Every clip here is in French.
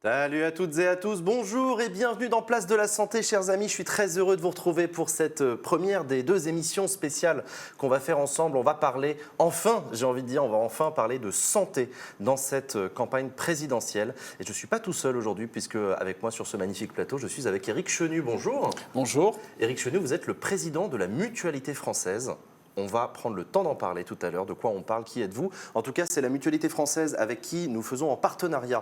Salut à toutes et à tous, bonjour et bienvenue dans Place de la Santé, chers amis. Je suis très heureux de vous retrouver pour cette première des deux émissions spéciales qu'on va faire ensemble. On va parler, enfin, j'ai envie de dire, on va enfin parler de santé dans cette campagne présidentielle. Et je ne suis pas tout seul aujourd'hui, puisque avec moi sur ce magnifique plateau, je suis avec Éric Chenu. Bonjour. Bonjour. Éric Chenu, vous êtes le président de la Mutualité française. On va prendre le temps d'en parler tout à l'heure. De quoi on parle? Qui êtes-vous? En tout cas, c'est la Mutualité française avec qui nous faisons en partenariat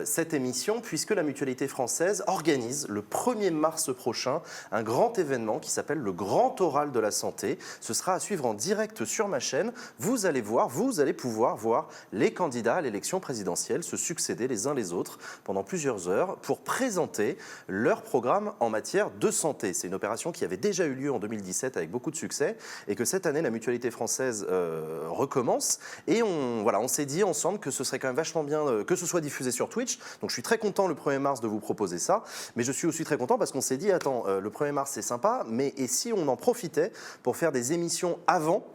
cette émission, puisque la Mutualité française organise le 1er mars prochain un grand événement qui s'appelle le Grand Oral de la Santé. Ce sera à suivre en direct sur ma chaîne. Vous allez pouvoir voir les candidats à l'élection présidentielle se succéder les uns les autres pendant plusieurs heures pour présenter leur programme en matière de santé. C'est une opération qui avait déjà eu lieu en 2017 avec beaucoup de succès et que cette année, la Mutualité française recommence. Et on s'est dit ensemble que ce serait quand même vachement bien que ce soit diffusé sur Twitch. Donc je suis très content le 1er mars de vous proposer ça. Mais je suis aussi très content parce qu'on s'est dit, attends, le 1er mars c'est sympa, mais et si on en profitait pour faire des émissions avant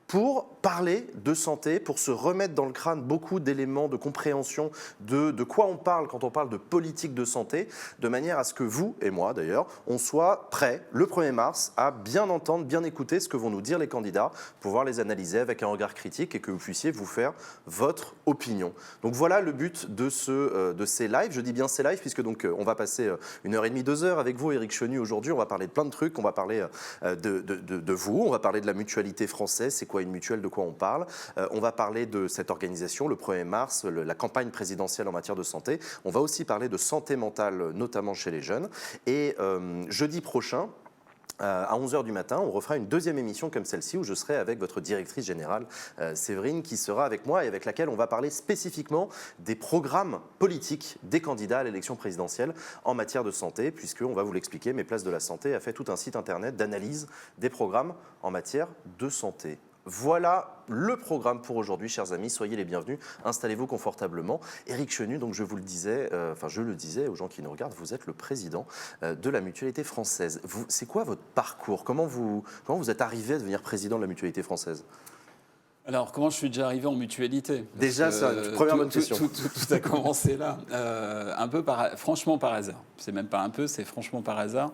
pour parler de santé, pour se remettre dans le crâne beaucoup d'éléments de compréhension de quoi on parle quand on parle de politique de santé, de manière à ce que vous et moi d'ailleurs, on soit prêts le 1er mars à bien entendre, bien écouter ce que vont nous dire les candidats, pouvoir les analyser avec un regard critique et que vous puissiez vous faire votre opinion. Donc voilà le but de ces lives. Je dis bien ces lives puisque donc on va passer 1h30, 2 heures avec vous, Éric Chenu, aujourd'hui. On va parler de plein de trucs, on va parler de vous, on va parler de la Mutualité française, c'est quoi une mutuelle, de quoi on parle. On va parler de cette organisation, le 1er mars, la campagne présidentielle en matière de santé. On va aussi parler de santé mentale, notamment chez les jeunes. Et jeudi prochain, à 11h du matin, on refera une deuxième émission comme celle-ci où je serai avec votre directrice générale, Séverine, qui sera avec moi et avec laquelle on va parler spécifiquement des programmes politiques des candidats à l'élection présidentielle en matière de santé, puisqu'on va vous l'expliquer, mais Place de la Santé a fait tout un site internet d'analyse des programmes en matière de santé. Voilà le programme pour aujourd'hui, chers amis. Soyez les bienvenus. Installez-vous confortablement. Éric Chenu, donc je le disais aux gens qui nous regardent, vous êtes le président de la Mutualité française. C'est quoi votre parcours? Comment vous êtes arrivé à devenir président de la Mutualité française? Alors, comment je suis déjà arrivé en mutualité? Déjà, c'est une première bonne question. Tout a commencé là, franchement par hasard. C'est même pas un peu, c'est franchement par hasard.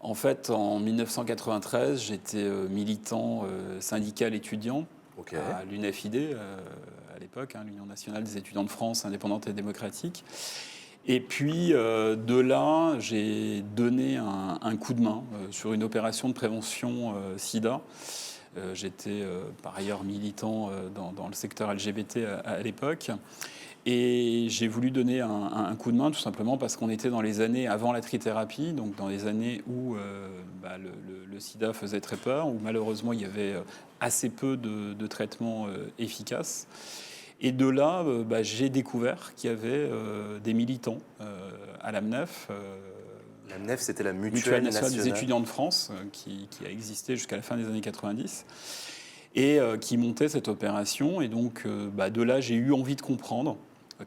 En fait, en 1993, j'étais militant syndical étudiant à l'UNFID, à l'époque, l'Union nationale des étudiants de France indépendante et démocratique. Et puis, de là, j'ai donné un coup de main sur une opération de prévention SIDA. J'étais par ailleurs militant dans le secteur LGBT à l'époque. Et j'ai voulu donner un coup de main tout simplement parce qu'on était dans les années avant la trithérapie, donc dans les années où le sida faisait très peur, où malheureusement il y avait assez peu de traitements efficaces. Et de là, j'ai découvert qu'il y avait des militants à l'AMNEF. L'AMNEF, c'était la Mutuelle nationale des étudiants de France, qui a existé jusqu'à la fin des années 90. Et qui montait cette opération. Et donc, de là, j'ai eu envie de comprendre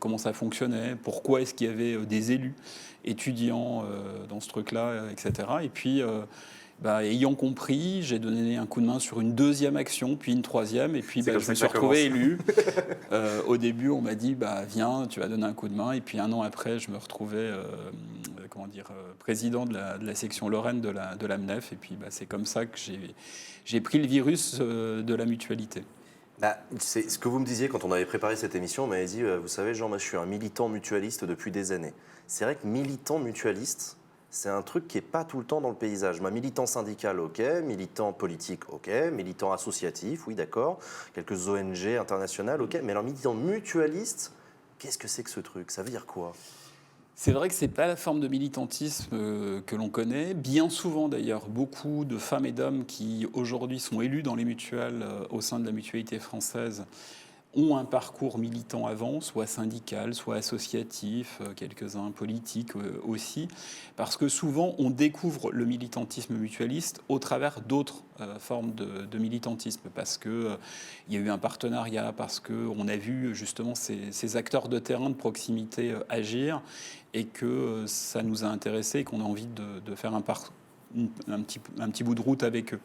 comment ça fonctionnait, pourquoi est-ce qu'il y avait des élus étudiants dans ce truc-là, etc. Et puis, ayant compris, j'ai donné un coup de main sur une deuxième action, puis une troisième, et puis je me suis retrouvé élu. Au début, on m'a dit, viens, tu vas donner un coup de main. Et puis un an après, je me retrouvais président de la section Lorraine de l'AMNEF. Et puis c'est comme ça que j'ai pris le virus de la mutualité. C'est ce que vous me disiez quand on avait préparé cette émission. On m'avait dit, vous savez, Jean, moi je suis un militant mutualiste depuis des années. C'est vrai que militant mutualiste, c'est un truc qui n'est pas tout le temps dans le paysage. Moi, militant syndical, ok. Militant politique, ok. Militant associatif, oui, d'accord. Quelques ONG internationales, ok. Mais alors, militant mutualiste, qu'est-ce que c'est que ce truc? Ça veut dire quoi? C'est vrai que ce n'est pas la forme de militantisme que l'on connaît. Bien souvent, d'ailleurs, beaucoup de femmes et d'hommes qui, aujourd'hui, sont élus dans les mutuelles au sein de la Mutualité française ont un parcours militant avant, soit syndical, soit associatif, quelques-uns politiques aussi, parce que souvent on découvre le militantisme mutualiste au travers d'autres formes de militantisme, parce qu'il y a eu un partenariat, parce qu'on a vu justement ces acteurs de terrain, de proximité agir, et que ça nous a intéressés et qu'on a envie de faire un petit bout de route avec eux.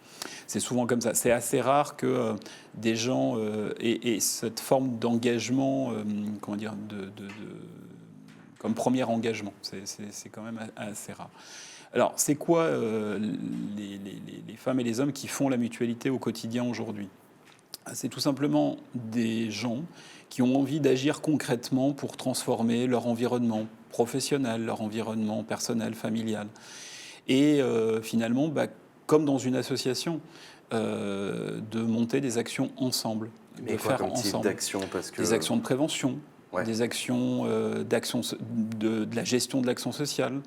C'est souvent comme ça. C'est assez rare que des gens aient cette forme d'engagement, comme premier engagement. C'est quand même assez rare. Alors, c'est quoi les femmes et les hommes qui font la mutualité au quotidien aujourd'hui? C'est tout simplement des gens qui ont envie d'agir concrètement pour transformer leur environnement professionnel, leur environnement personnel, familial. Et finalement, comme dans une association, de monter des actions ensemble, Mais de quoi faire comme type ensemble d'action parce que... des actions de prévention, Ouais. des actions de la gestion de l'action sociale,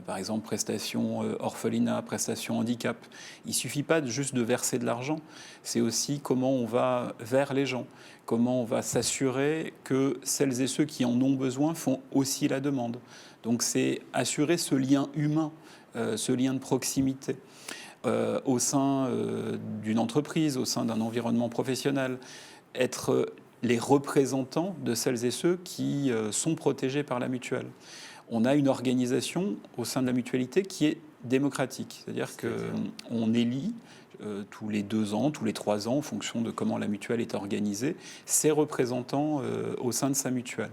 par exemple prestations orphelinat, prestations handicap. Il ne suffit pas juste de verser de l'argent, c'est aussi comment on va vers les gens, comment on va s'assurer que celles et ceux qui en ont besoin font aussi la demande. Donc c'est assurer ce lien humain, ce lien de proximité. Au sein d'une entreprise, au sein d'un environnement professionnel, être les représentants de celles et ceux qui sont protégés par la mutuelle. On a une organisation au sein de la mutualité qui est démocratique, c'est-à-dire qu'on élit tous les 2 ans, tous les 3 ans, en fonction de comment la mutuelle est organisée, ses représentants au sein de sa mutuelle.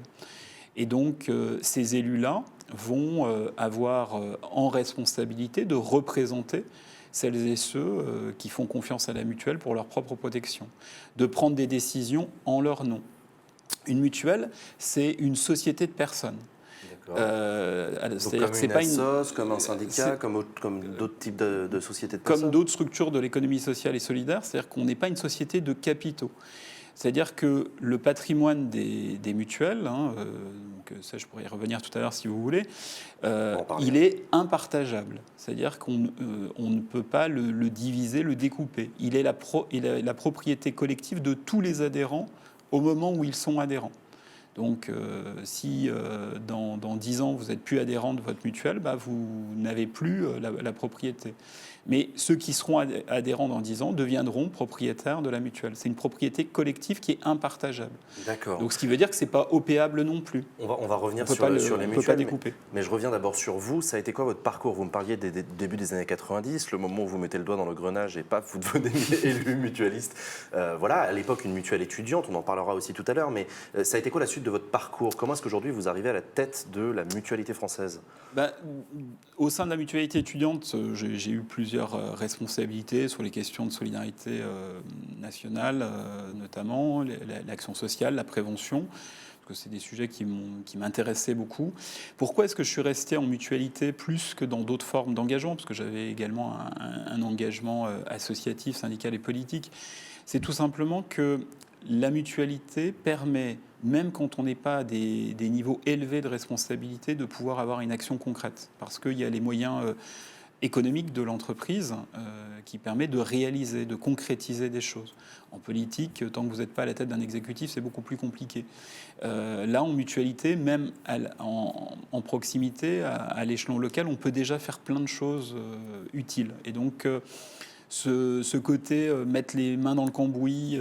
Et donc, ces élus-là vont avoir en responsabilité de représenter celles et ceux qui font confiance à la mutuelle pour leur propre protection, de prendre des décisions en leur nom. Une mutuelle, c'est une société de personnes. Donc comme C'est une pas assoce, comme un syndicat, comme d'autres types de sociétés de personnes. comme d'autres structures de l'économie sociale et solidaire, c'est-à-dire qu'on n'est pas une société de capitaux. C'est-à-dire que le patrimoine des mutuelles, donc ça je pourrais y revenir tout à l'heure si vous voulez, il est impartageable. C'est-à-dire qu'on ne peut pas le diviser, le découper. Il est la propriété collective de tous les adhérents au moment où ils sont adhérents. Donc si dans 10 ans vous n'êtes plus adhérent de votre mutuelle, vous n'avez plus la propriété. Mais ceux qui seront adhérents dans 10 ans deviendront propriétaires de la mutuelle. C'est une propriété collective qui est impartageable. D'accord. Donc ce qui veut dire que ce n'est pas opéable non plus. On va revenir sur les mutuelles. On ne peut pas découper. Mais je reviens d'abord sur vous. Ça a été quoi votre parcours? Vous me parliez des débuts des années 90, le moment où vous mettez le doigt dans le grenage et paf, vous devenez élu mutualiste. Voilà, à l'époque, une mutuelle étudiante, on en parlera aussi tout à l'heure. Mais ça a été quoi la suite de votre parcours? Comment est-ce qu'aujourd'hui vous arrivez à la tête de la mutualité française? Au sein de la mutualité étudiante, j'ai eu plusieurs responsabilités sur les questions de solidarité nationale, notamment l'action sociale, la prévention, parce que c'est des sujets qui m'intéressaient beaucoup. Pourquoi est-ce que je suis resté en mutualité plus que dans d'autres formes d'engagement? Parce que j'avais également un engagement associatif, syndical et politique. C'est tout simplement que la mutualité permet, même quand on n'est pas à des niveaux élevés de responsabilité, de pouvoir avoir une action concrète. Parce qu'il y a les moyens économiques de l'entreprise qui permet de réaliser, de concrétiser des choses. En politique, tant que vous n'êtes pas à la tête d'un exécutif, c'est beaucoup plus compliqué. Là, en mutualité, même en proximité, à l'échelon local, on peut déjà faire plein de choses utiles. Et donc, ce côté mettre les mains dans le cambouis,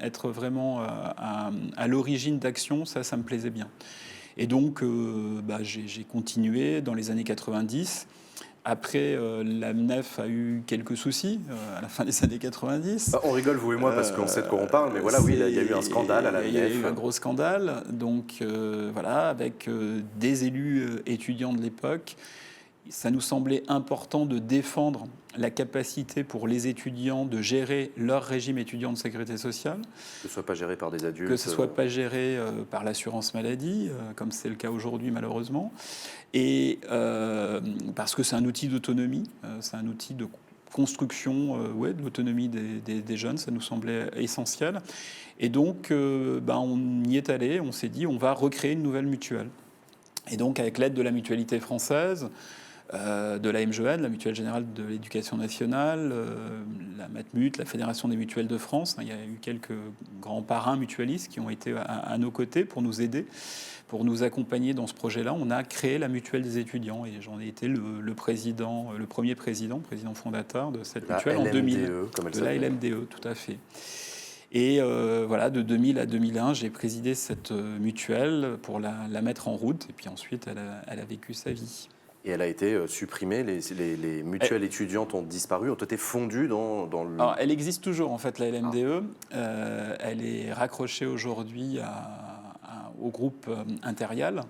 être vraiment à l'origine d'action, ça me plaisait bien. Et donc, j'ai continué dans les années 90. Après, la MNEF a eu quelques soucis à la fin des années 90. On rigole, vous et moi, parce qu'on sait de quoi on parle, mais voilà, oui, il y a eu un scandale à la MNEF. Il y a eu un gros scandale, donc voilà, avec des élus étudiants de l'époque. Ça nous semblait important de défendre la capacité pour les étudiants de gérer leur régime étudiant de sécurité sociale. Que ce ne soit pas géré par des adultes. Que ce ne soit pas géré par l'assurance maladie, comme c'est le cas aujourd'hui malheureusement. Et parce que c'est un outil d'autonomie, c'est un outil de construction de l'autonomie des jeunes, ça nous semblait essentiel. Et donc, on y est allé, on s'est dit, on va recréer une nouvelle mutuelle. Et donc, avec l'aide de la mutualité française, de la MGN, la Mutuelle Générale de l'Éducation Nationale, la Matmut, la Fédération des Mutuelles de France. Il y a eu quelques grands parrains mutualistes qui ont été à nos côtés pour nous aider, pour nous accompagner dans ce projet-là. On a créé la Mutuelle des étudiants et j'en ai été le premier président fondateur de cette mutuelle en 2000. De la LMDE, tout à fait. Et de 2000 à 2001, j'ai présidé cette mutuelle pour la mettre en route. Et puis ensuite, elle a vécu sa vie. Et elle a été supprimée, les mutuelles étudiantes ont disparu, ont été fondues dans le... Alors, elle existe toujours, en fait, la LMDE. Elle est raccrochée aujourd'hui au groupe Interial.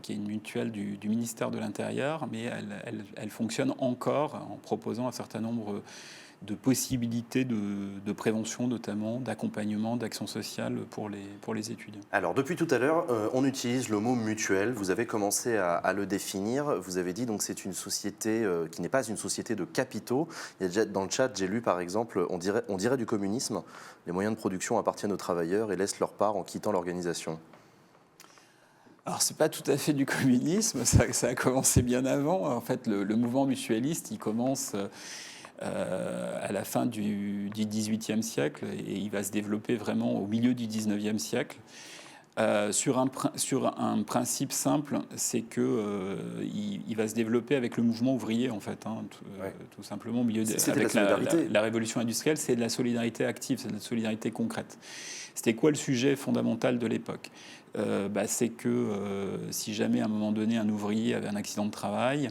qui est une mutuelle du ministère de l'Intérieur, mais elle fonctionne encore en proposant un certain nombre de possibilités de prévention, notamment d'accompagnement, d'action sociale pour les étudiants. Alors, depuis tout à l'heure, on utilise le mot mutuelle. Vous avez commencé à le définir. Vous avez dit donc c'est une société qui n'est pas une société de capitaux. Il y a déjà, dans le chat, j'ai lu par exemple, on dirait du communisme. Les moyens de production appartiennent aux travailleurs et laissent leur part en quittant l'organisation. Alors, ce n'est pas tout à fait du communisme, ça a commencé bien avant. En fait, le mouvement mutualiste, il commence à la fin du XVIIIe siècle et il va se développer vraiment au milieu du XIXe siècle. Sur un principe simple, c'est que il va se développer avec le mouvement ouvrier, en fait, tout simplement, au milieu avec la révolution industrielle, c'est de la solidarité active, c'est de la solidarité concrète. C'était quoi le sujet fondamental de l'époque ? C'est que si jamais à un moment donné un ouvrier avait un accident de travail,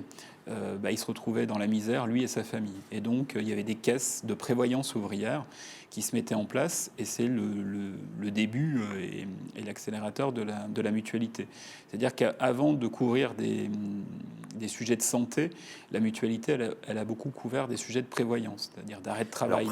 il se retrouvait dans la misère, lui et sa famille. Et donc, il y avait des caisses de prévoyance ouvrière qui se mettaient en place, et c'est le début et l'accélérateur de la mutualité. C'est-à-dire qu'avant de couvrir des sujets de santé, la mutualité, elle a beaucoup couvert des sujets de prévoyance, c'est-à-dire d'arrêt de travail,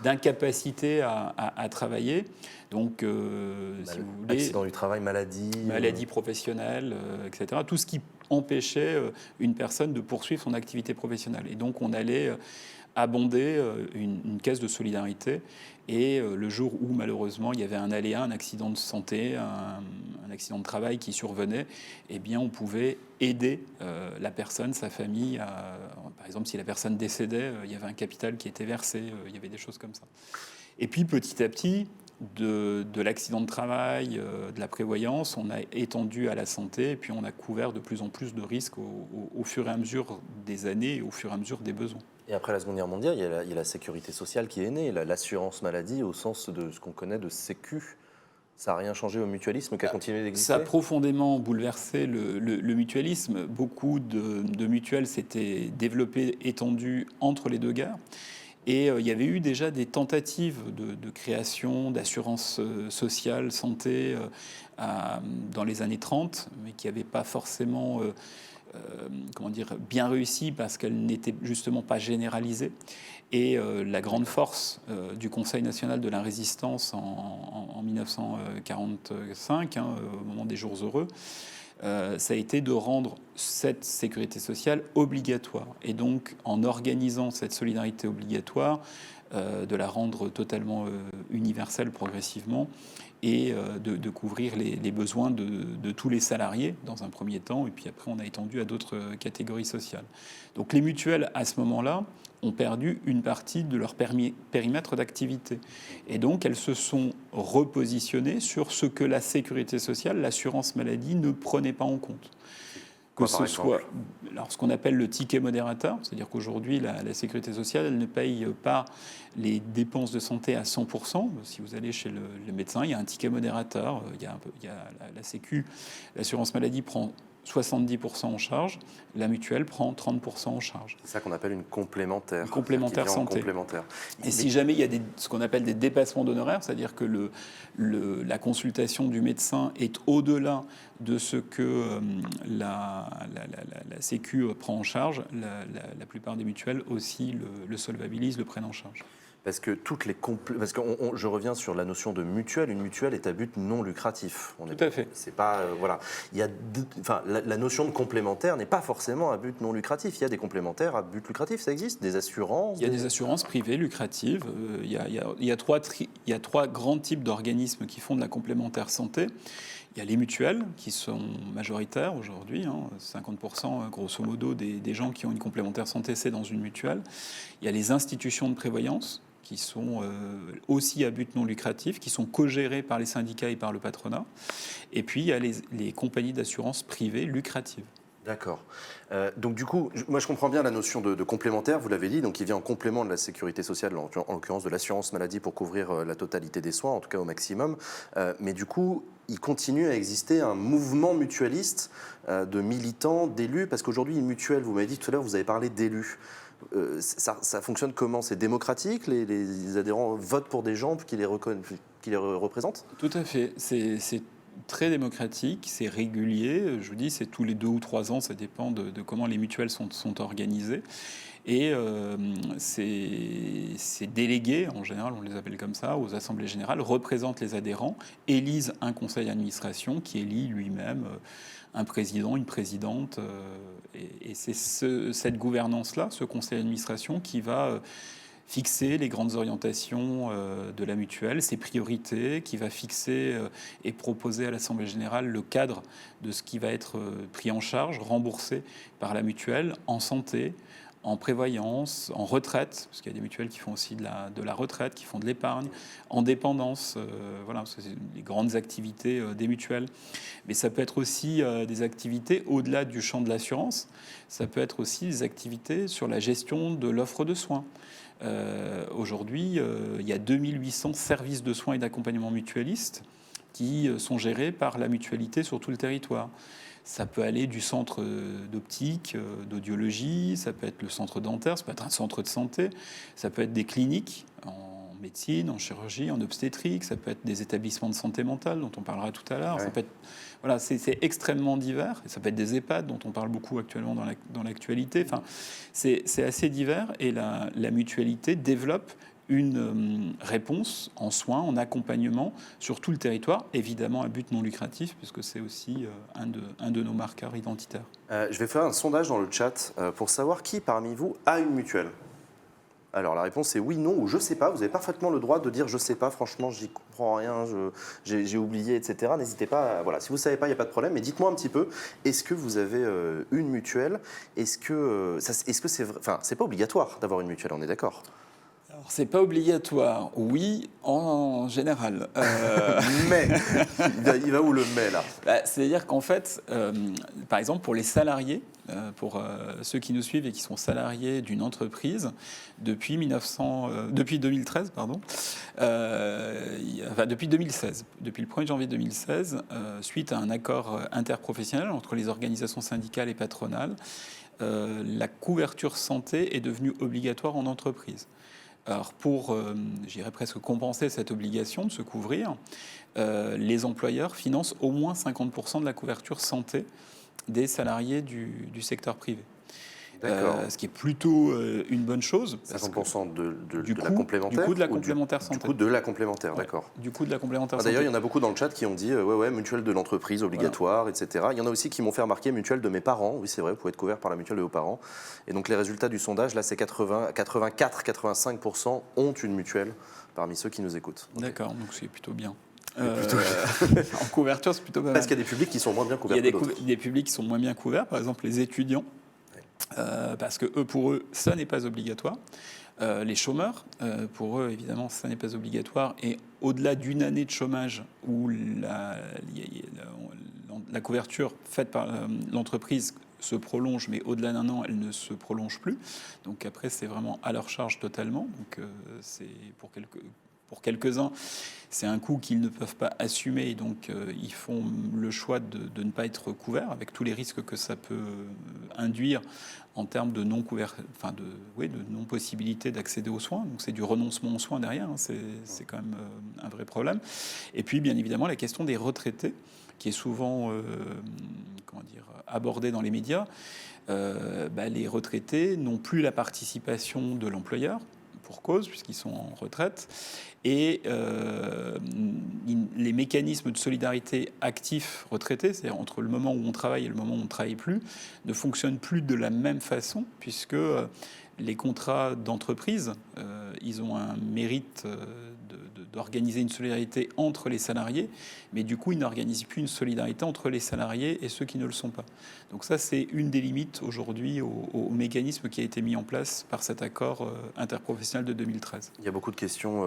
d'incapacité à travailler. Donc, si vous voulez, accident du travail, maladie professionnelle, etc. Tout ce qui empêchait une personne de poursuivre son activité professionnelle. Et donc, on allait abonder une caisse de solidarité. Et le jour où, malheureusement, il y avait un aléa, un accident de santé, un accident de travail qui survenait, eh bien, on pouvait aider la personne, sa famille. Par exemple, si la personne décédait, il y avait un capital qui était versé, il y avait des choses comme ça. Et puis, petit à petit, de l'accident de travail, de la prévoyance, on a étendu à la santé, et puis on a couvert de plus en plus de risques au fur et à mesure des années et au fur et à mesure des besoins. Et après la Seconde Guerre mondiale, il y a la sécurité sociale qui est née, l'assurance maladie au sens de ce qu'on connaît de sécu. Ça n'a rien changé au mutualisme qui a continué d'exister ? Ça a profondément bouleversé le mutualisme. Beaucoup de mutuelles s'étaient développées, étendues entre les deux guerres. Et il y avait eu déjà des tentatives de création d'assurance sociale, santé, dans les années 30, mais qui n'avaient pas forcément bien réussi parce qu'elles n'étaient justement pas généralisées. Et la grande force du Conseil national de la résistance en 1945, au moment des Jours heureux, ça a été de rendre cette sécurité sociale obligatoire. Et donc, en organisant cette solidarité obligatoire, de la rendre totalement universelle progressivement et de couvrir les besoins de tous les salariés dans un premier temps. Et puis après, on a étendu à d'autres catégories sociales. Donc les mutuelles, à ce moment-là, ont perdu une partie de leur périmètre d'activité. Et donc, elles se sont repositionnées sur ce que la sécurité sociale, l'assurance maladie, ne prenait pas en compte. Que ce soit ce qu'on appelle le ticket modérateur, c'est-à-dire qu'aujourd'hui, la sécurité sociale, elle ne paye pas les dépenses de santé à 100%. Si vous allez chez le médecin, il y a un ticket modérateur, il y a la Sécu, l'assurance maladie prend 70% en charge, la mutuelle prend 30% en charge. C'est ça qu'on appelle une complémentaire. Une complémentaire santé. Et si jamais il y a ce qu'on appelle des dépassements d'honoraires, c'est-à-dire que la consultation du médecin est au-delà de ce que la Sécu prend en charge, la plupart des mutuelles aussi le solvabilisent, le prennent en charge. Parce que je reviens sur la notion de mutuelle. Une mutuelle est à but non lucratif. Tout à fait. C'est pas voilà. La notion de complémentaire n'est pas forcément à but non lucratif. Il y a des complémentaires à but lucratif. Ça existe. Des assurances. Il y a des assurances privées lucratives. Il y a trois grands types d'organismes qui font de la complémentaire santé. Il y a les mutuelles qui sont majoritaires aujourd'hui, 50% grosso modo des gens qui ont une complémentaire santé, c'est dans une mutuelle. Il y a les institutions de prévoyance qui sont aussi à but non lucratif, qui sont co-gérées par les syndicats et par le patronat. Et puis il y a les compagnies d'assurance privées lucratives. D'accord. Donc du coup, moi je comprends bien la notion de complémentaire, vous l'avez dit, donc il vient en complément de la sécurité sociale, en l'occurrence de l'assurance maladie pour couvrir la totalité des soins, en tout cas au maximum. Mais du coup, il continue à exister un mouvement mutualiste de militants, d'élus, parce qu'aujourd'hui, une mutuelle, vous m'avez dit tout à l'heure, vous avez parlé d'élus. Ça fonctionne comment ? C'est démocratique ? Les adhérents votent pour des gens qui les représentent ? Tout à fait. très démocratique, c'est régulier. Je vous dis, c'est tous les 2 ou 3 ans, ça dépend de comment les mutuelles sont organisées. Et ces délégués, en général, on les appelle comme ça, aux assemblées générales, représentent les adhérents, élisent un conseil d'administration qui élit lui-même un président, une présidente. Et c'est cette gouvernance-là, ce conseil d'administration, qui va fixer les grandes orientations de la mutuelle, ses priorités, qui va fixer et proposer à l'Assemblée générale le cadre de ce qui va être pris en charge, remboursé par la mutuelle en santé, en prévoyance, en retraite, parce qu'il y a des mutuelles qui font aussi de la retraite, qui font de l'épargne, en dépendance, voilà, parce que c'est les grandes activités des mutuelles. Mais ça peut être aussi des activités au-delà du champ de l'assurance, ça peut être aussi des activités sur la gestion de l'offre de soins. Aujourd'hui, il y a 2800 services de soins et d'accompagnement mutualistes qui sont gérés par la mutualité sur tout le territoire. Ça peut aller du centre d'optique, d'audiologie, ça peut être le centre dentaire, ça peut être un centre de santé, ça peut être des cliniques en médecine, en chirurgie, en obstétrique, ça peut être des établissements de santé mentale dont on parlera tout à l'heure. Ouais. Ça peut être, voilà, c'est extrêmement divers. Et ça peut être des EHPAD dont on parle beaucoup actuellement dans l'actualité. Enfin, c'est assez divers et la mutualité développe une réponse en soins, en accompagnement sur tout le territoire, évidemment à but non lucratif, puisque c'est aussi un de nos marqueurs identitaires. Je vais faire un sondage dans le chat pour savoir qui parmi vous a une mutuelle. Alors la réponse est oui, non ou je sais pas. Vous avez parfaitement le droit de dire je sais pas, franchement j'y comprends rien, j'ai oublié, etc. N'hésitez pas, voilà, si vous savez pas, il n'y a pas de problème, mais dites-moi un petit peu, est-ce que vous avez une mutuelle? Est-ce que c'est vrai, enfin, c'est pas obligatoire d'avoir une mutuelle, on est d'accord? Alors, c'est pas obligatoire, oui, en général. Mais, il va où le mais là? C'est-à-dire qu'en fait, par exemple, pour les salariés, pour ceux qui nous suivent et qui sont salariés d'une entreprise, depuis 2013, depuis 2016, depuis le 1er janvier 2016, suite à un accord interprofessionnel entre les organisations syndicales et patronales, la couverture santé est devenue obligatoire en entreprise. Alors pour, j'irais presque compenser cette obligation de se couvrir, les employeurs financent au moins 50% de la couverture santé des salariés du secteur privé. Ce qui est plutôt une bonne chose. 50% de la complémentaire. Du coût de la complémentaire santé. Du coût de la complémentaire, ouais, d'accord. Du coût de la complémentaire santé. D'ailleurs, il y en a beaucoup dans le chat qui ont dit ouais, mutuelle de l'entreprise obligatoire, voilà, etc. Il y en a aussi qui m'ont fait remarquer mutuelle de mes parents. Oui, c'est vrai, vous pouvez être couvert par la mutuelle de vos parents. Et donc les résultats du sondage, là, c'est 84-85% ont une mutuelle parmi ceux qui nous écoutent. Okay. D'accord, donc c'est plutôt bien. En couverture, c'est plutôt pas mal. Parce qu'il y a des publics qui sont moins bien couverts que d'autres. Il y a des publics qui sont moins bien couverts, par exemple les étudiants. Parce que pour eux, ça n'est pas obligatoire. Les chômeurs, pour eux, évidemment, ça n'est pas obligatoire. Et au-delà d'une année de chômage où la couverture faite par l'entreprise se prolonge, mais au-delà d'un an, elle ne se prolonge plus. Donc après, c'est vraiment à leur charge totalement. Donc c'est pour quelques-uns, c'est un coût qu'ils ne peuvent pas assumer, et donc ils font le choix de ne pas être couverts, avec tous les risques que ça peut induire en termes de non-possibilité d'accéder aux soins. Donc c'est du renoncement aux soins derrière, hein. C'est quand même un vrai problème. Et puis bien évidemment la question des retraités, qui est souvent abordée dans les médias. Les retraités n'ont plus la participation de l'employeur, pour cause, puisqu'ils sont en retraite. Et les mécanismes de solidarité actifs retraités, c'est-à-dire entre le moment où on travaille et le moment où on ne travaille plus, ne fonctionnent plus de la même façon, puisque les contrats d'entreprise, ils ont un mérite d'organiser une solidarité entre les salariés, mais du coup, ils n'organisent plus une solidarité entre les salariés et ceux qui ne le sont pas. Donc ça, c'est une des limites aujourd'hui au mécanisme qui a été mis en place par cet accord interprofessionnel de 2013. Il y a beaucoup de questions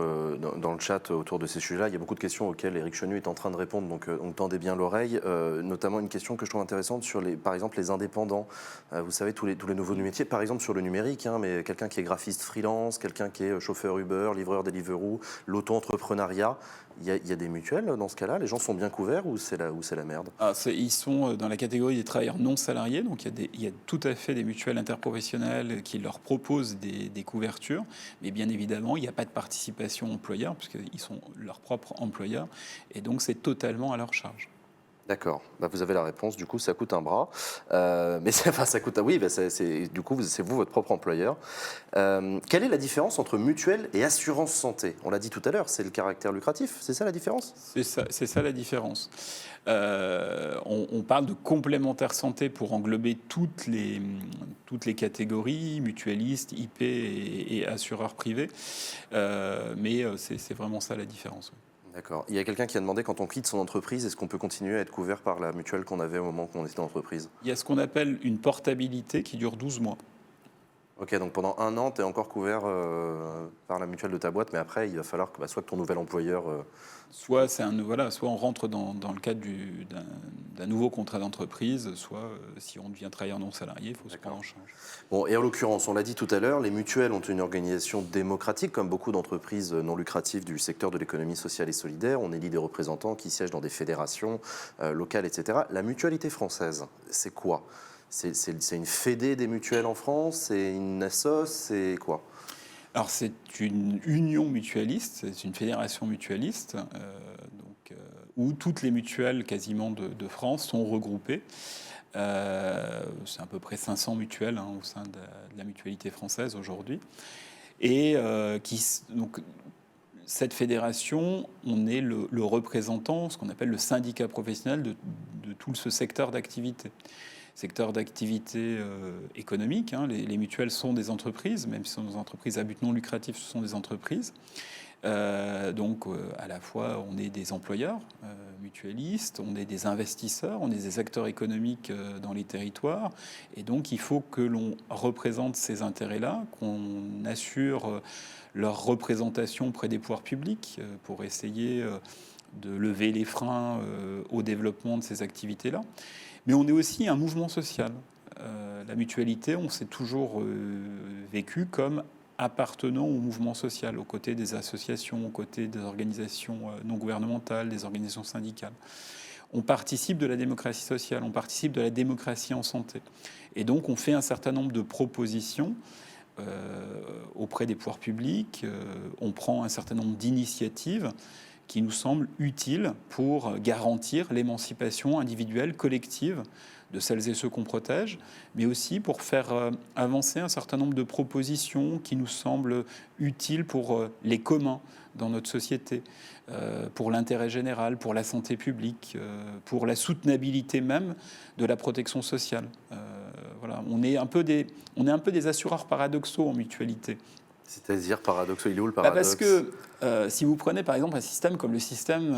dans le chat autour de ces sujets-là. Il y a beaucoup de questions auxquelles Éric Chenu est en train de répondre, donc tendez bien l'oreille. Notamment une question que je trouve intéressante sur, par exemple, les indépendants. Vous savez, tous les nouveaux métiers, par exemple sur le numérique, hein, mais quelqu'un qui est graphiste freelance, quelqu'un qui est chauffeur Uber, livreur Deliveroo, l'auto-entrepreneuriat. Il y a des mutuelles dans ce cas-là? Les gens sont bien couverts ou c'est la merde? Ils sont dans la catégorie des travailleurs non salariés, donc il y a tout à fait des mutuelles interprofessionnelles qui leur proposent des couvertures, mais bien évidemment, il n'y a pas de participation employeur, puisqu'ils sont leurs propres employeurs, et donc c'est totalement à leur charge. D'accord. Bah, vous avez la réponse. Du coup, ça coûte un bras. Mais enfin, ça coûte. Oui, bah, du coup, c'est vous votre propre employeur. Quelle est la différence entre mutuelle et assurance santé? On l'a dit tout à l'heure, c'est le caractère lucratif. C'est ça la différence? C'est ça la différence. On parle de complémentaire santé pour englober toutes les catégories, mutualistes, IP et assureurs privés. Mais c'est vraiment ça la différence. Oui. D'accord. Il y a quelqu'un qui a demandé, quand on quitte son entreprise, est-ce qu'on peut continuer à être couvert par la mutuelle qu'on avait au moment où on était en entreprise? Il y a ce qu'on appelle une portabilité qui dure 12 mois. Ok, donc pendant un an, tu es encore couvert par la mutuelle de ta boîte, mais après, il va falloir que soit que ton nouvel employeur. Soit on rentre dans le cadre d'un nouveau contrat d'entreprise, soit si on devient travailleur non salarié, il faut se prendre en charge. Bon, et en l'occurrence, on l'a dit tout à l'heure, les mutuelles ont une organisation démocratique, comme beaucoup d'entreprises non lucratives du secteur de l'économie sociale et solidaire. On élit des représentants qui siègent dans des fédérations locales, etc. La mutualité française, c'est quoi? C'est une fédé des mutuelles en France? C'est une assos? C'est quoi? Alors c'est une union mutualiste, c'est une fédération mutualiste, où toutes les mutuelles quasiment de France sont regroupées. C'est à peu près 500 mutuelles au sein de la mutualité française aujourd'hui. Et donc, cette fédération, on est le représentant, ce qu'on appelle le syndicat professionnel de tout ce secteur d'activité. Secteur d'activité économique. Les mutuelles sont des entreprises, même si ce sont des entreprises à but non lucratif, ce sont des entreprises. Donc, à la fois, on est des employeurs mutualistes, on est des investisseurs, on est des acteurs économiques dans les territoires. Et donc, il faut que l'on représente ces intérêts-là, qu'on assure leur représentation auprès des pouvoirs publics pour essayer de lever les freins au développement de ces activités-là. Mais on est aussi un mouvement social. La mutualité, on s'est toujours vécu comme appartenant au mouvement social, aux côtés des associations, aux côtés des organisations non gouvernementales, des organisations syndicales. On participe de la démocratie sociale, on participe de la démocratie en santé. Et donc on fait un certain nombre de propositions auprès des pouvoirs publics, on prend un certain nombre d'initiatives qui nous semblent utiles pour garantir l'émancipation individuelle, collective de celles et ceux qu'on protège, mais aussi pour faire avancer un certain nombre de propositions qui nous semblent utiles pour les communs dans notre société, pour l'intérêt général, pour la santé publique, pour la soutenabilité même de la protection sociale. Voilà. On est un peu des assureurs paradoxaux en mutualité. C'est-à-dire paradoxal, il est où le paradoxe? Parce que si vous prenez par exemple un système comme le système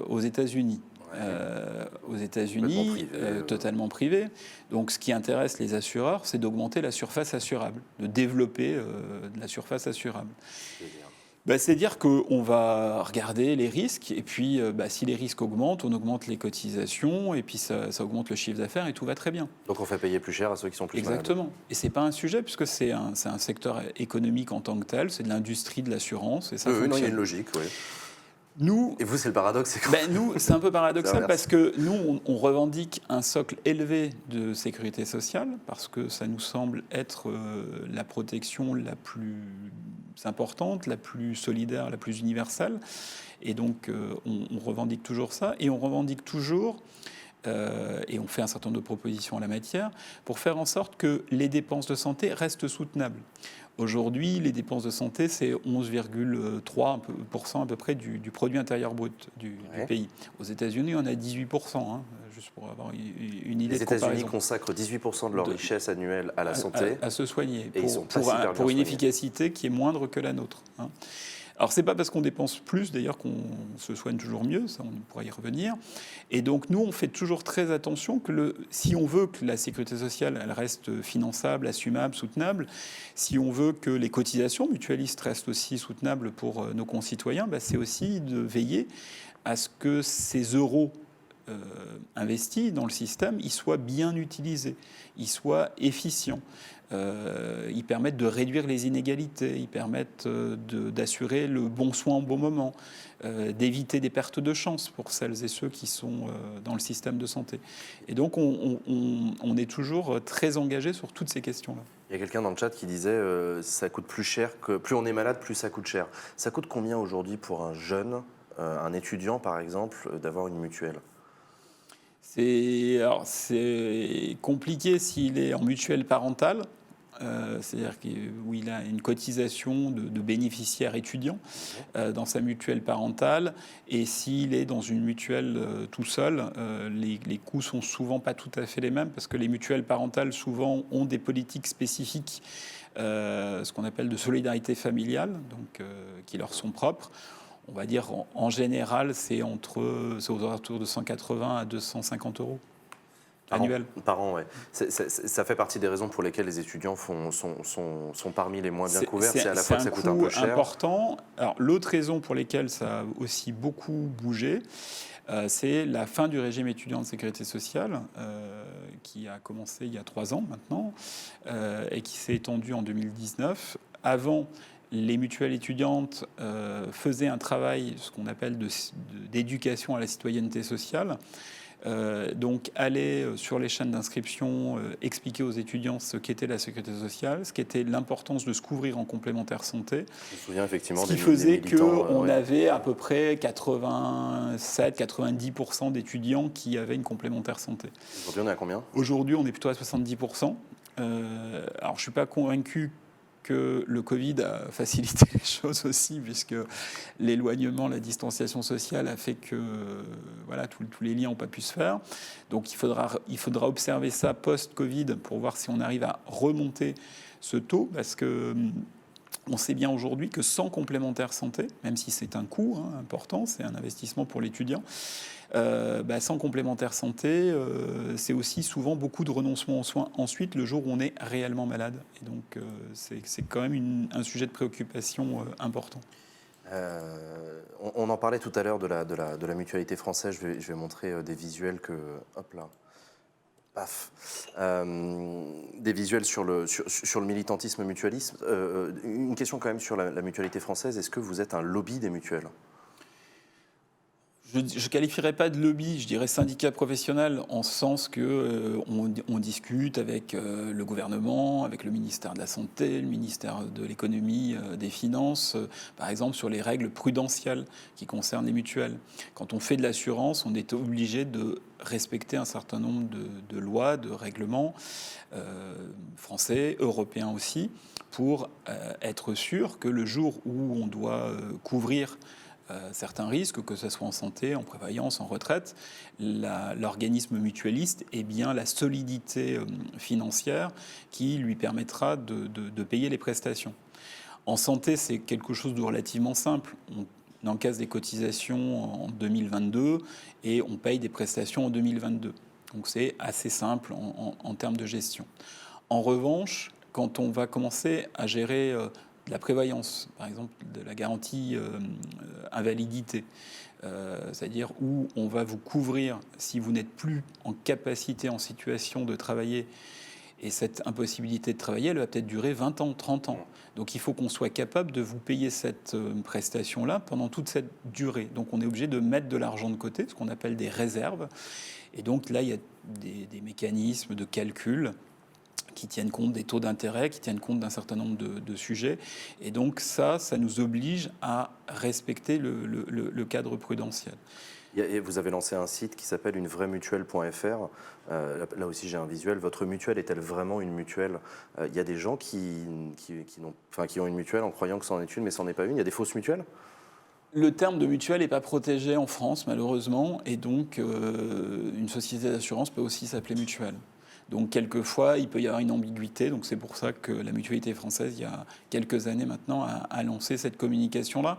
aux États-Unis, totalement privé. Donc, ce qui intéresse les assureurs, c'est d'augmenter la surface assurable, de développer de la surface assurable. C'est-à-dire qu'on va regarder les risques, et puis si les risques augmentent, on augmente les cotisations, et puis ça augmente le chiffre d'affaires, et tout va très bien. Donc on fait payer plus cher à ceux qui sont plus malades. Exactement. Et ce n'est pas un sujet, puisque c'est un secteur économique en tant que tel, c'est de l'industrie de l'assurance, et ça fonctionne. Non, il y a une logique, oui. Nous, et vous, c'est le paradoxe, nous, c'est un peu paradoxal parce que nous, on revendique un socle élevé de sécurité sociale parce que ça nous semble être la protection la plus importante, la plus solidaire, la plus universelle. Et donc, on revendique toujours ça et on revendique toujours, et on fait un certain nombre de propositions en la matière, pour faire en sorte que les dépenses de santé restent soutenables. Aujourd'hui, les dépenses de santé, c'est 11,3% à peu près du produit intérieur brut du pays. Aux États-Unis, on a 18%, juste pour avoir une idée de comparaison. Les États-Unis consacrent 18% de leur richesse annuelle à la santé. À se soigner, et pour une efficacité qui est moindre que la nôtre. Alors, c'est pas parce qu'on dépense plus, d'ailleurs, qu'on se soigne toujours mieux, ça, on pourra y revenir. Et donc, nous, on fait toujours très attention que si on veut que la sécurité sociale, elle reste finançable, assumable, soutenable, si on veut que les cotisations mutualistes restent aussi soutenables pour nos concitoyens, c'est aussi de veiller à ce que ces euros investis dans le système, ils soient bien utilisés, ils soient efficients. Ils permettent de réduire les inégalités, ils permettent d'assurer le bon soin au bon moment, d'éviter des pertes de chance pour celles et ceux qui sont dans le système de santé. Et donc, on est toujours très engagé sur toutes ces questions-là. Il y a quelqu'un dans le chat qui disait ça coûte plus cher, plus on est malade, plus ça coûte cher. Ça coûte combien aujourd'hui pour un jeune, un étudiant par exemple, d'avoir une mutuelle ? C'est compliqué s'il est en mutuelle parentale. C'est-à-dire où il a une cotisation de bénéficiaire étudiant dans sa mutuelle parentale, et s'il est dans une mutuelle tout seul, les coûts sont souvent pas tout à fait les mêmes, parce que les mutuelles parentales souvent ont des politiques spécifiques, ce qu'on appelle de solidarité familiale, donc qui leur sont propres. On va dire en général, c'est aux alentours de 180 à 250 euros. Annuel. Par an, ouais. Ça fait partie des raisons pour lesquelles les étudiants sont parmi les moins bien couverts. C'est à la fois que ça coûte un peu cher. C'est important. Alors, l'autre raison pour laquelle ça a aussi beaucoup bougé, c'est la fin du régime étudiant de sécurité sociale, qui a commencé il y a 3 ans maintenant, et qui s'est étendu en 2019. Avant, les mutuelles étudiantes faisaient un travail, ce qu'on appelle d'éducation à la citoyenneté sociale. Donc aller sur les chaînes d'inscription, expliquer aux étudiants ce qu'était la sécurité sociale, ce qu'était l'importance de se couvrir en complémentaire santé. Je me souviens effectivement ce qui faisait qu'on avait à peu près 87-90% d'étudiants qui avaient une complémentaire santé. Aujourd'hui, on est à combien ? Aujourd'hui, on est plutôt à 70%. Alors, je ne suis pas convaincu que le Covid a facilité les choses aussi, puisque l'éloignement, la distanciation sociale a fait que voilà, tous les liens n'ont pas pu se faire. Donc il faudra observer ça post-Covid pour voir si on arrive à remonter ce taux, parce que on sait bien aujourd'hui que sans complémentaire santé, même si c'est un coût important, c'est un investissement pour l'étudiant, sans complémentaire santé, c'est aussi souvent beaucoup de renoncement aux soins ensuite, le jour où on est réellement malade. Et donc, c'est quand même un sujet de préoccupation important. On en parlait tout à l'heure de la mutualité française. Je vais montrer des visuels que... Hop là. Paf. Des visuels sur le militantisme mutualisme. Une question quand même sur la mutualité française. Est-ce que vous êtes un lobby des mutuelles ? Je ne qualifierais pas de lobby, je dirais syndicat professionnel, en ce sens que on discute avec le gouvernement, avec le ministère de la Santé, le ministère de l'Économie, des Finances, par exemple sur les règles prudentielles qui concernent les mutuelles. Quand on fait de l'assurance, on est obligé de respecter un certain nombre de lois, de règlements français, européens aussi, pour être sûr que le jour où on doit couvrir certains risques, que ce soit en santé, en prévoyance, en retraite, l'organisme mutualiste ait bien la solidité financière qui lui permettra de payer les prestations. En santé, c'est quelque chose de relativement simple. On encaisse des cotisations en 2022 et on paye des prestations en 2022. Donc c'est assez simple en termes de gestion. En revanche, quand on va commencer à gérer de la prévoyance, par exemple de la garantie invalidité, c'est-à-dire où on va vous couvrir si vous n'êtes plus en capacité, en situation de travailler, et cette impossibilité de travailler, elle va peut-être durer 20 ans, 30 ans. Donc il faut qu'on soit capable de vous payer cette prestation-là pendant toute cette durée. Donc on est obligé de mettre de l'argent de côté, ce qu'on appelle des réserves. Et donc là, il y a des mécanismes de calcul qui tiennent compte des taux d'intérêt, qui tiennent compte d'un certain nombre de sujets. Et donc ça nous oblige à respecter le cadre prudentiel. Et vous avez lancé un site qui s'appelle unevraiemutuelle.fr. Là aussi, j'ai un visuel. Votre mutuelle est-elle vraiment une mutuelle ? Il y a des gens qui ont une mutuelle en croyant que c'en est une, mais c'en est pas une. Il y a des fausses mutuelles ? Le terme de mutuelle n'est pas protégé en France, malheureusement. Et donc, une société d'assurance peut aussi s'appeler mutuelle. Donc, quelquefois, il peut y avoir une ambiguïté. Donc, c'est pour ça que la mutualité française, il y a quelques années maintenant, a lancé cette communication-là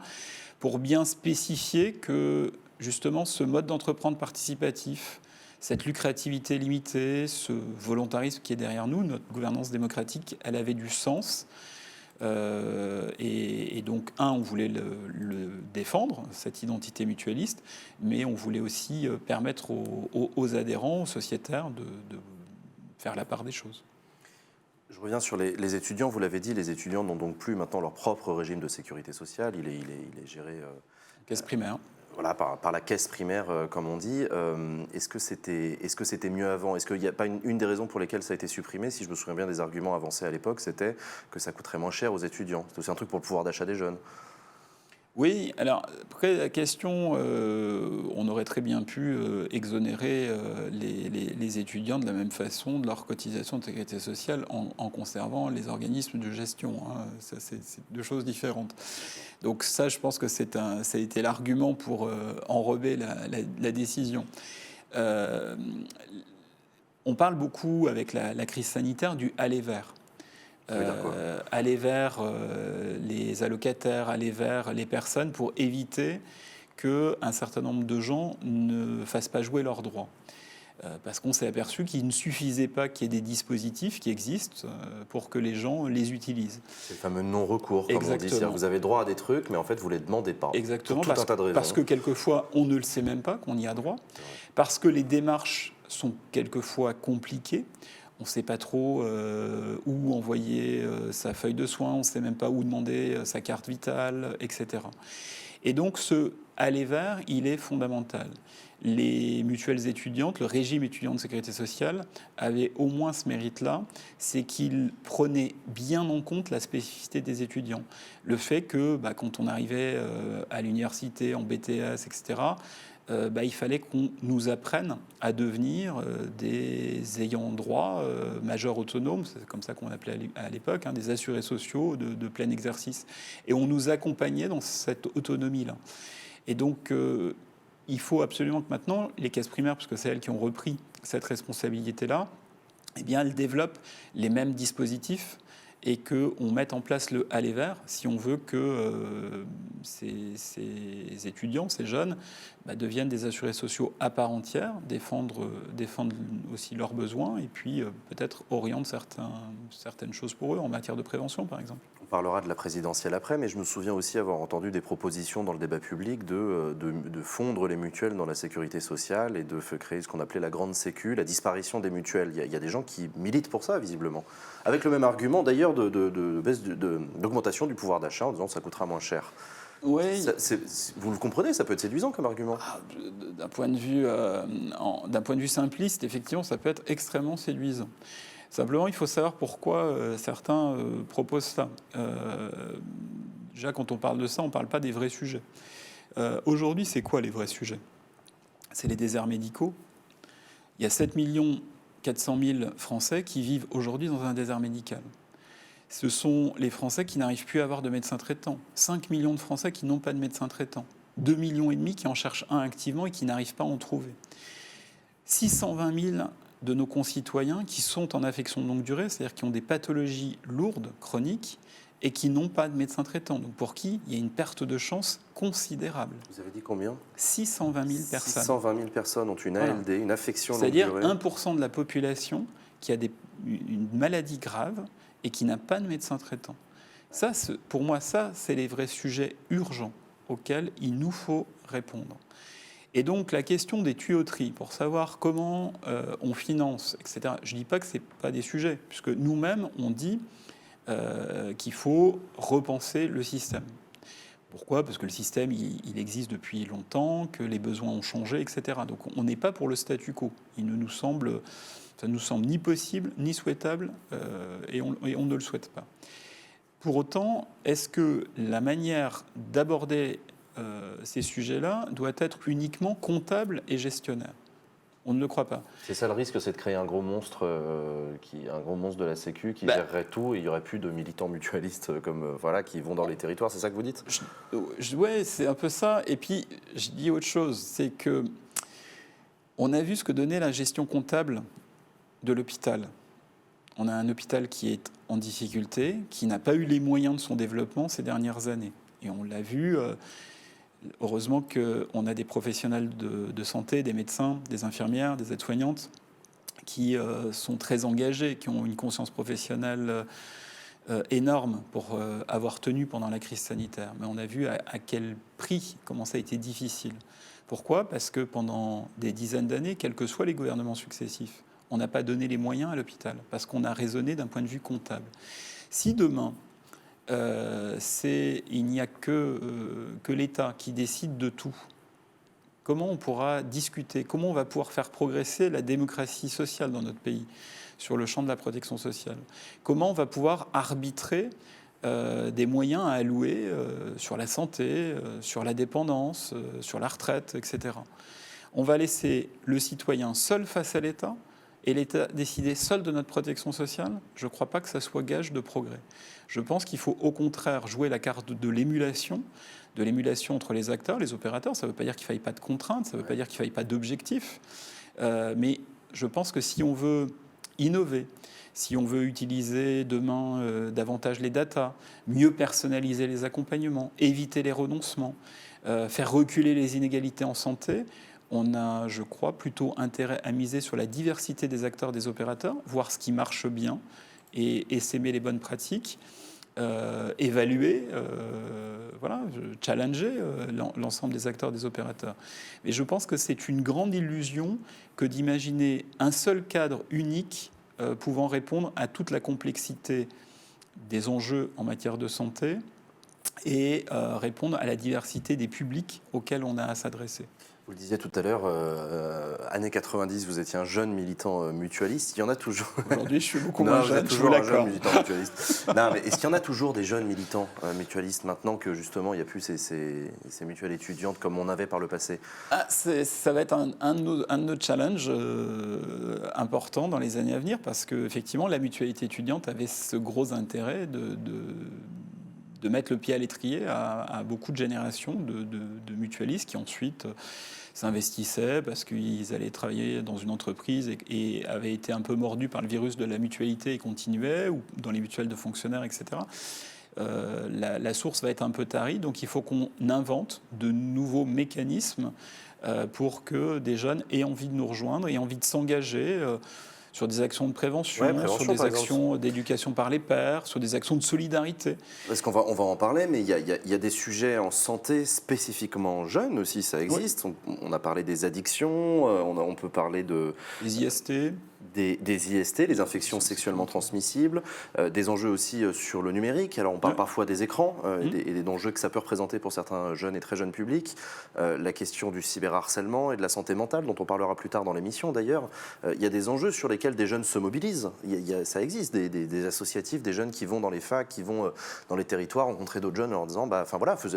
pour bien spécifier que, justement, ce mode d'entreprendre participatif, cette lucrativité limitée, ce volontarisme qui est derrière nous, notre gouvernance démocratique, elle avait du sens. Et donc, on voulait le défendre, cette identité mutualiste, mais on voulait aussi permettre aux adhérents, aux sociétaires de faire la part des choses. Je reviens sur les étudiants. Vous l'avez dit, les étudiants n'ont donc plus maintenant leur propre régime de sécurité sociale. Il est géré... Caisse primaire. Voilà, par la caisse primaire, comme on dit. Est-ce que c'était mieux avant ? Est-ce qu'il n'y a pas une des raisons pour lesquelles ça a été supprimé ? Si je me souviens bien des arguments avancés à l'époque, c'était que ça coûterait moins cher aux étudiants. C'était aussi un truc pour le pouvoir d'achat des jeunes. Oui, alors après la question, on aurait très bien pu exonérer les étudiants de la même façon de leur cotisation de sécurité sociale en conservant les organismes de gestion, hein. Ça, c'est deux choses différentes. Donc ça, je pense que ça a été l'argument pour enrober la décision. Euh, on parle beaucoup avec la crise sanitaire du aller vers. Ça veut dire quoi? Aller vers les allocataires, aller vers les personnes pour éviter qu'un certain nombre de gens ne fassent pas jouer leurs droits. Parce qu'on s'est aperçu qu'il ne suffisait pas qu'il y ait des dispositifs qui existent pour que les gens les utilisent. C'est le fameux non-recours, comme on dit. C'est-à-dire vous avez droit à des trucs, mais en fait, vous ne les demandez pas. Exactement, pour tout un tas de raisons. parce que quelquefois, on ne le sait même pas qu'on y a droit, parce que les démarches sont quelquefois compliquées. On ne sait pas trop où envoyer sa feuille de soins, on ne sait même pas où demander sa carte vitale, etc. Et donc ce aller vers, il est fondamental. Les mutuelles étudiantes, le régime étudiant de sécurité sociale avait au moins ce mérite-là, c'est qu'il prenait bien en compte la spécificité des étudiants. Le fait que quand on arrivait à l'université, en BTS, etc., il fallait qu'on nous apprenne à devenir des ayants droit majeurs autonomes, c'est comme ça qu'on appelait à l'époque, hein, des assurés sociaux de plein exercice. Et on nous accompagnait dans cette autonomie-là. Et donc, il faut absolument que maintenant, les caisses primaires, parce que c'est elles qui ont repris cette responsabilité-là, eh bien, elles développent les mêmes dispositifs et qu'on mette en place le aller vers si on veut que ces étudiants, ces jeunes, deviennent des assurés sociaux à part entière, défendre aussi leurs besoins et puis peut-être orientent certaines choses pour eux en matière de prévention, par exemple. On parlera de la présidentielle après, mais je me souviens aussi avoir entendu des propositions dans le débat public de fondre les mutuelles dans la sécurité sociale et de créer ce qu'on appelait la grande sécu, la disparition des mutuelles. Il y a des gens qui militent pour ça, visiblement. Avec le même argument, d'ailleurs, d'augmentation du pouvoir d'achat, en disant que ça coûtera moins cher. Oui. Vous le comprenez, ça peut être séduisant comme argument. D'un point de vue simpliste, effectivement, ça peut être extrêmement séduisant. Simplement, il faut savoir pourquoi certains proposent ça. Déjà, quand on parle de ça, on ne parle pas des vrais sujets. Aujourd'hui, c'est quoi les vrais sujets? C'est les déserts médicaux. Il y a 7 400 000 Français qui vivent aujourd'hui dans un désert médical. Ce sont les Français qui n'arrivent plus à avoir de médecin traitant. 5 millions de Français qui n'ont pas de médecin traitant. 2,5 millions qui en cherchent un activement et qui n'arrivent pas à en trouver. 620 000 de nos concitoyens qui sont en affection de longue durée, c'est-à-dire qui ont des pathologies lourdes, chroniques, et qui n'ont pas de médecin traitant. Donc pour qui il y a une perte de chance considérable. Vous avez dit combien? 620 000 personnes. 620 000 personnes ont une ALD, une affection longue durée. C'est-à-dire 1% de la population qui a une maladie grave et qui n'a pas de médecin traitant. Ça, pour moi, c'est les vrais sujets urgents auxquels il nous faut répondre. Et donc la question des tuyauteries, pour savoir comment on finance, etc., je ne dis pas que ce n'est pas des sujets, puisque nous-mêmes, on dit qu'il faut repenser le système. Pourquoi? Parce que le système, il existe depuis longtemps, que les besoins ont changé, etc. Donc on n'est pas pour le statu quo. Ça nous semble ni possible, ni souhaitable, et on ne le souhaite pas. Pour autant, est-ce que la manière d'aborder ces sujets-là doit être uniquement comptable et gestionnaire? On ne le croit pas. C'est ça le risque, c'est de créer un gros monstre, un gros monstre de la Sécu qui gérerait tout et il n'y aurait plus de militants mutualistes qui vont dans les territoires. C'est ça que vous dites? Oui, c'est un peu ça. Et puis, je dis autre chose, c'est que on a vu ce que donnait la gestion comptable de l'hôpital. On a un hôpital qui est en difficulté, qui n'a pas eu les moyens de son développement ces dernières années. Et on l'a vu... Heureusement qu'on a des professionnels de santé, des médecins, des infirmières, des aides-soignantes qui sont très engagés, qui ont une conscience professionnelle énorme pour avoir tenu pendant la crise sanitaire. Mais on a vu à quel prix, comment ça a été difficile. Pourquoi? Parce que pendant des dizaines d'années, quels que soient les gouvernements successifs, on n'a pas donné les moyens à l'hôpital, parce qu'on a raisonné d'un point de vue comptable. Si demain, il n'y a que l'État qui décide de tout, comment on pourra discuter, comment on va pouvoir faire progresser la démocratie sociale dans notre pays sur le champ de la protection sociale? Comment on va pouvoir arbitrer des moyens à allouer sur la santé, sur la dépendance, sur la retraite, etc. On va laisser le citoyen seul face à l'État et l'État décider seul de notre protection sociale. Je ne crois pas que ça soit gage de progrès. Je pense qu'il faut au contraire jouer la carte de l'émulation entre les acteurs, les opérateurs. Ça ne veut pas dire qu'il ne faille pas de contraintes, ça ne veut pas dire qu'il ne faille pas d'objectifs. Mais je pense que si on veut innover, si on veut utiliser demain davantage les data, mieux personnaliser les accompagnements, éviter les renoncements, faire reculer les inégalités en santé, on a, je crois, plutôt intérêt à miser sur la diversité des acteurs, des opérateurs, voir ce qui marche bien et s'aimer les bonnes pratiques, évaluer, challenger l'ensemble des acteurs, des opérateurs. Mais je pense que c'est une grande illusion que d'imaginer un seul cadre unique pouvant répondre à toute la complexité des enjeux en matière de santé et répondre à la diversité des publics auxquels on a à s'adresser. Vous le disiez tout à l'heure, années 90, vous étiez un jeune militant mutualiste. Il y en a toujours. Aujourd'hui, je suis beaucoup moins jeune. Vous êtes toujours un jeune militant mutualiste. Non, mais est-ce qu'il y en a toujours des jeunes militants mutualistes maintenant que justement il n'y a plus ces mutuelles étudiantes comme on avait par le passé? Ça va être un de nos challenges importants dans les années à venir parce qu'effectivement, la mutualité étudiante avait ce gros intérêt de mettre le pied à l'étrier à beaucoup de générations de mutualistes qui ensuite s'investissaient parce qu'ils allaient travailler dans une entreprise et avaient été un peu mordus par le virus de la mutualité et continuaient, ou dans les mutuelles de fonctionnaires, etc. La source va être un peu tarie, donc il faut qu'on invente de nouveaux mécanismes pour que des jeunes aient envie de nous rejoindre, aient envie de s'engager sur des actions de prévention, sur des actions d'éducation par les pairs, sur des actions de solidarité. Parce qu'on va en parler, mais il y a des sujets en santé spécifiquement jeunes aussi, ça existe. Oui. On a parlé des addictions, on peut parler des IST. Des IST, les infections sexuellement transmissibles, des enjeux aussi sur le numérique. Alors on parle parfois des écrans et des enjeux que ça peut représenter pour certains jeunes et très jeunes publics. La question du cyberharcèlement et de la santé mentale, dont on parlera plus tard dans l'émission d'ailleurs. Il y a des enjeux sur lesquels des jeunes se mobilisent. Ça existe, des associatifs, des jeunes qui vont dans les facs, qui vont dans les territoires rencontrer d'autres jeunes en leur disant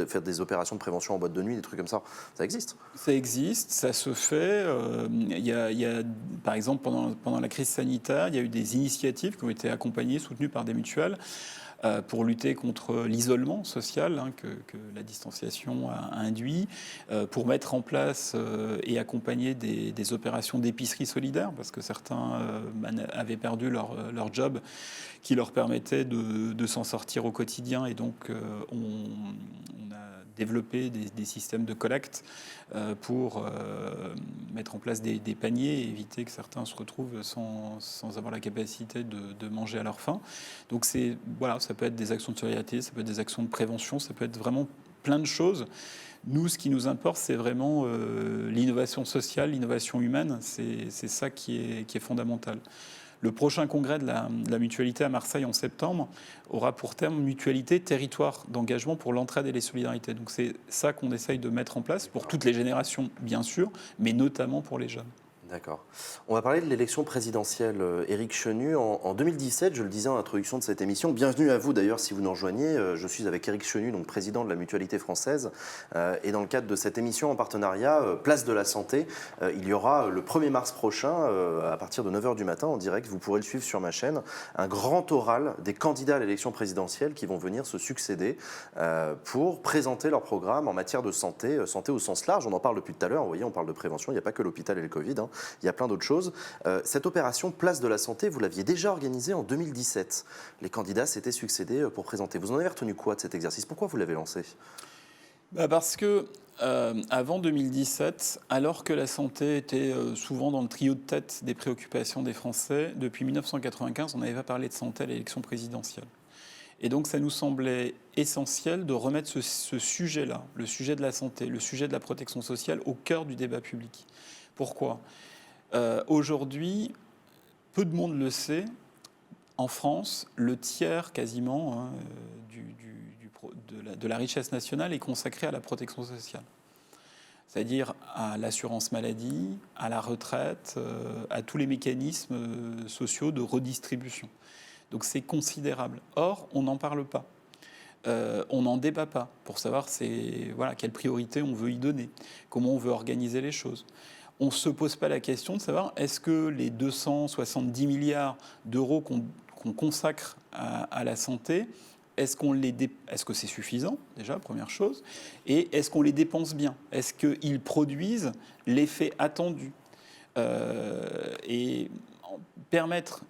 faire des opérations de prévention en boîte de nuit, des trucs comme ça. Ça existe. Ça existe, ça se fait. Il y a, par exemple, pendant la crise sanitaire, il y a eu des initiatives qui ont été accompagnées, soutenues par des mutuelles pour lutter contre l'isolement social que la distanciation a induit, pour mettre en place et accompagner des opérations d'épicerie solidaire, parce que certains avaient perdu leur job qui leur permettait de s'en sortir au quotidien. Et donc, on a développer des systèmes de collecte pour mettre en place des paniers et éviter que certains se retrouvent sans avoir la capacité de manger à leur faim. Donc ça peut être des actions de solidarité, ça peut être des actions de prévention, ça peut être vraiment plein de choses. Nous, ce qui nous importe, c'est vraiment l'innovation sociale, l'innovation humaine. C'est ça qui est fondamental. Le prochain congrès de la mutualité à Marseille en septembre aura pour terme mutualité, territoire d'engagement pour l'entraide et les solidarités. Donc c'est ça qu'on essaye de mettre en place pour toutes les générations, bien sûr, mais notamment pour les jeunes. D'accord. On va parler de l'élection présidentielle. Éric Chenu, en 2017, je le disais en introduction de cette émission, bienvenue à vous d'ailleurs si vous nous rejoignez. Je suis avec Éric Chenu, donc président de la Mutualité française. Et dans le cadre de cette émission en partenariat, Place de la Santé, il y aura le 1er mars prochain, à partir de 9h du matin en direct, vous pourrez le suivre sur ma chaîne, un grand oral des candidats à l'élection présidentielle qui vont venir se succéder pour présenter leur programme en matière de santé, santé au sens large. On en parle depuis tout à l'heure, vous voyez, on parle de prévention, il n'y a pas que l'hôpital et le Covid. Il y a plein d'autres choses. Cette opération Place de la Santé, vous l'aviez déjà organisée en 2017. Les candidats s'étaient succédés pour présenter. Vous en avez retenu quoi de cet exercice? Pourquoi vous l'avez lancé? Parce que avant 2017, alors que la santé était souvent dans le trio de tête des préoccupations des Français, depuis 1995, on n'avait pas parlé de santé à l'élection présidentielle. Et donc ça nous semblait essentiel de remettre ce sujet-là, le sujet de la santé, le sujet de la protection sociale, au cœur du débat public. Pourquoi ? Aujourd'hui, peu de monde le sait, en France, le tiers quasiment de la richesse nationale est consacré à la protection sociale. C'est-à-dire à l'assurance maladie, à la retraite, à tous les mécanismes sociaux de redistribution. Donc c'est considérable. Or, on n'en parle pas. on n'en débat pas pour savoir quelle priorité on veut y donner, comment on veut organiser les choses. On ne se pose pas la question de savoir est-ce que les 270 milliards d'euros qu'on consacre à la santé, est-ce que c'est suffisant, déjà, première chose, et est-ce qu'on les dépense bien? Est-ce qu'ils produisent l'effet attendu? Et permettre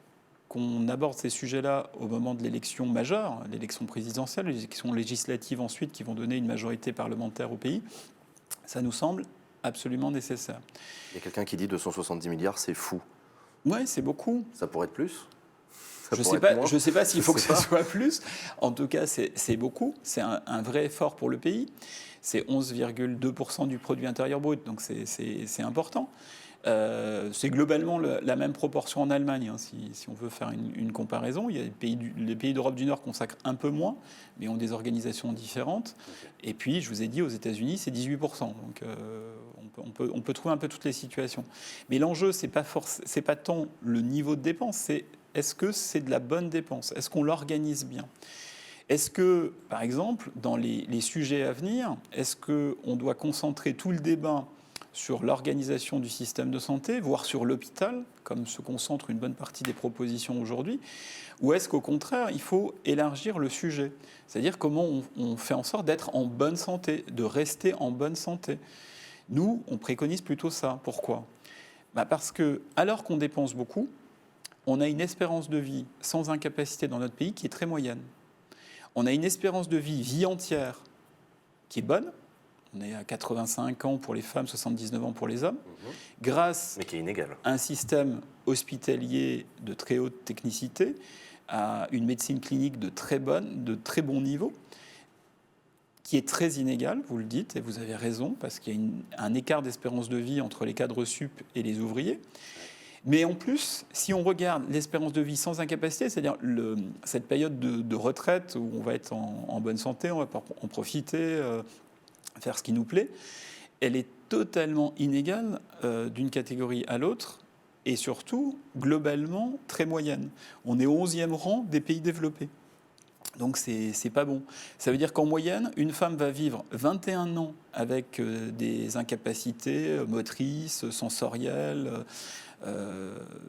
qu'on aborde ces sujets-là au moment de l'élection majeure, l'élection présidentielle, les élections législatives ensuite qui vont donner une majorité parlementaire au pays, ça nous semble absolument nécessaire. Il y a quelqu'un qui dit 270 milliards, c'est fou. Oui, c'est beaucoup. Ça pourrait être plus? Je ne sais pas s'il faut que ce soit plus. En tout cas, c'est beaucoup. C'est un vrai effort pour le pays. C'est 11,2% du produit intérieur brut, donc c'est important. C'est globalement la même proportion en Allemagne, hein, si on veut faire une comparaison. Il y a les pays d'Europe du Nord consacrent un peu moins, mais ont des organisations différentes. Okay. Et puis, je vous ai dit, aux États-Unis, c'est 18%. Donc, on peut trouver un peu toutes les situations. Mais l'enjeu, c'est pas tant le niveau de dépense, c'est est-ce que c'est de la bonne dépense? Est-ce qu'on l'organise bien? Est-ce que, par exemple, dans les sujets à venir, est-ce qu'on doit concentrer tout le débat sur l'organisation du système de santé, voire sur l'hôpital, comme se concentre une bonne partie des propositions aujourd'hui, ou est-ce qu'au contraire, il faut élargir le sujet? C'est-à-dire comment on fait en sorte d'être en bonne santé, de rester en bonne santé. Nous, on préconise plutôt ça. Pourquoi? Parce que, alors qu'on dépense beaucoup, on a une espérance de vie sans incapacité dans notre pays qui est très moyenne. On a une espérance de vie entière qui est bonne. On est à 85 ans pour les femmes, 79 ans pour les hommes, grâce mais qui est inégal. À un système hospitalier de très haute technicité, à une médecine clinique de très bon niveau, qui est très inégale, vous le dites, et vous avez raison, parce qu'il y a un écart d'espérance de vie entre les cadres sup et les ouvriers. Mais en plus, si on regarde l'espérance de vie sans incapacité, c'est-à-dire cette période de retraite où on va être en bonne santé, on va en profiter, faire ce qui nous plaît, elle est totalement inégale d'une catégorie à l'autre et surtout, globalement, très moyenne. On est au 11e rang des pays développés. Donc, c'est pas bon. Ça veut dire qu'en moyenne, une femme va vivre 21 ans avec des incapacités motrices, sensorielles,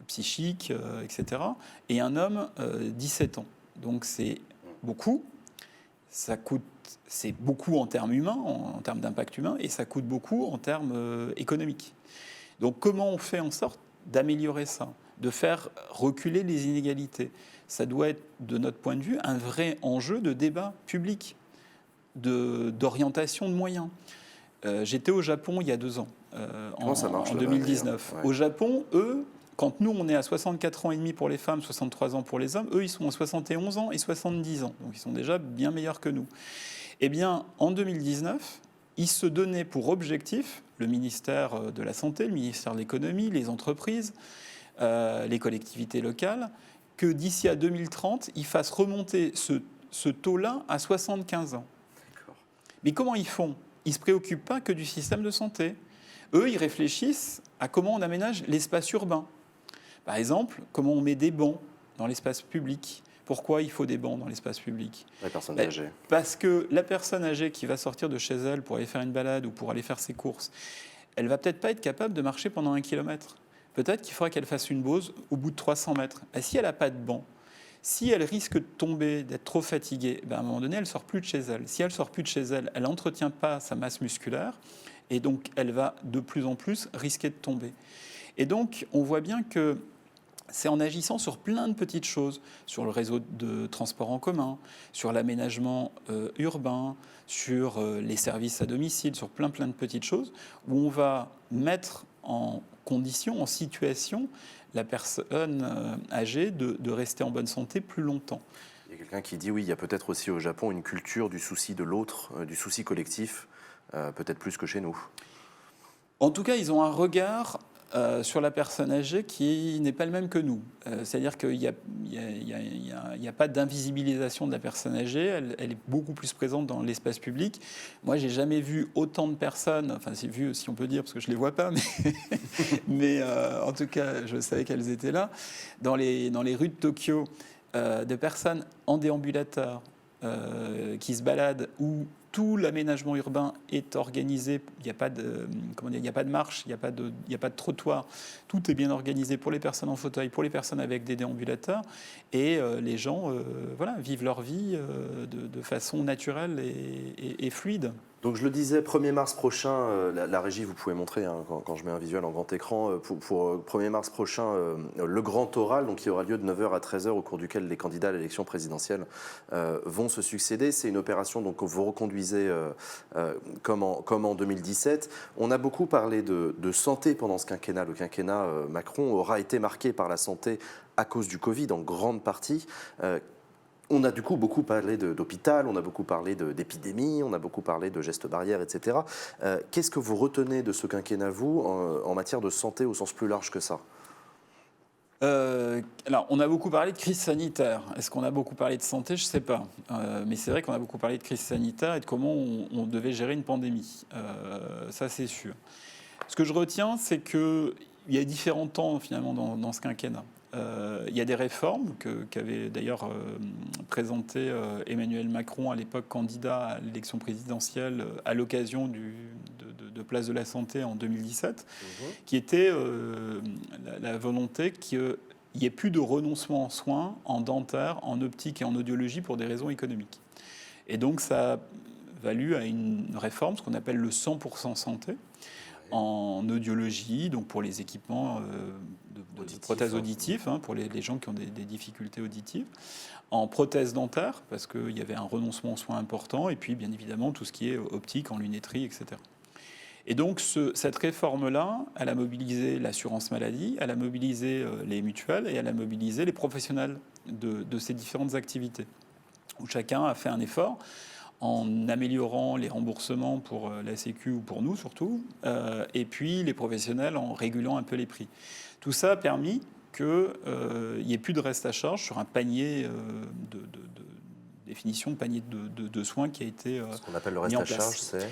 psychiques, etc. Et un homme, 17 ans. Donc, c'est beaucoup. C'est beaucoup en termes humains, en termes d'impact humain, et ça coûte beaucoup en termes économiques. Donc, comment on fait en sorte d'améliorer ça, de faire reculer les inégalités? Ça doit être, de notre point de vue, un vrai enjeu de débat public, d'orientation de moyens. J'étais au Japon il y a 2 ans, en 2019. Ouais. Au Japon, eux, quand nous, on est à 64 ans et demi pour les femmes, 63 ans pour les hommes, eux, ils sont à 71 ans et 70 ans. Donc, ils sont déjà bien meilleurs que nous. Eh bien, en 2019, ils se donnaient pour objectif, le ministère de la Santé, le ministère de l'Économie, les entreprises, les collectivités locales, que d'ici à 2030, ils fassent remonter ce taux-là à 75 ans. D'accord. Mais comment ils font? Ils ne se préoccupent pas que du système de santé. Eux, ils réfléchissent à comment on aménage l'espace urbain. Par exemple, comment on met des bancs dans l'espace public. Pourquoi il faut des bancs dans l'espace public? La personne âgée. Parce que la personne âgée qui va sortir de chez elle pour aller faire une balade ou pour aller faire ses courses, elle ne va peut-être pas être capable de marcher pendant 1 kilomètre. Peut-être qu'il faudra qu'elle fasse une pause au bout de 300 mètres. Et si elle n'a pas de banc, si elle risque de tomber, d'être trop fatiguée, à un moment donné, elle ne sort plus de chez elle. Si elle ne sort plus de chez elle, elle n'entretient pas sa masse musculaire et donc elle va de plus en plus risquer de tomber. Et donc, on voit bien que c'est en agissant sur plein de petites choses, sur le réseau de transport en commun, sur l'aménagement urbain, sur les services à domicile, sur plein de petites choses, où on va mettre en condition, en situation, la personne âgée de rester en bonne santé plus longtemps. Il y a quelqu'un qui dit, oui, il y a peut-être aussi au Japon une culture du souci de l'autre, du souci collectif, peut-être plus que chez nous. En tout cas, ils ont un regard sur la personne âgée qui n'est pas le même que nous. C'est-à-dire qu'il n'y a pas d'invisibilisation de la personne âgée, elle est beaucoup plus présente dans l'espace public. Moi, j'ai jamais vu autant de personnes, enfin c'est vu si on peut dire, parce que je ne les vois pas, mais en tout cas, je savais qu'elles étaient là, dans les rues de Tokyo, de personnes en déambulateur, qui se baladent, où tout l'aménagement urbain est organisé, il n'y a pas de, il n'y a pas de marche, il n'y a pas de trottoir, tout est bien organisé pour les personnes en fauteuil, pour les personnes avec des déambulateurs, et les gens vivent leur vie de façon naturelle et fluide. Donc je le disais, 1er mars prochain, la régie, vous pouvez montrer quand je mets un visuel en grand écran, pour 1er mars prochain, le grand oral, donc, qui aura lieu de 9h à 13h, au cours duquel les candidats à l'élection présidentielle vont se succéder. C'est une opération donc, que vous reconduisez comme en 2017. On a beaucoup parlé de santé pendant ce quinquennat. Le quinquennat Macron aura été marqué par la santé à cause du Covid en grande partie. On a du coup beaucoup parlé d'hôpital, on a beaucoup parlé d'épidémie, on a beaucoup parlé de gestes barrières, etc. Qu'est-ce que vous retenez de ce quinquennat, vous, en matière de santé au sens plus large que ça ? Alors, on a beaucoup parlé de crise sanitaire. Est-ce qu'on a beaucoup parlé de santé? Je ne sais pas. Mais c'est vrai qu'on a beaucoup parlé de crise sanitaire et de comment on devait gérer une pandémie. Ça, c'est sûr. Ce que je retiens, c'est qu'il y a différents temps, finalement, dans ce quinquennat. Il y a des réformes qu'avait d'ailleurs présentées Emmanuel Macron, à l'époque candidat à l'élection présidentielle, à l'occasion de Place de la Santé en 2017, qui était la volonté qu'il n'y ait plus de renoncement en soins, en dentaire, en optique et en audiologie pour des raisons économiques. Et donc ça a valu à une réforme, ce qu'on appelle le 100% santé, en audiologie, donc pour les équipements de prothèses auditives, pour les gens qui ont des difficultés auditives, en prothèses dentaires, parce qu'il y avait un renoncement aux soins important, et puis bien évidemment tout ce qui est optique, en lunetterie, etc. Et donc cette réforme-là, elle a mobilisé l'assurance maladie, elle a mobilisé les mutuelles et elle a mobilisé les professionnels de ces différentes activités, où chacun a fait un effort en améliorant les remboursements pour la Sécu ou pour nous surtout, et puis les professionnels en régulant un peu les prix. Tout ça a permis qu'il n'y ait plus de reste à charge sur un panier définition de panier de soins qui a été ce qu'on appelle le reste à charge, c'est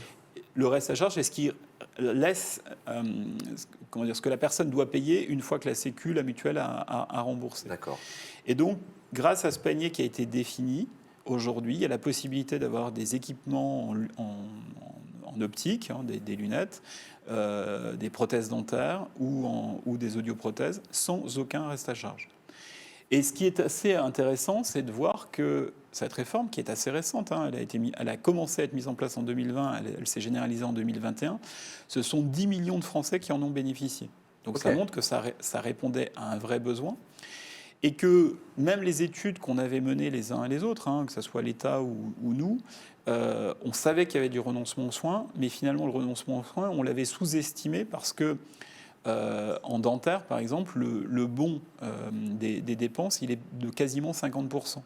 le reste à charge, c'est ce qui laisse ce que la personne doit payer une fois que la Sécu, la mutuelle a remboursé. D'accord. Et donc, grâce à ce panier qui a été défini, aujourd'hui, il y a la possibilité d'avoir des équipements en optique, des lunettes, des prothèses dentaires ou des audioprothèses, sans aucun reste à charge. Et ce qui est assez intéressant, c'est de voir que cette réforme, qui est assez récente, elle a commencé à être mise en place en 2020, elle s'est généralisée en 2021, ce sont 10 millions de Français qui en ont bénéficié. Donc ça montre que ça répondait à un vrai besoin. Et que même les études qu'on avait menées les uns et les autres, que ce soit l'État ou nous, on savait qu'il y avait du renoncement aux soins, mais finalement le renoncement aux soins, on l'avait sous-estimé parce que en dentaire, par exemple, le bon des dépenses, il est de quasiment 50%.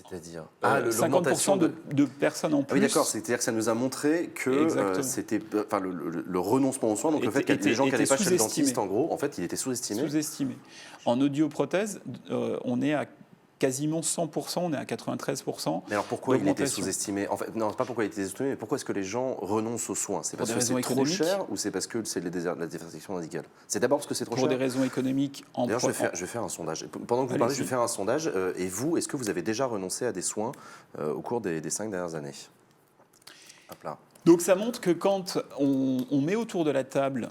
C'est-à-dire 50% de personnes en plus. Ah oui, d'accord. C'est-à-dire que ça nous a montré que c'était, le renoncement aux soins, donc le fait que les gens qui n'allaient pas chez le dentiste, en gros, en fait, il était sous-estimé. Sous-estimé. En audioprothèse, on est à quasiment 100%, on est à 93%. Mais alors pourquoi il était sous-estimé? En fait, non, pas pourquoi il était sous-estimé, mais pourquoi est-ce que les gens renoncent aux soins? C'est parce que c'est trop cher ou c'est parce que c'est la désertification médicale? C'est d'abord parce que c'est trop cher. Pour des raisons économiques. D'ailleurs, je vais faire un sondage. Pendant que vous parlez, je vais faire un sondage. Et vous, est-ce que vous avez déjà renoncé à des soins au cours des 5 dernières années? Hop là. Donc ça montre que quand on met autour de la table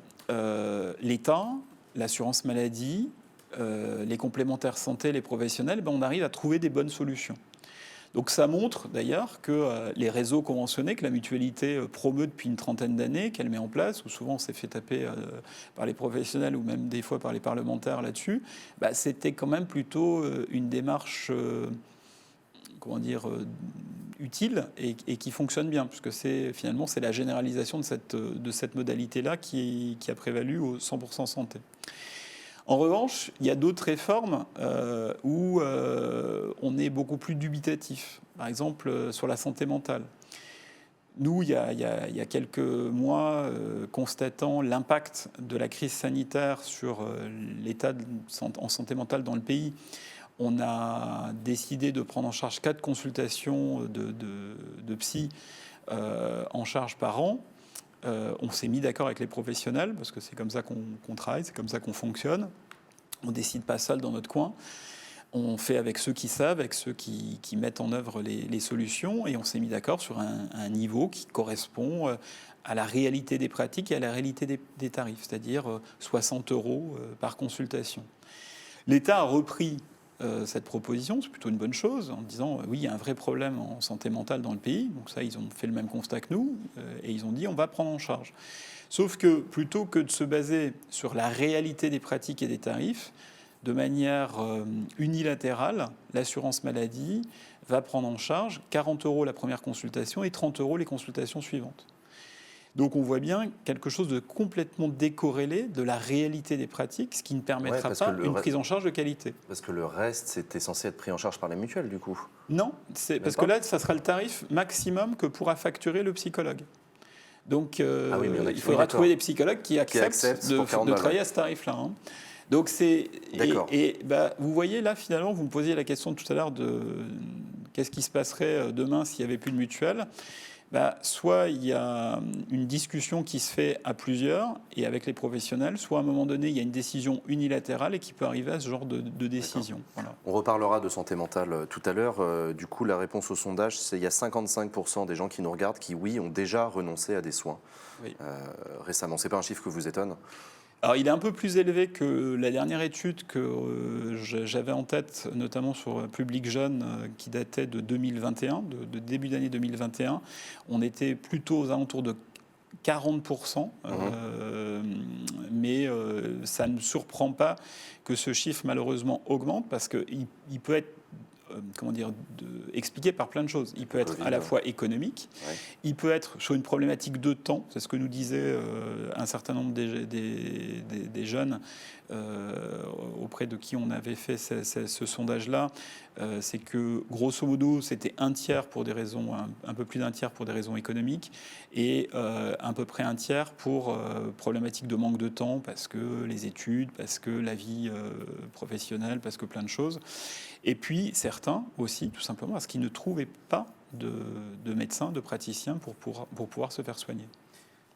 l'État, l'assurance maladie, les complémentaires santé, les professionnels, on arrive à trouver des bonnes solutions. Donc ça montre d'ailleurs que les réseaux conventionnés, que la mutualité promeut depuis une trentaine d'années, qu'elle met en place, où souvent on s'est fait taper par les professionnels ou même des fois par les parlementaires là-dessus, c'était quand même plutôt une démarche utile et qui fonctionne bien, puisque finalement c'est la généralisation de cette modalité-là qui a prévalu au 100% santé. En revanche, il y a d'autres réformes où on est beaucoup plus dubitatif. Par exemple, sur la santé mentale. Nous, il y a quelques mois, constatant l'impact de la crise sanitaire sur l'état en santé mentale dans le pays, on a décidé de prendre en charge 4 consultations de psy en charge par an. On s'est mis d'accord avec les professionnels, parce que c'est comme ça qu'on travaille, c'est comme ça qu'on fonctionne. On ne décide pas seul dans notre coin. On fait avec ceux qui savent, avec ceux qui mettent en œuvre les solutions, et on s'est mis d'accord sur un niveau qui correspond à la réalité des pratiques et à la réalité des tarifs, c'est-à-dire 60 € par consultation. L'État a repris cette proposition, c'est plutôt une bonne chose, en disant oui, il y a un vrai problème en santé mentale dans le pays, donc ça, ils ont fait le même constat que nous, et ils ont dit on va prendre en charge. Sauf que plutôt que de se baser sur la réalité des pratiques et des tarifs, de manière unilatérale, l'assurance maladie va prendre en charge 40 € la première consultation et 30 € les consultations suivantes. Donc on voit bien quelque chose de complètement décorrélé de la réalité des pratiques, ce qui ne permettra pas une prise en charge de qualité. Parce que le reste, c'était censé être pris en charge par les mutuelles, du coup. Non, parce que là, ça sera le tarif maximum que pourra facturer le psychologue. Donc il faudra trouver des psychologues qui acceptent de travailler à ce tarif-là. Hein. Donc vous voyez là, finalement, vous me posiez la question tout à l'heure de qu'est-ce qui se passerait demain s'il n'y avait plus de mutuelle. Soit il y a une discussion qui se fait à plusieurs et avec les professionnels, soit à un moment donné, il y a une décision unilatérale et qui peut arriver à ce genre de décision. Voilà. On reparlera de santé mentale tout à l'heure. Du coup, la réponse au sondage, c'est qu'il y a 55% des gens qui nous regardent qui, oui, ont déjà renoncé à des soins récemment. Ce n'est pas un chiffre que vous étonne ? Alors, il est un peu plus élevé que la dernière étude que j'avais en tête, notamment sur Public Jeune, qui datait de 2021, de début d'année 2021. On était plutôt aux alentours de 40%, mais ça ne surprend pas que ce chiffre, malheureusement, augmente, parce qu'il peut être expliqué par plein de choses. Il peut être à la fois économique, il peut être sur une problématique de temps, c'est ce que nous disait un certain nombre des jeunes auprès de qui on avait fait ce sondage-là, c'est que grosso modo c'était un peu plus d'un tiers pour des raisons économiques et à peu près un tiers pour problématique de manque de temps, parce que les études, parce que la vie professionnelle, parce que plein de choses. Et puis certains aussi, tout simplement, parce qu'ils ne trouvaient pas de médecins, de praticiens pour pouvoir se faire soigner.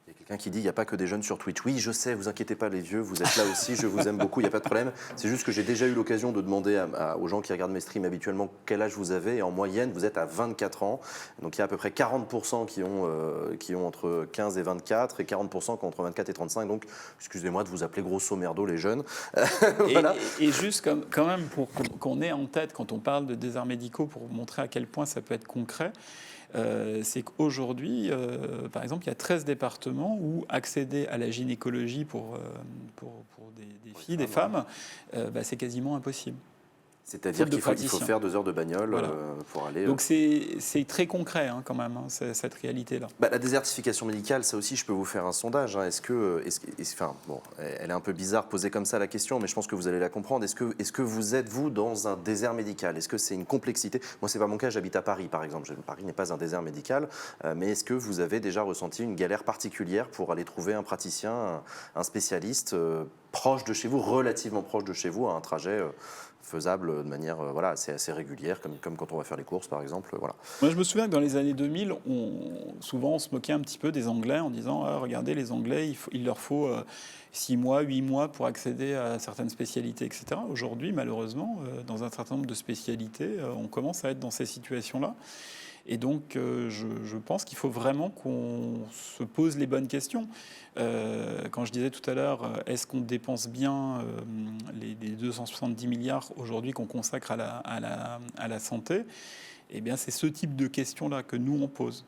Il y a quelqu'un qui dit il n'y a pas que des jeunes sur Twitch. Oui, je sais, vous inquiétez pas les vieux, vous êtes là aussi, je vous aime beaucoup, il n'y a pas de problème. C'est juste que j'ai déjà eu l'occasion de demander aux gens qui regardent mes streams habituellement quel âge vous avez. Et en moyenne, vous êtes à 24 ans. Donc il y a à peu près 40% qui ont entre 15 et 24 et 40% qui ont entre 24 et 35. Donc excusez-moi de vous appeler grosso merdo les jeunes. Voilà. Et juste quand même pour qu'on ait en tête quand on parle de déserts médicaux, pour montrer à quel point ça peut être concret, c'est qu'aujourd'hui, par exemple, il y a 13 départements où accéder à la gynécologie pour des filles, des femmes, c'est quasiment impossible. C'est-à-dire qu'il faut faire 2 heures de bagnole pour aller... Donc c'est très concret quand même, cette réalité-là. La désertification médicale, ça aussi, je peux vous faire un sondage. Elle est un peu bizarre posée comme ça la question, mais je pense que vous allez la comprendre. Est-ce que vous êtes, vous, dans un désert médical ? Est-ce que c'est une complexité ? Moi, c'est pas mon cas, j'habite à Paris, par exemple. Paris n'est pas un désert médical, mais est-ce que vous avez déjà ressenti une galère particulière pour aller trouver un praticien, un spécialiste proche de chez vous, relativement proche de chez vous, à un trajet faisable de manière assez régulière, comme quand on va faire les courses, par exemple. Voilà. Moi, je me souviens que dans les années 2000, souvent on se moquait un petit peu des Anglais en disant regardez, les Anglais, il leur faut 6 mois, 8 mois pour accéder à certaines spécialités, etc. Aujourd'hui, malheureusement, dans un certain nombre de spécialités, on commence à être dans ces situations-là. Et donc, je pense qu'il faut vraiment qu'on se pose les bonnes questions. Quand je disais tout à l'heure, est-ce qu'on dépense bien les 270 milliards aujourd'hui qu'on consacre à la santé ? Eh bien, c'est ce type de questions-là que nous, on pose.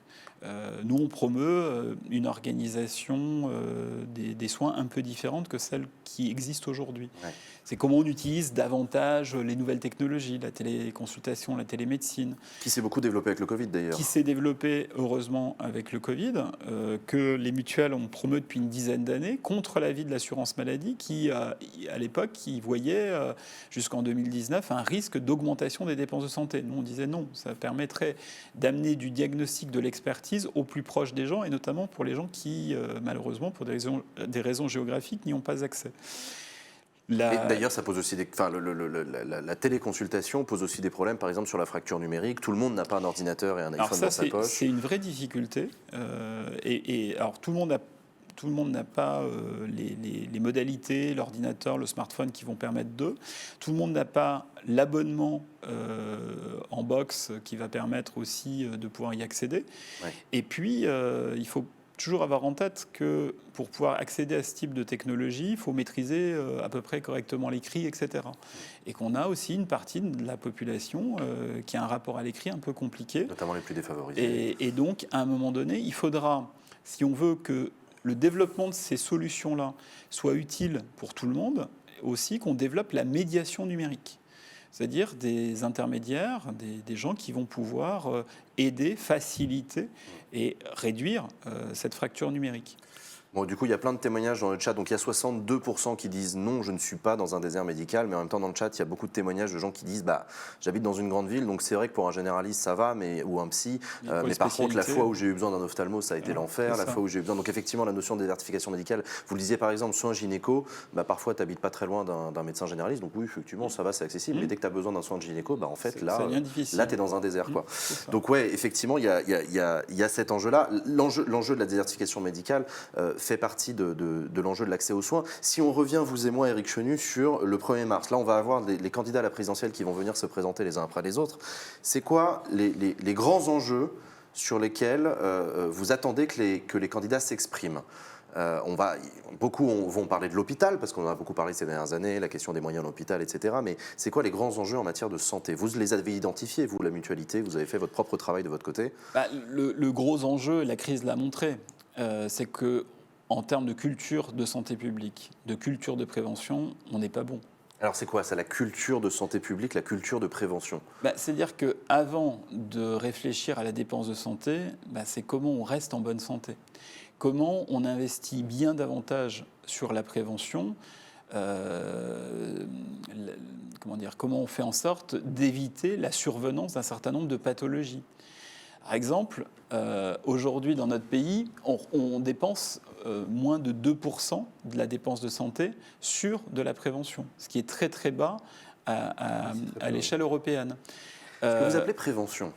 Nous, on promeut une organisation des soins un peu différente que celle qui existe aujourd'hui. Ouais. C'est comment on utilise davantage les nouvelles technologies, la téléconsultation, la télémédecine. Qui s'est beaucoup développé avec le Covid, d'ailleurs. Qui s'est développé, heureusement, avec le Covid, que les mutuelles ont promu depuis une dizaine d'années, contre l'avis de l'assurance maladie, qui, à l'époque, qui voyait, jusqu'en 2019, un risque d'augmentation des dépenses de santé. Nous, on disait non, ça permettrait d'amener du diagnostic, de l'expertise au plus proche des gens, et notamment pour les gens qui, malheureusement, pour des raisons géographiques, n'y ont pas accès. D'ailleurs, ça pose aussi la téléconsultation pose aussi des problèmes, par exemple, sur la fracture numérique. Tout le monde n'a pas un ordinateur et un iPhone dans sa poche. C'est une vraie difficulté. Alors, tout le monde tout le monde n'a pas les modalités, l'ordinateur, le smartphone qui vont permettre d'eux. Tout le monde n'a pas l'abonnement en box qui va permettre aussi de pouvoir y accéder. Ouais. Et puis, il faut toujours avoir en tête que pour pouvoir accéder à ce type de technologie, il faut maîtriser à peu près correctement l'écrit, etc. Et qu'on a aussi une partie de la population qui a un rapport à l'écrit un peu compliqué. Notamment les plus défavorisés. Et donc, à un moment donné, il faudra, si on veut que le développement de ces solutions-là soit utile pour tout le monde, aussi qu'on développe la médiation numérique. C'est-à-dire des intermédiaires, des gens qui vont pouvoir aider, faciliter et réduire cette fracture numérique. Bon, du coup, il y a plein de témoignages dans le chat. Donc, il y a 62% qui disent non, je ne suis pas dans un désert médical. Mais en même temps, dans le chat, il y a beaucoup de témoignages de gens qui disent j'habite dans une grande ville, donc c'est vrai que pour un généraliste, ça va, ou un psy. Mais par contre, la fois où j'ai eu besoin d'un ophtalmo, ça a été l'enfer. La fois où j'ai eu besoin. Donc, effectivement, la notion de désertification médicale, vous le disiez par exemple, soins gynéco, parfois, tu n'habites pas très loin d'un médecin généraliste. Donc, oui, effectivement, ça va, c'est accessible. Mais dès que tu as besoin d'un soin de gynéco, en fait, là, tu es dans un désert. Quoi. Donc, ouais, effectivement, il y a cet enjeu-là. L'enjeu de la désertification médicale fait partie de l'enjeu de l'accès aux soins. Si on revient, vous et moi, Éric Chenu, sur le 1er mars, là, on va avoir les candidats à la présidentielle qui vont venir se présenter les uns après les autres. C'est quoi les grands enjeux sur lesquels vous attendez que les candidats s'expriment? Beaucoup vont parler de l'hôpital, parce qu'on en a beaucoup parlé ces dernières années, la question des moyens de l'hôpital, etc. Mais c'est quoi les grands enjeux en matière de santé? Vous les avez identifiés, vous, la mutualité, vous avez fait votre propre travail de votre côté. Le gros enjeu, la crise l'a montré, c'est que en termes de culture de santé publique, de culture de prévention, on n'est pas bon. Alors c'est quoi ça, la culture de santé publique, la culture de prévention? C'est-à-dire qu'avant de réfléchir à la dépense de santé, c'est comment on reste en bonne santé. Comment on investit bien davantage sur la prévention, comment on fait en sorte d'éviter la survenance d'un certain nombre de pathologies. Par exemple, aujourd'hui dans notre pays, on dépense moins de 2% de la dépense de santé sur de la prévention, ce qui est très très bas à l'échelle européenne. Ce que vous appelez prévention,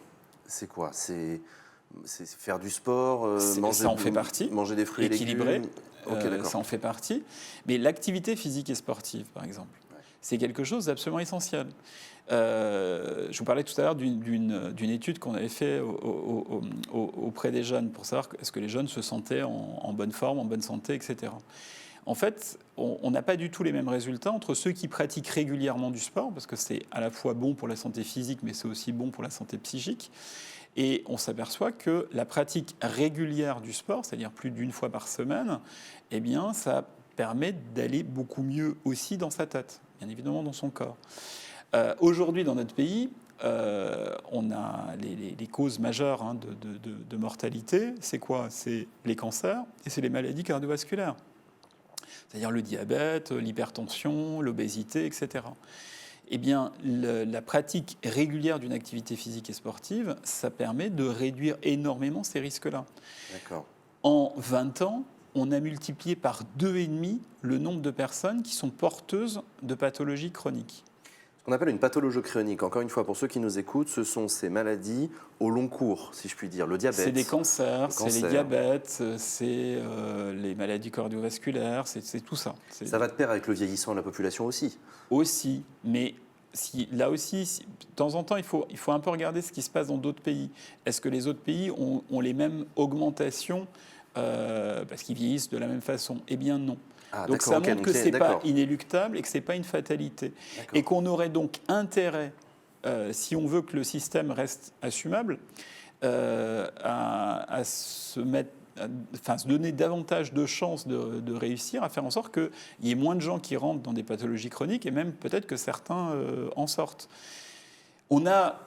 c'est quoi? C'est faire du sport, manger des fruits équilibré, et légumes. Ça en fait partie. Mais l'activité physique et sportive, par exemple, c'est quelque chose d'absolument essentiel. Je vous parlais tout à l'heure d'une étude qu'on avait faite auprès des jeunes pour savoir est-ce que les jeunes se sentaient en bonne forme, en bonne santé, etc. En fait, on n'a pas du tout les mêmes résultats entre ceux qui pratiquent régulièrement du sport, parce que c'est à la fois bon pour la santé physique, mais c'est aussi bon pour la santé psychique. Et on s'aperçoit que la pratique régulière du sport, c'est-à-dire plus d'une fois par semaine, eh bien, ça permet d'aller beaucoup mieux aussi dans sa tête, bien évidemment dans son corps. Aujourd'hui, dans notre pays, on a les causes majeures de mortalité. C'est quoi? C'est les cancers et c'est les maladies cardiovasculaires. C'est-à-dire le diabète, l'hypertension, l'obésité, etc. Eh bien, la pratique régulière d'une activité physique et sportive, ça permet de réduire énormément ces risques-là. D'accord. En 20 ans, on a multiplié par 2,5 le nombre de personnes qui sont porteuses de pathologies chroniques. Ce qu'on appelle une pathologie chronique, encore une fois, pour ceux qui nous écoutent, ce sont ces maladies au long cours, si je puis dire. Le diabète. C'est des cancers, c'est les diabètes, c'est les maladies cardiovasculaires, c'est tout ça. Ça va de pair avec le vieillissement de la population aussi. Aussi, mais là aussi, de temps en temps, il faut un peu regarder ce qui se passe dans d'autres pays. Est-ce que les autres pays ont les mêmes augmentations parce qu'ils vieillissent de la même façon? Eh bien non. Donc ça montre que ce n'est pas inéluctable et que ce n'est pas une fatalité. Et qu'on aurait donc intérêt, si on veut que le système reste assumable, à se donner davantage de chances de réussir, à faire en sorte qu'il y ait moins de gens qui rentrent dans des pathologies chroniques et même peut-être que certains en sortent. On a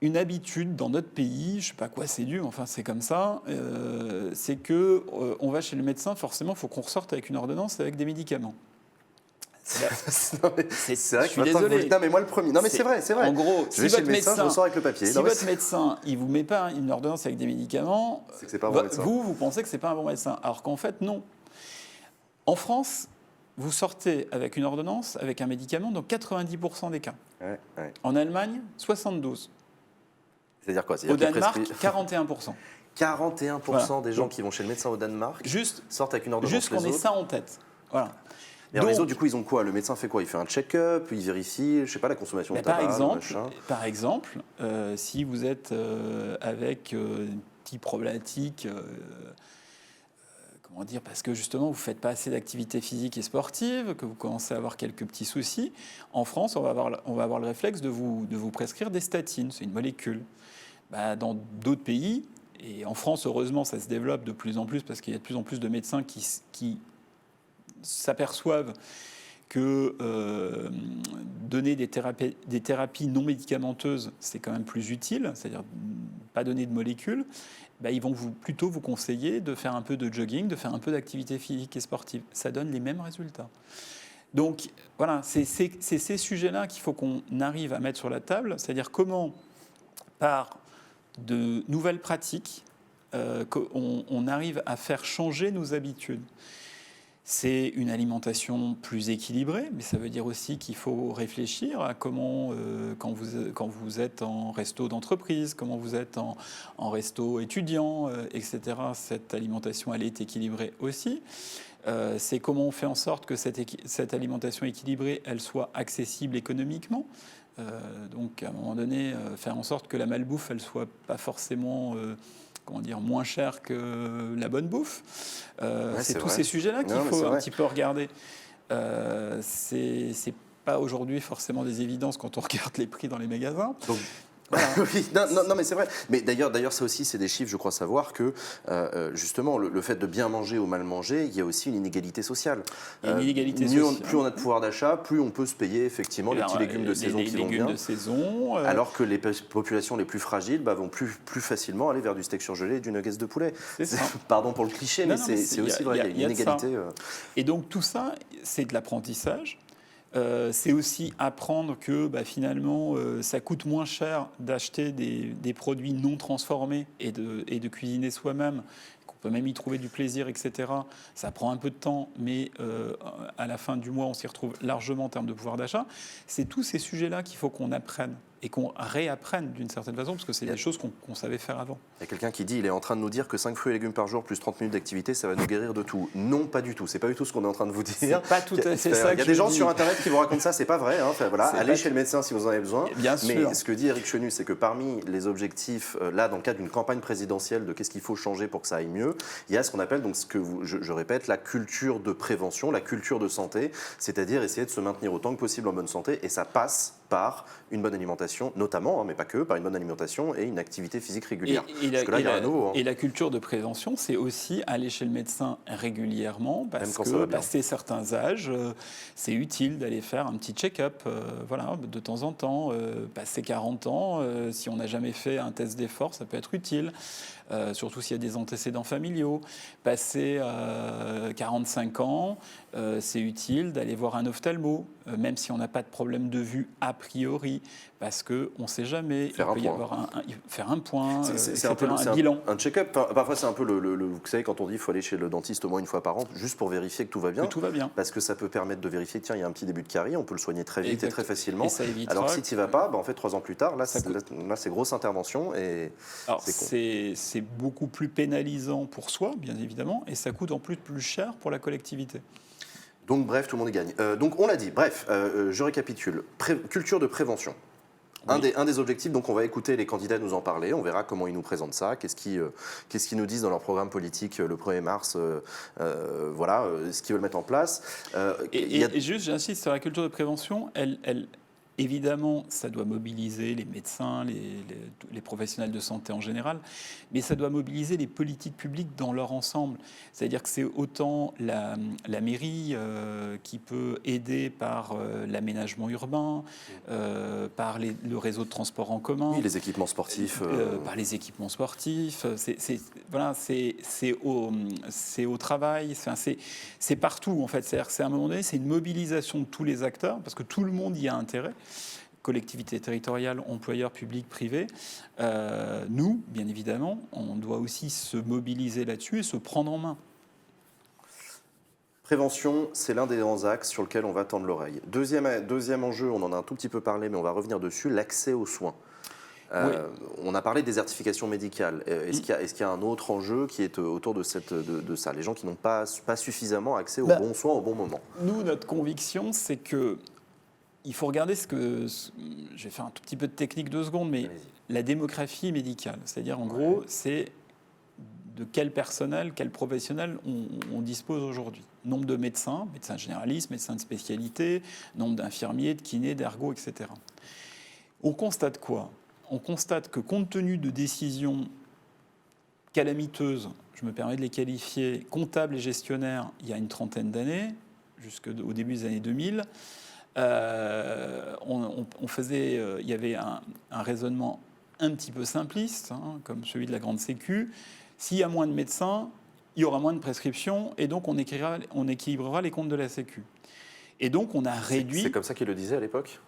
une habitude dans notre pays, je ne sais pas à quoi c'est dû, enfin c'est comme ça, c'est qu'on va chez le médecin, forcément il faut qu'on ressorte avec une ordonnance avec des médicaments. C'est vrai que je suis désolé. Non mais moi le premier. Non mais c'est vrai. En gros, je vais chez le médecin, je ressors avec le papier. Si votre médecin, il vous met pas une ordonnance avec des médicaments, c'est que c'est pas un bon médecin. Vous pensez que c'est pas un bon médecin, alors qu'en fait non. En France, vous sortez avec une ordonnance, avec un médicament dans 90% des cas. Ouais. En Allemagne, 72%. C'est-à-dire quoi? Au Danemark, 41%. 41% des gens qui vont chez le médecin au Danemark sortent avec une ordonnance. Juste qu'on ait ça en tête. Voilà. Et les autres, du coup, ils ont quoi? Le médecin fait quoi? Il fait un check-up, il vérifie, je sais pas, la consommation de tabac, par exemple, si vous êtes avec une petite problématique, comment dire, parce que justement vous ne faites pas assez d'activité physique et sportive, que vous commencez à avoir quelques petits soucis, en France, on va avoir le réflexe de vous prescrire des statines. C'est une molécule. Dans d'autres pays, et en France, heureusement, ça se développe de plus en plus parce qu'il y a de plus en plus de médecins qui s'aperçoivent que donner des thérapies non médicamenteuses, c'est quand même plus utile, c'est-à-dire pas donner de molécules, ils vont plutôt vous conseiller de faire un peu de jogging, de faire un peu d'activité physique et sportive. Ça donne les mêmes résultats. Donc voilà, c'est ces sujets-là qu'il faut qu'on arrive à mettre sur la table, c'est-à-dire comment, par de nouvelles pratiques, qu'on arrive à faire changer nos habitudes. C'est une alimentation plus équilibrée, mais ça veut dire aussi qu'il faut réfléchir à comment, quand vous êtes en resto d'entreprise, comment vous êtes en resto étudiant, etc., cette alimentation, elle est équilibrée aussi. C'est comment on fait en sorte que cette alimentation équilibrée, elle soit accessible économiquement. Donc, à un moment donné, faire en sorte que la malbouffe, elle soit pas forcément... moins cher que la bonne bouffe. C'est tous ces sujets-là qu'il faut un petit peu regarder. C'est pas aujourd'hui forcément des évidences quand on regarde les prix dans les magasins. Donc, voilà. Oui, non, mais c'est vrai. Mais d'ailleurs, ça aussi, c'est des chiffres, je crois savoir que justement, le fait de bien manger ou mal manger, il y a aussi une inégalité sociale. Plus on a de pouvoir d'achat, plus on peut se payer effectivement les petits légumes de saison qui vont bien. Alors que les populations les plus fragiles vont plus facilement aller vers du steak surgelé et du nuggets de poulet. Pardon pour le cliché, mais c'est aussi vrai. Il y a une inégalité. Et donc tout ça, c'est de l'apprentissage. C'est aussi apprendre que finalement, ça coûte moins cher d'acheter des produits non transformés et de cuisiner soi-même, qu'on peut même y trouver du plaisir, etc. Ça prend un peu de temps, mais à la fin du mois, on s'y retrouve largement en termes de pouvoir d'achat. C'est tous ces sujets-là qu'il faut qu'on apprenne et qu'on réapprenne d'une certaine façon, parce que c'est des choses qu'on savait faire avant. Il y a quelqu'un qui dit, il est en train de nous dire que 5 fruits et légumes par jour plus 30 minutes d'activité, ça va nous guérir de tout. Non, pas du tout. C'est pas du tout ce qu'on est en train de vous dire. C'est pas tout à fait ça. Il y a des gens sur Internet qui vous racontent ça, c'est pas vrai. Allez chez le médecin si vous en avez besoin. Bien sûr. Mais ce que dit Éric Chenu, c'est que parmi les objectifs, là, dans le cadre d'une campagne présidentielle de qu'est-ce qu'il faut changer pour que ça aille mieux, il y a ce qu'on appelle, donc, je répète, la culture de prévention, la culture de santé, c'est-à-dire essayer de se maintenir autant que possible en bonne santé, et ça passe par une bonne alimentation, notamment, mais pas que, par une bonne alimentation et une activité physique régulière. Parce que là, il y a un nouveau. Et la culture de prévention, c'est aussi aller chez le médecin régulièrement, parce que passé certains âges, c'est utile d'aller faire un petit check-up, de temps en temps. Passé 40 ans, si on n'a jamais fait un test d'effort, ça peut être utile. Surtout s'il y a des antécédents familiaux. Passé 45 ans, c'est utile d'aller voir un ophtalmo, même si on n'a pas de problème de vue a priori, parce qu'on ne sait jamais. Faire un point, c'est un peu un bilan. Un check-up, parfois c'est un peu vous savez, quand on dit qu'il faut aller chez le dentiste au moins une fois par an, juste pour vérifier que tout va bien. Parce que ça peut permettre de vérifier, tiens, il y a un petit début de carie, on peut le soigner très vite et très facilement. Alors si tu n'y vas pas, en fait, 3 ans plus tard, là c'est grosse intervention. C'est beaucoup plus pénalisant pour soi, bien évidemment, et ça coûte en plus cher pour la collectivité. Donc bref, tout le monde y gagne. Donc on l'a dit, bref, je récapitule. Culture de prévention. Oui. Un des objectifs, donc on va écouter les candidats nous en parler, on verra comment ils nous présentent ça, qu'est-ce qu'ils nous disent dans leur programme politique le 1er mars, ce qu'ils veulent mettre en place. Et juste, j'insiste sur la culture de prévention, évidemment, ça doit mobiliser les médecins, les professionnels de santé en général, mais ça doit mobiliser les politiques publiques dans leur ensemble. C'est-à-dire que c'est autant la mairie qui peut aider par l'aménagement urbain, par le réseau de transport en commun. Oui, les équipements sportifs. Par les équipements sportifs. C'est au travail, c'est partout en fait. C'est-à-dire que c'est à un moment donné, c'est une mobilisation de tous les acteurs, parce que tout le monde y a intérêt. Collectivités territoriales, employeurs publics, privés. Nous, bien évidemment, on doit aussi se mobiliser là-dessus et se prendre en main. Prévention, c'est l'un des grands axes sur lequel on va tendre l'oreille. Deuxième enjeu, on en a un tout petit peu parlé, mais on va revenir dessus, l'accès aux soins. On a parlé de désertification médicale. Est-ce qu'il y a un autre enjeu qui est autour de ça? Les gens qui n'ont pas suffisamment accès aux bons soins au bon moment. Nous, notre conviction, c'est que il faut regarder je vais faire un tout petit peu de technique 2 secondes, mais la démographie médicale. C'est-à-dire, en gros, c'est de quel personnel, quel professionnel on dispose aujourd'hui. Nombre de médecins, médecins généralistes, médecins de spécialité, nombre d'infirmiers, de kinés, d'ergo, etc. On constate quoi? On constate que compte tenu de décisions calamiteuses, je me permets de les qualifier, comptables et gestionnaires, il y a une trentaine d'années, jusqu'au début des années 2000, il y avait un raisonnement un petit peu simpliste, comme celui de la grande sécu. S'il y a moins de médecins, il y aura moins de prescriptions, et donc on équilibrera les comptes de la sécu. Et donc on a réduit... C'est comme ça qu'ils le disaient à l'époque?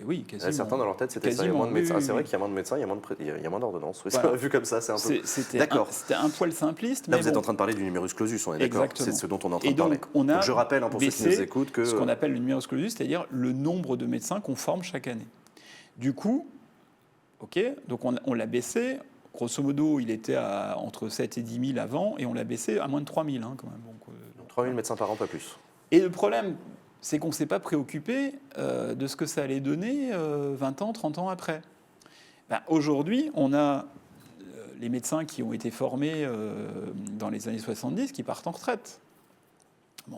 Oui, quasiment. Certains dans leur tête, c'était ça, il y a moins de médecins. C'est vrai qu'il y a moins de médecins, il y a moins d'ordonnances. Oui, voilà. Vu comme ça, c'est un peu... C'était un poil simpliste. Là, vous êtes en train de parler du numerus clausus, on est d'accord? C'est ce dont on est en train de parler. Donc je rappelle pour ceux qui nous écoutent que... ce qu'on appelle le numerus clausus, c'est-à-dire le nombre de médecins qu'on forme chaque année. Du coup, donc on l'a baissé. Grosso modo, il était entre 7 et 10 000 avant, et on l'a baissé à moins de 3 000 quand même. Donc 3 000 médecins par an, pas plus. Et le problème, c'est qu'on ne s'est pas préoccupé de ce que ça allait donner 20 ans, 30 ans après. Aujourd'hui, on a les médecins qui ont été formés dans les années 70 qui partent en retraite.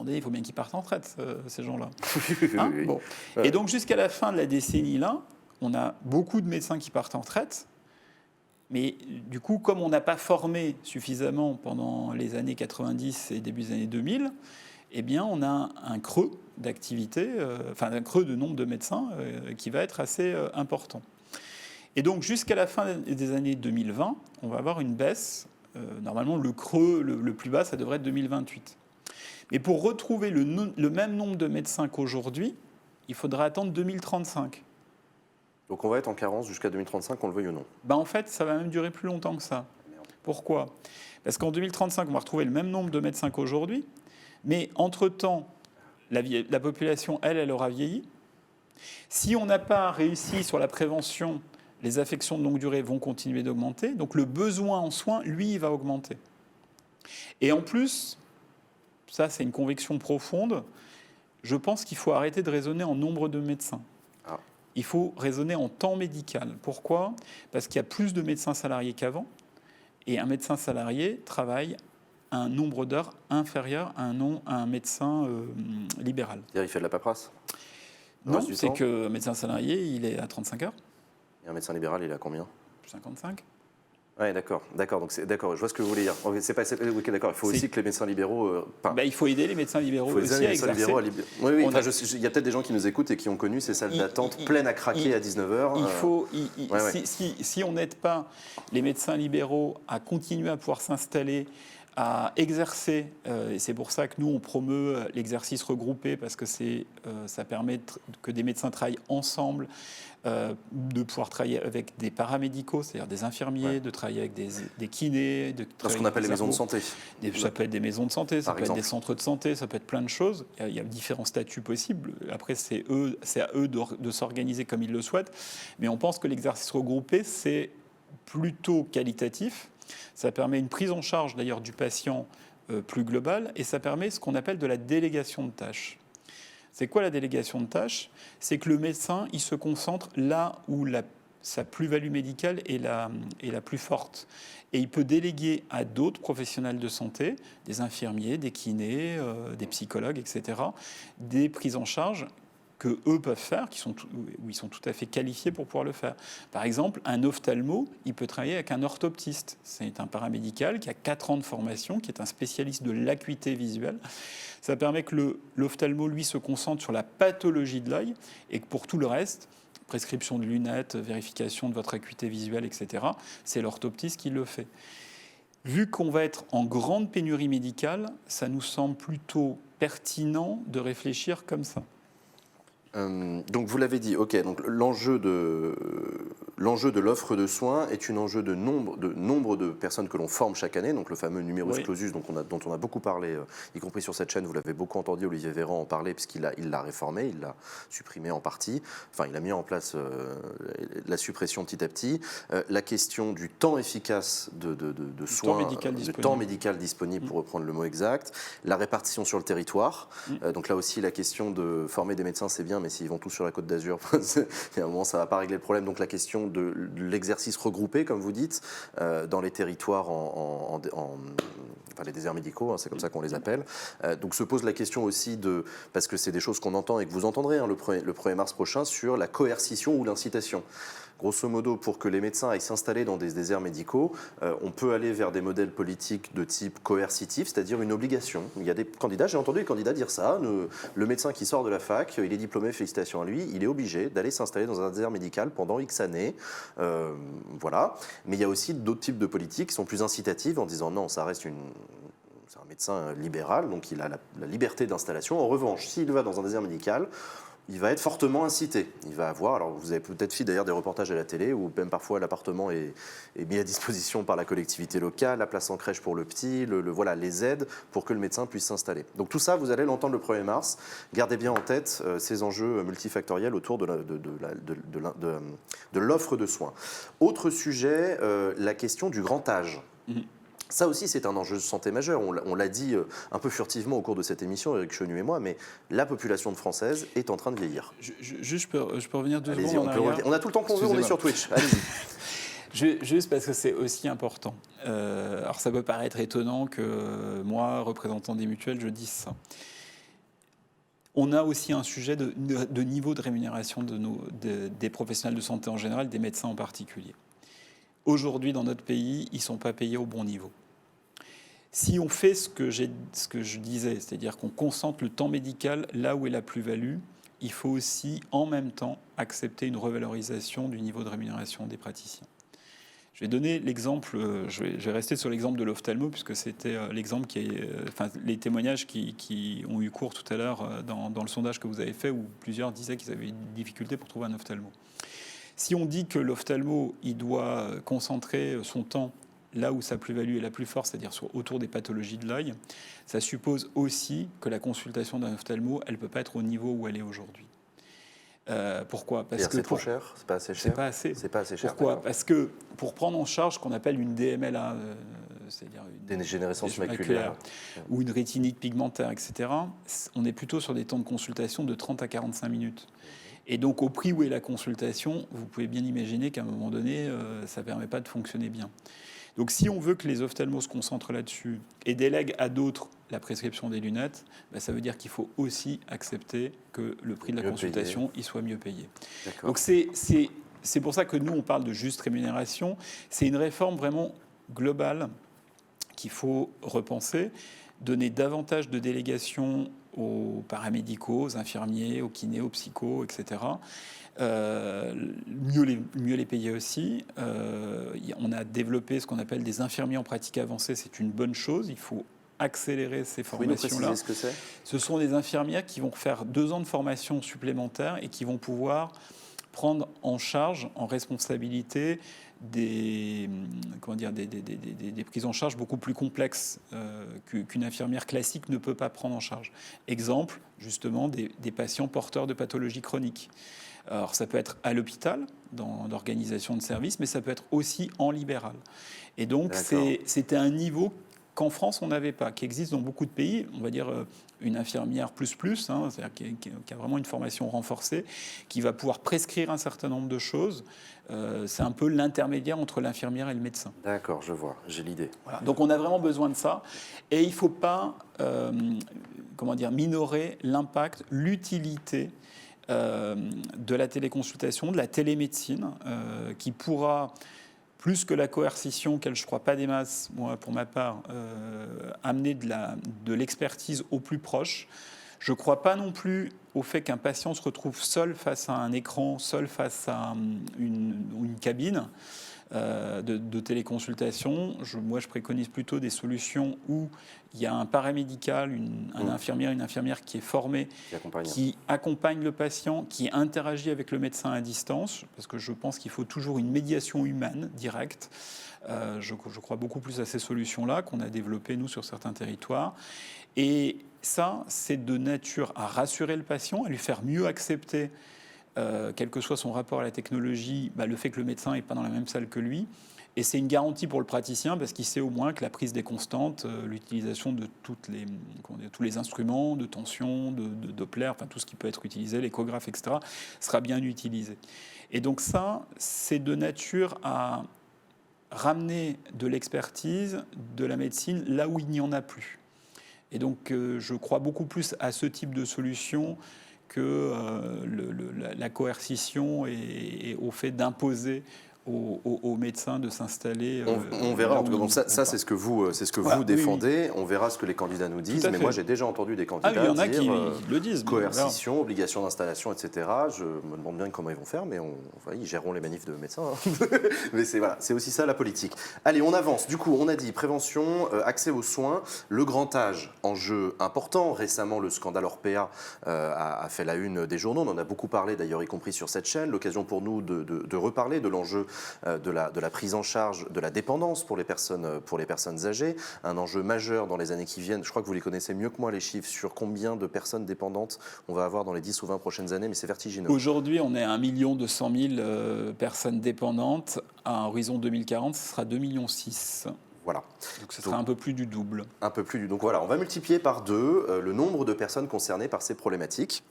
Il faut bien qu'ils partent en retraite, ces gens-là. Bon. Et donc, jusqu'à la fin de la décennie, là, on a beaucoup de médecins qui partent en retraite. Mais du coup, comme on n'a pas formé suffisamment pendant les années 90 et début des années 2000, eh bien, on a un creux d'activité, un creux de nombre de médecins qui va être assez important. Et donc, jusqu'à la fin des années 2020, on va avoir une baisse. Normalement, le creux le plus bas, ça devrait être 2028. Mais pour retrouver le même nombre de médecins qu'aujourd'hui, il faudra attendre 2035. Donc on va être en carence jusqu'à 2035, qu'on le veuille ou non? En fait, ça va même durer plus longtemps que ça. Pourquoi? Parce qu'en 2035, on va retrouver le même nombre de médecins qu'aujourd'hui, mais entre-temps, la population, elle aura vieilli. Si on n'a pas réussi sur la prévention, les affections de longue durée vont continuer d'augmenter, donc le besoin en soins, lui, il va augmenter. Et en plus, ça c'est une conviction profonde, je pense qu'il faut arrêter de raisonner en nombre de médecins. Il faut raisonner en temps médical. Pourquoi? Parce qu'il y a plus de médecins salariés qu'avant. Et un médecin salarié travaille un nombre d'heures inférieur à un médecin libéral. C'est-à-dire il fait de la paperasse? Non, c'est qu'un médecin salarié, il est à 35 heures. Et un médecin libéral, il est à combien? 55. Oui, d'accord, je vois ce que vous voulez dire. D'accord, il faut aussi que les médecins libéraux... il faut aider les médecins libéraux aussi à exercer. Oui, il y a peut-être des gens qui nous écoutent et qui ont connu ces salles d'attente pleines à craquer à 19h. Si on n'aide pas les médecins libéraux à continuer à pouvoir s'installer, à exercer, et c'est pour ça que nous on promeut l'exercice regroupé, parce que ça permet que des médecins travaillent ensemble, de pouvoir travailler avec des paramédicaux, c'est-à-dire des infirmiers, de travailler avec des kinés, ce qu'on appelle les maisons de santé. Ça peut être des maisons de santé, ça peut être des centres de santé, ça peut être plein de choses. Il y a différents statuts possibles. Après, c'est à eux de s'organiser comme ils le souhaitent. Mais on pense que l'exercice regroupé, c'est plutôt qualitatif. Ça permet une prise en charge d'ailleurs du patient plus globale, et ça permet ce qu'on appelle de la délégation de tâches. C'est quoi la délégation de tâches? C'est que le médecin, il se concentre là où sa plus-value médicale est la plus forte. Et il peut déléguer à d'autres professionnels de santé, des infirmiers, des kinés, des psychologues, etc., des prises en charge que eux peuvent faire, où ils sont tout à fait qualifiés pour pouvoir le faire. Par exemple, un ophtalmo, il peut travailler avec un orthoptiste. C'est un paramédical qui a 4 ans de formation, qui est un spécialiste de l'acuité visuelle. Ça permet que l'ophtalmo, lui, se concentre sur la pathologie de l'œil, et que pour tout le reste, prescription de lunettes, vérification de votre acuité visuelle, etc., c'est l'orthoptiste qui le fait. Vu qu'on va être en grande pénurie médicale, ça nous semble plutôt pertinent de réfléchir comme ça. Donc vous l'avez dit, donc l'enjeu l'enjeu de l'offre de soins est un enjeu de nombre de personnes que l'on forme chaque année, donc le fameux numerus clausus dont on a beaucoup parlé, y compris sur cette chaîne, vous l'avez beaucoup entendu, Olivier Véran en parler, puisqu'il l'a réformé, il l'a supprimé en partie, enfin il a mis en place la suppression petit à petit. La question du temps efficace de soins, le temps médical disponible, pour reprendre le mot exact, la répartition sur le territoire, donc là aussi la question de former des médecins c'est bien, mais s'ils vont tous sur la Côte d'Azur, il y a un moment ça ne va pas régler le problème, donc la question de l'exercice regroupé, comme vous dites, dans les territoires enfin, les déserts médicaux, c'est comme ça qu'on les appelle. Donc se pose la question aussi parce que c'est des choses qu'on entend et que vous entendrez le 1er mars prochain, sur la coercition ou l'incitation. Grosso modo, pour que les médecins aillent s'installer dans des déserts médicaux, on peut aller vers des modèles politiques de type coercitif, c'est-à-dire une obligation. Il y a des candidats, j'ai entendu des candidats dire ça, le médecin qui sort de la fac, il est diplômé, félicitations à lui, il est obligé d'aller s'installer dans un désert médical pendant X années. Voilà. Mais il y a aussi d'autres types de politiques qui sont plus incitatives en disant non, ça reste c'est un médecin libéral, donc il a la liberté d'installation. En revanche, s'il va dans un désert médical, il va être fortement incité. Il va avoir, alors vous avez peut-être fait d'ailleurs des reportages à la télé où même parfois l'appartement est mis à disposition par la collectivité locale, la place en crèche pour le petit, voilà, les aides pour que le médecin puisse s'installer. Donc tout ça, vous allez l'entendre le 1er mars. Gardez bien en tête ces enjeux multifactoriels autour de l'offre de soins. Autre sujet, la question du grand âge. Ça aussi, c'est un enjeu de santé majeur. On l'a dit un peu furtivement au cours de cette émission, Éric Chenu et moi, mais la population française est en train de vieillir. Je peux revenir 2 secondes en arrière. On a tout le temps qu'on veut, on est sur Twitch. Allez-y. Juste parce que c'est aussi important. Alors ça peut paraître étonnant que moi, représentant des mutuelles, je dise ça. On a aussi un sujet de niveau de rémunération des professionnels de santé en général, des médecins en particulier. Aujourd'hui, dans notre pays, ils ne sont pas payés au bon niveau. Si on fait ce que je disais, c'est-à-dire qu'on concentre le temps médical là où est la plus-value, il faut aussi en même temps accepter une revalorisation du niveau de rémunération des praticiens. Je vais donner l'exemple, je vais rester sur l'exemple de l'ophtalmo, puisque c'était l'exemple les témoignages qui ont eu cours tout à l'heure dans le sondage que vous avez fait, où plusieurs disaient qu'ils avaient une difficulté pour trouver un ophtalmo. Si on dit que l'ophtalmo, il doit concentrer son temps là où sa plus-value est la plus forte, c'est-à-dire autour des pathologies de l'œil, ça suppose aussi que la consultation d'un ophtalmo, elle ne peut pas être au niveau où elle est aujourd'hui. Pourquoi ? Parce que c'est trop cher, c'est pas assez cher. C'est pas assez cher. Pourquoi ? Parce que pour prendre en charge ce qu'on appelle une DMLA, c'est-à-dire une dégénérescence maculaire ou une rétinite pigmentaire, etc., on est plutôt sur des temps de consultation de 30 à 45 minutes. Et donc, au prix où est la consultation, vous pouvez bien imaginer qu'à un moment donné, ça ne permet pas de fonctionner bien. Donc, si on veut que les ophtalmos se concentrent là-dessus et délèguent à d'autres la prescription des lunettes, ça veut dire qu'il faut aussi accepter que le prix de la consultation il soit mieux payé. D'accord. Donc, c'est pour ça que nous, on parle de juste rémunération. C'est une réforme vraiment globale qu'il faut repenser, donner davantage de délégations aux paramédicaux, aux infirmiers, aux kinés, aux psychos, etc. Mieux les payer aussi. On a développé ce qu'on appelle des infirmiers en pratique avancée. C'est une bonne chose. Il faut accélérer ces formations-là. Vous ce que c'est ? Ce sont des infirmières qui vont faire 2 ans de formation supplémentaire et qui vont pouvoir prendre en charge, en responsabilité, des prises en charge beaucoup plus complexes qu'une infirmière classique ne peut pas prendre en charge. Exemple, justement, des patients porteurs de pathologies chroniques. Alors, ça peut être à l'hôpital, dans l'organisation de services, mais ça peut être aussi en libéral. Et donc, c'était un niveau qu'en France, on n'avait pas, qui existe dans beaucoup de pays. On va dire une infirmière plus, c'est-à-dire qui a vraiment une formation renforcée, qui va pouvoir prescrire un certain nombre de choses. C'est un peu l'intermédiaire entre l'infirmière et le médecin. D'accord, je vois, j'ai l'idée. Voilà. Donc on a vraiment besoin de ça. Et il ne faut pas minorer l'impact, l'utilité de la téléconsultation, de la télémédecine, qui pourra, plus que la coercition, qu'elle je ne crois pas des masses, moi pour ma part, amener de l'expertise au plus proche. Je ne crois pas non plus au fait qu'un patient se retrouve seul face à un écran, seul face à une cabine. de téléconsultation. Moi, je préconise plutôt des solutions où il y a un paramédical, un infirmier, une infirmière qui est formée, qui accompagne le patient, qui interagit avec le médecin à distance, parce que je pense qu'il faut toujours une médiation humaine directe. Je crois beaucoup plus à ces solutions-là qu'on a développées, nous, sur certains territoires. Et ça, c'est de nature à rassurer le patient, à lui faire mieux accepter, quel que soit son rapport à la technologie, le fait que le médecin n'est pas dans la même salle que lui. Et c'est une garantie pour le praticien parce qu'il sait au moins que la prise des constantes, l'utilisation de tous les instruments de tension, de Doppler, enfin tout ce qui peut être utilisé, l'échographe, etc., sera bien utilisé. Et donc ça, c'est de nature à ramener de l'expertise, de la médecine, là où il n'y en a plus. Et donc je crois beaucoup plus à ce type de solution que la coercition et au fait d'imposer aux médecins de s'installer. On verra, en tout cas, bon, ça c'est ce que vous défendez. Oui. On verra ce que les candidats nous disent. Mais moi, j'ai déjà entendu des candidats il y en a dire qui le disent, coercition, obligation d'installation, etc. Je me demande bien comment ils vont faire, mais ils géreront les manifs de médecins. Hein. Mais c'est aussi ça la politique. Allez, on avance. Du coup, on a dit prévention, accès aux soins, le grand âge, enjeu important. Récemment, le scandale Orpea a fait la une des journaux. On en a beaucoup parlé, d'ailleurs, y compris sur cette chaîne. L'occasion pour nous de reparler de l'enjeu de la prise en charge de la dépendance pour les personnes âgées, un enjeu majeur dans les années qui viennent. Je crois que vous les connaissez mieux que moi, les chiffres, sur combien de personnes dépendantes on va avoir dans les 10 ou 20 prochaines années, mais c'est vertigineux. Aujourd'hui, on est à 1 200 000 personnes dépendantes. À horizon 2040, ce sera 2,6 millions. Voilà. Donc ce sera un peu plus du double. Un peu plus du double. Donc voilà, on va multiplier par 2 le nombre de personnes concernées par ces problématiques.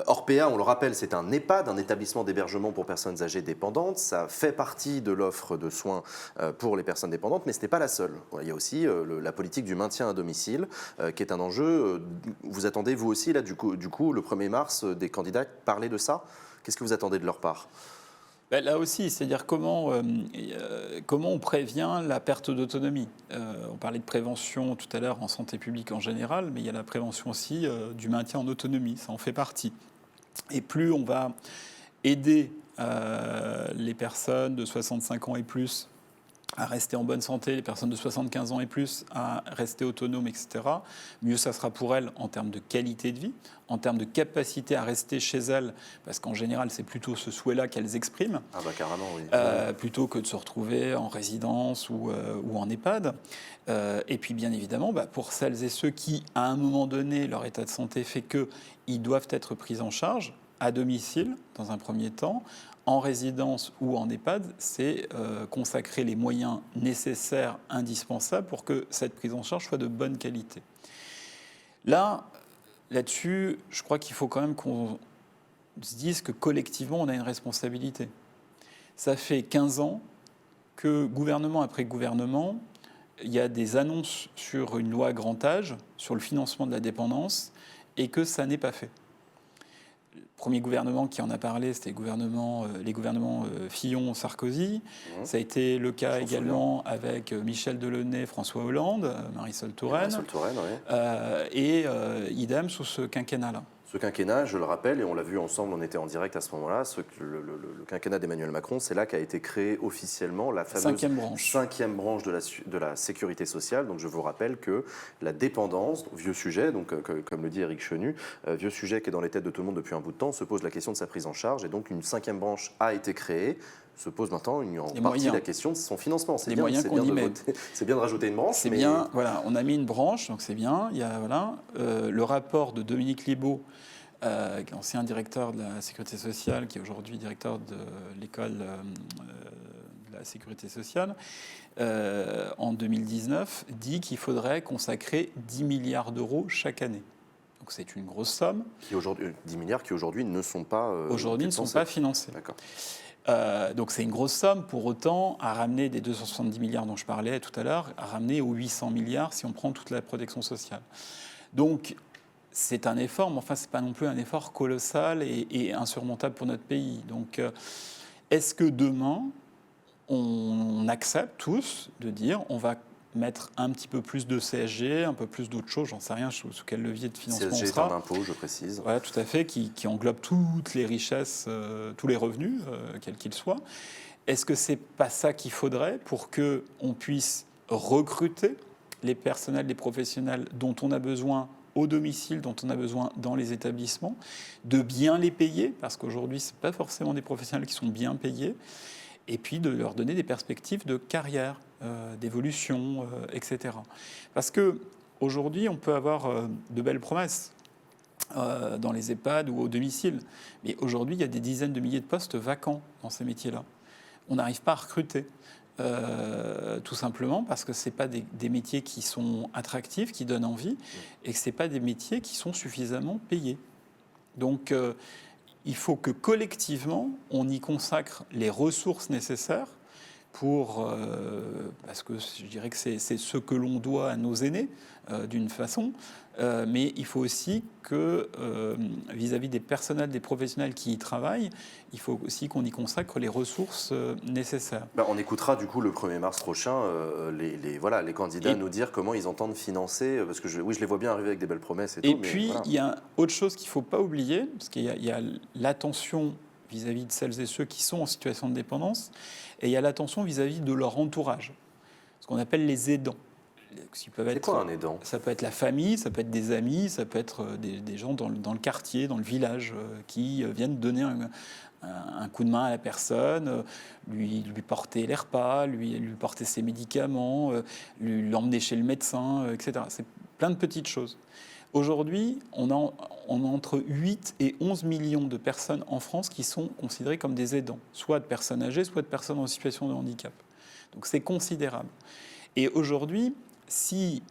Orpea, on le rappelle, c'est un EHPAD, un établissement d'hébergement pour personnes âgées dépendantes. Ça fait partie de l'offre de soins pour les personnes dépendantes, mais ce n'est pas la seule. Il y a aussi la politique du maintien à domicile, qui est un enjeu. Vous attendez, vous aussi, là, du coup, le 1er mars, des candidats parler de ça? Qu'est-ce que vous attendez de leur part? Là aussi, c'est-à-dire comment on prévient la perte d'autonomie. On parlait de prévention tout à l'heure en santé publique en général, mais il y a la prévention aussi du maintien en autonomie, ça en fait partie. Et plus on va aider les personnes de 65 ans et plus à rester en bonne santé, les personnes de 75 ans et plus à rester autonomes, etc., mieux ça sera pour elles en termes de qualité de vie, en termes de capacité à rester chez elles, parce qu'en général, c'est plutôt ce souhait-là qu'elles expriment, carrément, oui. Plutôt que de se retrouver en résidence ou en EHPAD. Et puis, bien évidemment, pour celles et ceux qui, à un moment donné, leur état de santé fait qu'ils doivent être pris en charge à domicile, dans un premier temps, en résidence ou en EHPAD, c'est consacrer les moyens nécessaires, indispensables pour que cette prise en charge soit de bonne qualité. Là-dessus, je crois qu'il faut quand même qu'on se dise que collectivement, on a une responsabilité. Ça fait 15 ans que gouvernement après gouvernement, il y a des annonces sur une loi grand âge, sur le financement de la dépendance, et que ça n'est pas fait. Le premier gouvernement qui en a parlé, c'était les gouvernements Fillon-Sarkozy. Ça a été le cas également avec Michel Delaunay, François Hollande, Marisol Touraine. Et idem sous ce quinquennat-là. Ce quinquennat, je le rappelle, et on l'a vu ensemble, on était en direct à ce moment-là, le quinquennat d'Emmanuel Macron, c'est là qu'a été créée officiellement la fameuse cinquième branche de la sécurité sociale. Donc je vous rappelle que la dépendance, vieux sujet, donc, comme le dit Éric Chenu, vieux sujet qui est dans les têtes de tout le monde depuis un bout de temps, se pose la question de sa prise en charge. Et donc une cinquième branche a été créée. Se pose maintenant en partie la question de son financement. C'est bien de rajouter une branche. Bien, voilà, on a mis une branche, donc c'est bien. Il y a le rapport de Dominique Libault, ancien directeur de la Sécurité sociale, qui est aujourd'hui directeur de l'école de la Sécurité sociale, en 2019, dit qu'il faudrait consacrer 10 milliards d'euros chaque année. Donc c'est une grosse somme. 10 milliards qui aujourd'hui ne sont pas financés. D'accord. Donc c'est une grosse somme, pour autant, à ramener des 270 milliards dont je parlais tout à l'heure, à ramener aux 800 milliards si on prend toute la protection sociale. Donc c'est un effort, mais enfin c'est pas non plus un effort colossal et insurmontable pour notre pays. Donc est-ce que demain, on accepte tous de dire on va mettre un petit peu plus de CSG, un peu plus d'autres choses, j'en sais rien sous quel levier de financement CSG on sera. est un impôt, je précise. Voilà, tout à fait, qui englobe toutes les richesses, tous les revenus, quels qu'ils soient. Est-ce que c'est pas ça qu'il faudrait pour qu'on puisse recruter les personnels, les professionnels dont on a besoin au domicile, dont on a besoin dans les établissements, de bien les payer, parce qu'aujourd'hui, ce n'est pas forcément des professionnels qui sont bien payés, et puis de leur donner des perspectives de carrière, d'évolution, etc. Parce qu'aujourd'hui, on peut avoir de belles promesses dans les EHPAD ou au domicile, mais aujourd'hui, il y a des dizaines de milliers de postes vacants dans ces métiers-là. On n'arrive pas à recruter. Tout simplement parce que ce n'est pas des métiers qui sont attractifs, qui donnent envie, et que ce n'est pas des métiers qui sont suffisamment payés. Donc, il faut que collectivement, on y consacre les ressources nécessaires parce que je dirais que c'est ce que l'on doit à nos aînés, d'une façon, mais il faut aussi que, vis-à-vis des personnels, des professionnels qui y travaillent, il faut aussi qu'on y consacre les ressources nécessaires. On écoutera du coup le 1er mars prochain les candidats nous dire comment ils entendent financer, parce que je les vois bien arriver avec des belles promesses et tout. Et puis, il y a autre chose qu'il ne faut pas oublier, parce qu'il y a l'attention vis-à-vis de celles et ceux qui sont en situation de dépendance, et il y a l'attention vis-à-vis de leur entourage, ce qu'on appelle les aidants. C'est quoi un aidant ? Ça peut être la famille, ça peut être des amis, ça peut être des gens dans le quartier, dans le village, qui viennent donner un coup de main à la personne, lui porter les repas, lui porter ses médicaments, l'emmener chez le médecin, etc. C'est plein de petites choses. Aujourd'hui, on a entre 8 et 11 millions de personnes en France qui sont considérées comme des aidants, soit de personnes âgées, soit de personnes en situation de handicap. Donc c'est considérable. Et aujourd'hui, si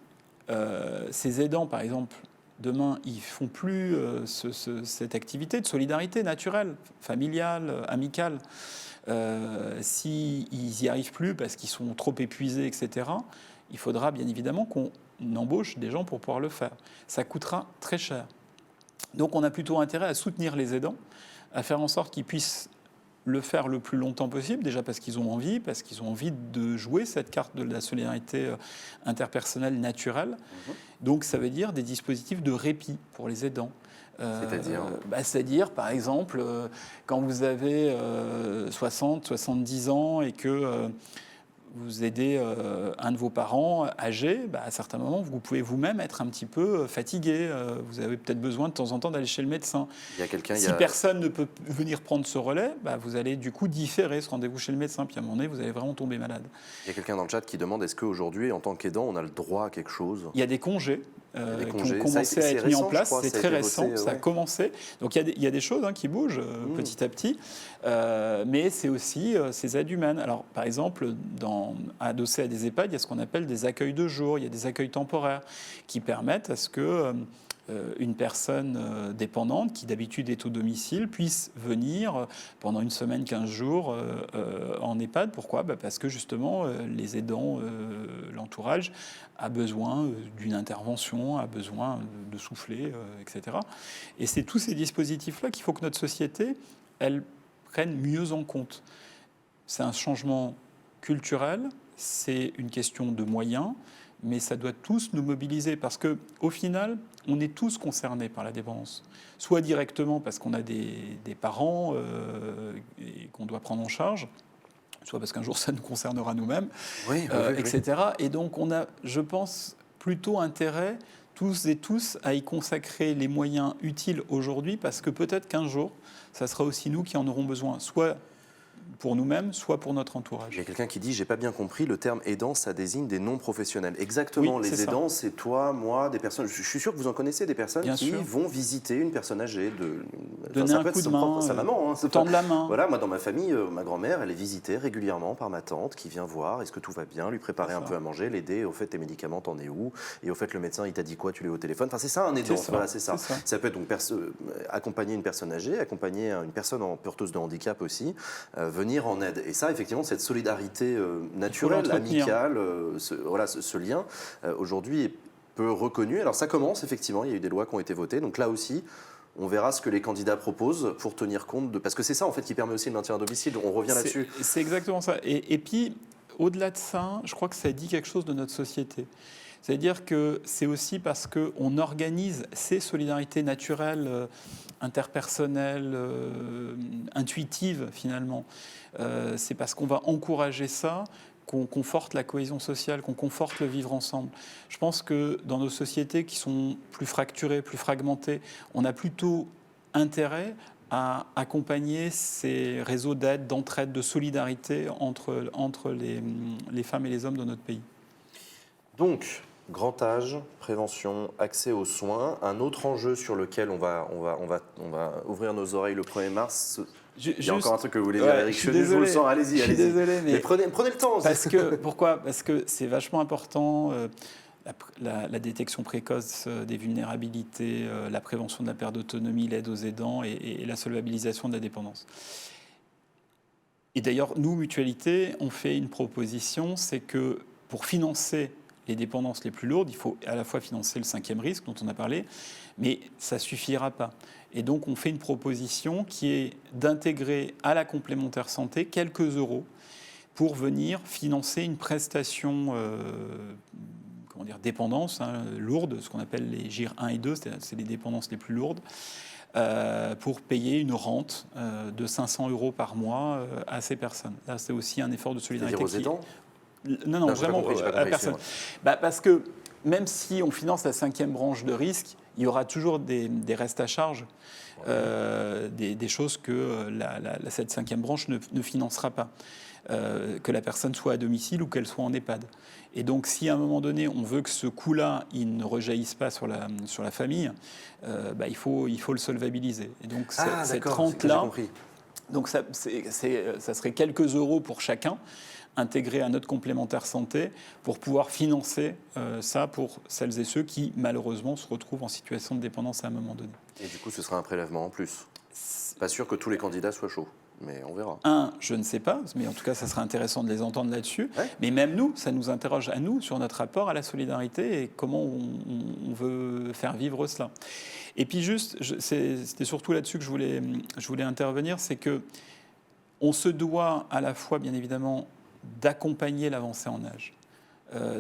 ces aidants, par exemple, demain, ils ne font plus cette activité de solidarité naturelle, familiale, amicale, s'ils n'y arrivent plus parce qu'ils sont trop épuisés, etc., il faudra bien évidemment qu'on embauche des gens pour pouvoir le faire. Ça coûtera très cher. Donc on a plutôt intérêt à soutenir les aidants, à faire en sorte qu'ils puissent le faire le plus longtemps possible, déjà parce qu'ils ont envie de jouer cette carte de la solidarité interpersonnelle naturelle. Donc ça veut dire des dispositifs de répit pour les aidants. C'est-à-dire, par exemple, quand vous avez 60, 70 ans et que vous aidez un de vos parents âgé, à certains moments, vous pouvez vous-même être un petit peu fatigué. Vous avez peut-être besoin de temps en temps d'aller chez le médecin. Si personne ne peut venir prendre ce relais, vous allez du coup différer ce rendez-vous chez le médecin. Puis à un moment donné, vous allez vraiment tomber malade. Il y a quelqu'un dans le chat qui demande, est-ce qu'aujourd'hui, en tant qu'aidant, on a le droit à quelque chose ? Il y a des congés. Qui ont commencé à être mis en place, c'est très récent, ça a commencé. Donc il y a des choses qui bougent petit à petit, mais c'est aussi ces aides humaines. Alors par exemple, adossé à des EHPAD, il y a ce qu'on appelle des accueils de jour, il y a des accueils temporaires qui permettent à ce que une personne dépendante qui d'habitude est au domicile puisse venir pendant une semaine, 15 jours en EHPAD. Pourquoi ? Parce que justement les aidants, l'entourage a besoin d'une intervention, a besoin de souffler, etc. Et c'est tous ces dispositifs-là qu'il faut que notre société, elle prenne mieux en compte. C'est un changement culturel, c'est une question de moyens, mais ça doit tous nous mobiliser parce qu'au final, on est tous concernés par la dépendance. Soit directement parce qu'on a des parents et qu'on doit prendre en charge, soit parce qu'un jour ça nous concernera nous-mêmes, etc. Et donc on a, je pense, plutôt intérêt, tous et tous, à y consacrer les moyens utiles aujourd'hui parce que peut-être qu'un jour, ça sera aussi nous qui en aurons besoin, soit pour nous-mêmes, soit pour notre entourage. Il y a quelqu'un qui dit, j'ai pas bien compris, le terme aidant, ça désigne des non-professionnels. Exactement, oui, les aidants, c'est toi, moi, des personnes, je suis sûr que vous en connaissez, des personnes qui vont visiter une personne âgée, donner un coup de main, sa maman, tendre la main. Voilà, moi dans ma famille, ma grand-mère, elle est visitée régulièrement par ma tante qui vient voir, est-ce que tout va bien, lui préparer un peu à manger, l'aider, au fait tes médicaments, t'en es où, et au fait le médecin, il t'a dit quoi, tu l'es au téléphone. Enfin c'est ça un aidant, voilà, c'est ça. Ça peut être donc accompagner une personne âgée, accompagner une personne porteuse de handicap aussi, venir en aide. Et ça, effectivement, cette solidarité naturelle, amicale, ce lien, aujourd'hui est peu reconnu. Alors ça commence, effectivement, il y a eu des lois qui ont été votées. Donc là aussi, on verra ce que les candidats proposent pour tenir compte de... Parce que c'est ça, en fait, qui permet aussi le maintien à domicile. On revient là-dessus. C'est exactement ça. Et puis, au-delà de ça, je crois que ça dit quelque chose de notre société. C'est-à-dire que c'est aussi parce qu'on organise ces solidarités naturelles interpersonnelle, intuitive finalement. C'est parce qu'on va encourager ça qu'on conforte la cohésion sociale, qu'on conforte le vivre ensemble. Je pense que dans nos sociétés qui sont plus fracturées, plus fragmentées, on a plutôt intérêt à accompagner ces réseaux d'aide, d'entraide, de solidarité entre les femmes et les hommes dans notre pays. Donc, grand âge, prévention, accès aux soins. Un autre enjeu sur lequel on va ouvrir nos oreilles le 1er mars. Il y a encore un truc que vous voulez dire, Éric Chenu, je vous le sens, allez-y. Je suis désolé, mais prenez le temps. Pourquoi ? Parce que c'est vachement important, la détection précoce des vulnérabilités, la prévention de la perte d'autonomie, l'aide aux aidants et la solvabilisation de la dépendance. Et d'ailleurs, nous, Mutualité, on fait une proposition, c'est que pour financer les dépendances les plus lourdes, il faut à la fois financer le 5e risque dont on a parlé, mais ça ne suffira pas. Et donc, on fait une proposition qui est d'intégrer à la complémentaire santé quelques euros pour venir financer une prestation dépendance lourde, ce qu'on appelle les GIR 1 et 2, c'est les dépendances les plus lourdes, pour payer une rente de 500 euros par mois à ces personnes. Là, c'est aussi un effort de solidarité. C'est-à-dire aux aidants ? Non, vraiment à personne. Parce que même si on finance la 5e branche de risque, il y aura toujours des restes à charge, des choses que cette 5e branche ne financera pas. Que la personne soit à domicile ou qu'elle soit en EHPAD. Et donc, si à un moment donné, on veut que ce coût-là, il ne rejaillisse pas sur la famille, il faut le solvabiliser. Et donc, cette rente-là, donc ça serait quelques euros pour chacun, intégrés à notre complémentaire santé, pour pouvoir financer ça pour celles et ceux qui, malheureusement, se retrouvent en situation de dépendance à un moment donné. Et du coup, ce sera un prélèvement en plus. Pas sûr que tous les candidats soient chauds. Mais on verra. Je ne sais pas, mais en tout cas, ça serait intéressant de les entendre là-dessus. Ouais. Mais même nous, ça nous interroge à nous sur notre rapport à la solidarité et comment on veut faire vivre cela. Et puis juste, c'était surtout là-dessus que je voulais intervenir, c'est que on se doit à la fois, bien évidemment, d'accompagner l'avancée en âge,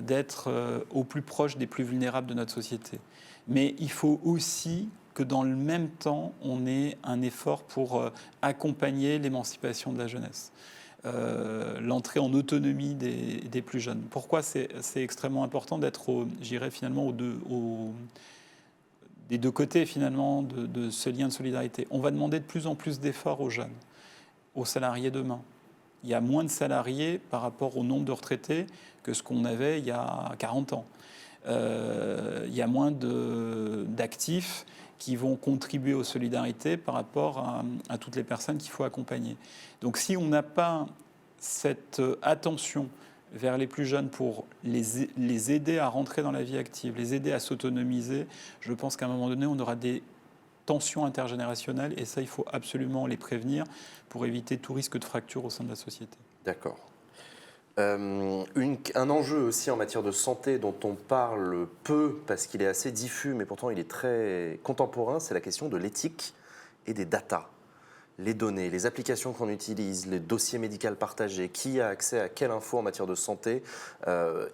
d'être au plus proche des plus vulnérables de notre société. Mais il faut aussi que dans le même temps, on ait un effort pour accompagner l'émancipation de la jeunesse, l'entrée en autonomie des plus jeunes. Pourquoi c'est extrêmement important d'être, finalement, des deux côtés finalement de ce lien de solidarité. On va demander de plus en plus d'efforts aux jeunes, aux salariés demain. Il y a moins de salariés par rapport au nombre de retraités que ce qu'on avait il y a 40 ans. Il y a moins d'actifs qui vont contribuer aux solidarités par rapport à toutes les personnes qu'il faut accompagner. Donc si on n'a pas cette attention vers les plus jeunes pour les aider à rentrer dans la vie active, les aider à s'autonomiser, je pense qu'à un moment donné, on aura des tensions intergénérationnelles et ça, il faut absolument les prévenir pour éviter tout risque de fracture au sein de la société. D'accord. Un enjeu aussi en matière de santé dont on parle peu parce qu'il est assez diffus, mais pourtant il est très contemporain, c'est la question de l'éthique et des datas. Les données, les applications qu'on utilise, les dossiers médicaux partagés, qui a accès à quelle info en matière de santé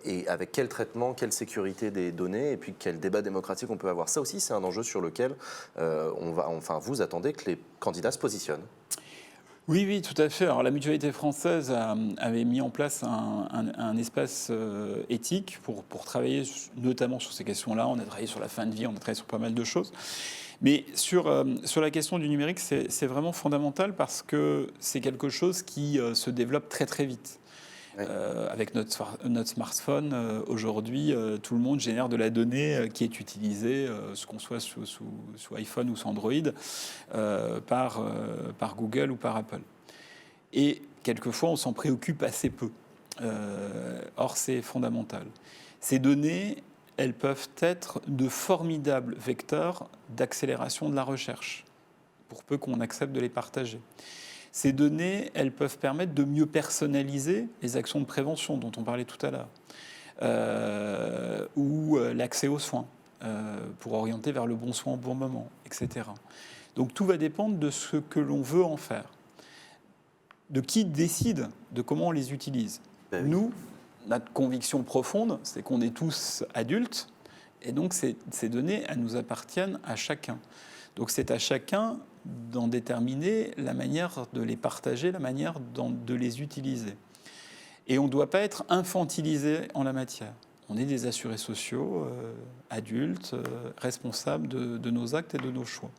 et avec quel traitement, quelle sécurité des données et puis quel débat démocratique on peut avoir. Ça aussi, c'est un enjeu sur lequel vous attendez que les candidats se positionnent. Oui, tout à fait. Alors, la Mutualité française avait mis en place un espace éthique pour travailler notamment sur ces questions-là. On a travaillé sur la fin de vie, on a travaillé sur pas mal de choses. Mais sur la question du numérique, c'est vraiment fondamental parce que c'est quelque chose qui se développe très très vite. Oui. Avec notre smartphone, aujourd'hui, tout le monde génère de la donnée qui est utilisée, ce qu'on soit sous iPhone ou sous Android, par Google ou par Apple. Et quelquefois, on s'en préoccupe assez peu. Or, c'est fondamental. Ces données, elles peuvent être de formidables vecteurs d'accélération de la recherche, pour peu qu'on accepte de les partager. Ces données, elles peuvent permettre de mieux personnaliser les actions de prévention dont on parlait tout à l'heure, ou l'accès aux soins, pour orienter vers le bon soin au bon moment, etc. Donc tout va dépendre de ce que l'on veut en faire, de qui décide de comment on les utilise. Nous, notre conviction profonde, c'est qu'on est tous adultes, et donc ces données, elles nous appartiennent à chacun. Donc c'est à chacun d'en déterminer la manière de les partager, la manière de les utiliser. Et on ne doit pas être infantilisé en la matière. On est des assurés sociaux, adultes, responsables de nos actes et de nos choix.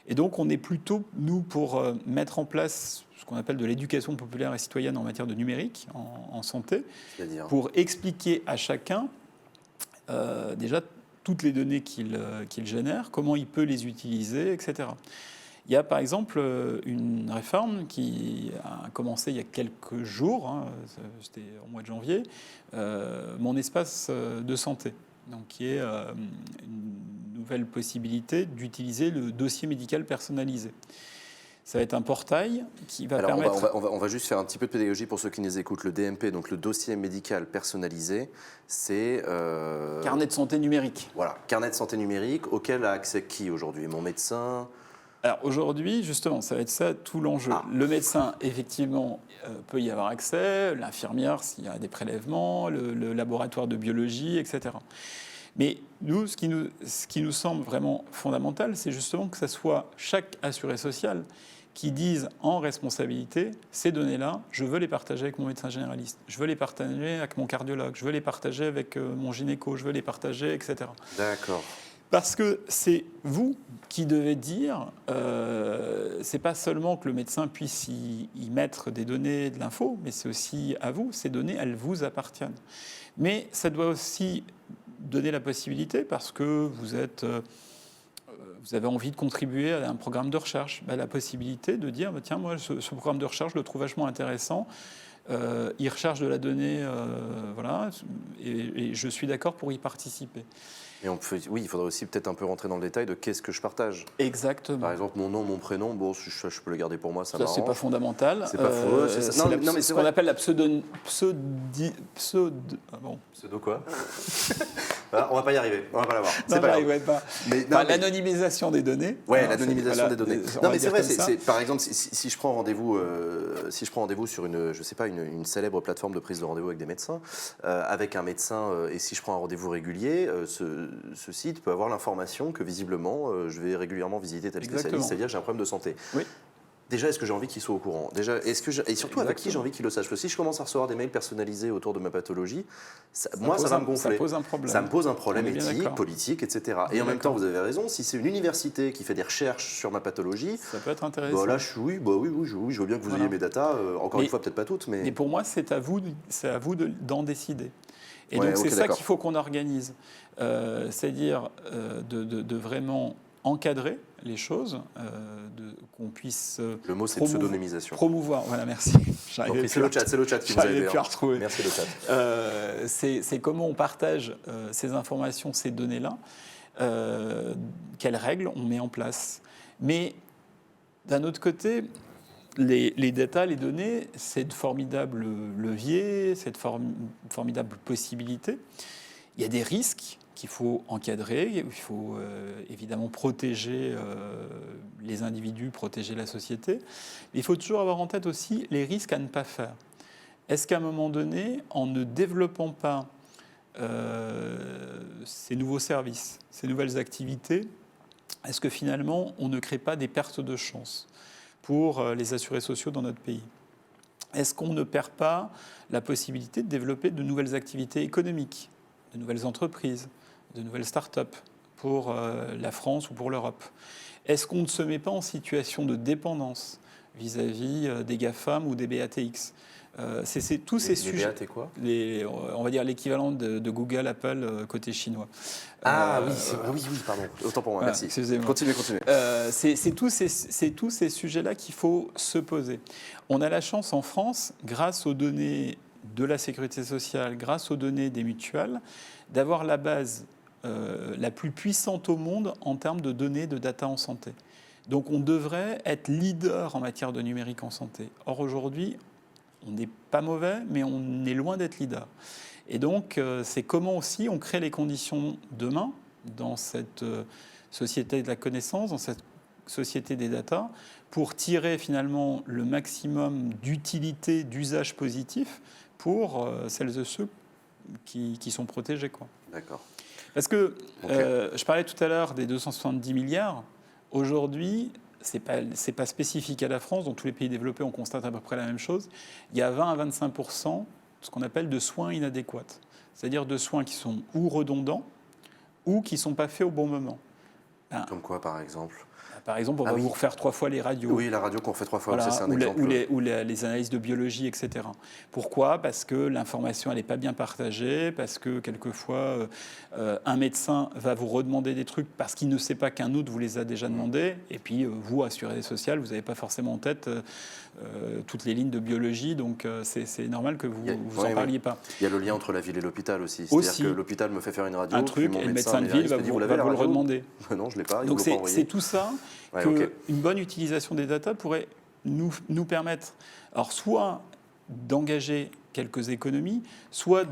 Et donc on est plutôt, nous, pour mettre en place ce qu'on appelle de l'éducation populaire et citoyenne en matière de numérique, en santé, pour expliquer à chacun déjà toutes les données qu'il génère, comment il peut les utiliser, etc. Il y a par exemple une réforme qui a commencé il y a quelques jours, hein, c'était au mois de janvier, Mon espace de santé, donc qui est une nouvelle possibilité d'utiliser le dossier médical personnalisé. Ça va être un portail qui va permettre... On va juste faire un petit peu de pédagogie pour ceux qui nous écoutent. Le DMP, donc le dossier médical personnalisé, c'est... Carnet de santé numérique. Voilà, carnet de santé numérique, auquel a accès qui aujourd'hui? Mon médecin? Alors aujourd'hui, justement, ça va être ça tout l'enjeu. Le médecin, effectivement, peut y avoir accès, l'infirmière s'il y a des prélèvements, le laboratoire de biologie, etc. Mais nous, ce qui nous semble vraiment fondamental, c'est justement que ce soit chaque assuré social qui dise en responsabilité, ces données-là, je veux les partager avec mon médecin généraliste, je veux les partager avec mon cardiologue, je veux les partager avec mon gynéco, je veux les partager, etc. D'accord. Parce que c'est vous qui devez dire, c'est pas seulement que le médecin puisse y mettre des données, de l'info, mais c'est aussi à vous, ces données, elles vous appartiennent. Mais ça doit aussi donner la possibilité, parce que vous avez envie de contribuer à un programme de recherche, la possibilité de dire, tiens, moi, ce programme de recherche, je le trouve vachement intéressant, il recherche de la donnée, voilà, et je suis d'accord pour y participer. Et oui, il faudrait aussi peut-être un peu rentrer dans le détail de qu'est-ce que je partage. Exactement. Par exemple, mon nom, mon prénom, bon, je peux le garder pour moi, ça m'arrange. C'est pas fondamental. C'est pas faux. C'est ça. Non, mais ce qu'on appelle la pseudo quoi? Voilà, on va pas y arriver, on va pas l'avoir. C'est pas grave. L'anonymisation des données. Ouais, l'anonymisation des données. Non, mais c'est vrai. Par exemple, si je prends rendez-vous, sur une célèbre plateforme de prise de rendez-vous avec des médecins, avec un médecin, et si je prends un rendez-vous régulier, ce site peut avoir l'information que visiblement, je vais régulièrement visiter tel spécialiste, c'est-à-dire que j'ai un problème de santé. Oui. Déjà, est-ce que j'ai envie qu'il soit au courant? Et surtout, avec qui j'ai envie qu'il le sache? Parce que si je commence à recevoir des mails personnalisés autour de ma pathologie, ça va me gonfler. Ça pose un problème. Ça me pose un problème éthique, politique, etc. Et en même temps, vous avez raison, si c'est une université qui fait des recherches sur ma pathologie, ça peut être intéressant. Là, je veux bien que vous ayez mes datas. Encore une fois, peut-être pas toutes, mais... Mais pour moi, c'est à vous d'en décider. Et donc, c'est ça qu'il faut qu'on organise. C'est-à-dire de vraiment encadrer les choses, qu'on puisse le mot, c'est pseudonymisation. Promouvoir, voilà, merci. C'est le chat qui vous a aidé. Merci le chat. C'est comment on partage ces informations, ces données-là, quelles règles on met en place. Mais d'un autre côté, les data, les données, c'est de formidables leviers, c'est de formidables possibilités. Il y a des risques qu'il faut encadrer, il faut évidemment protéger les individus, protéger la société. Mais il faut toujours avoir en tête aussi les risques à ne pas faire. Est-ce qu'à un moment donné, en ne développant pas ces nouveaux services, ces nouvelles activités, est-ce que finalement on ne crée pas des pertes de chance pour les assurés sociaux dans notre pays? Est-ce qu'on ne perd pas la possibilité de développer de nouvelles activités économiques, de nouvelles entreprises, de nouvelles start-up pour la France ou pour l'Europe? Est-ce qu'on ne se met pas en situation de dépendance vis-à-vis des GAFAM ou des BATX? C'est tous ces sujets. BAT quoi? On va dire l'équivalent de Google, Apple côté chinois. Oui, pardon. Autant pour moi, merci. Excusez-moi. Continuez. C'est tous ces sujets-là qu'il faut se poser. On a la chance en France, grâce aux données de la sécurité sociale, grâce aux données des mutuelles, d'avoir la base la plus puissante au monde en termes de données de data en santé. Donc on devrait être leader en matière de numérique en santé. Or aujourd'hui, on n'est pas mauvais, mais on est loin d'être leader. Et donc c'est comment aussi on crée les conditions demain dans cette société de la connaissance, dans cette société des data, pour tirer finalement le maximum d'utilité, d'usage positif pour celles et ceux qui sont protégés, quoi. D'accord. Parce que je parlais tout à l'heure des 270 milliards. Aujourd'hui, c'est pas spécifique à la France. Dans tous les pays développés, on constate à peu près la même chose. Il y a 20 à 25% ce qu'on appelle de soins inadéquats, c'est-à-dire de soins qui sont ou redondants ou qui ne sont pas faits au bon moment. Comme quoi, par exemple? Par exemple, on va vous refaire 3 fois les radios. Oui, la radio qu'on fait 3 fois, Voilà, c'est un exemple. ou les analyses de biologie, etc. Pourquoi ? Parce que l'information, elle n'est pas bien partagée, parce que quelquefois, un médecin va vous redemander des trucs parce qu'il ne sait pas qu'un autre vous les a déjà demandés. Et puis, vous, assuré social, vous n'avez pas forcément en tête toutes les lignes de biologie, donc c'est normal que vous n'en parliez pas. Il y a le lien entre la ville et l'hôpital aussi. C'est-à-dire que l'hôpital me fait faire une radio, un truc, puis mon et le médecin de ville va vous le redemander. Non, je ne l'ai pas, donc c'est tout ça qu'une bonne utilisation des data pourrait nous permettre, alors soit d'engager quelques économies, soit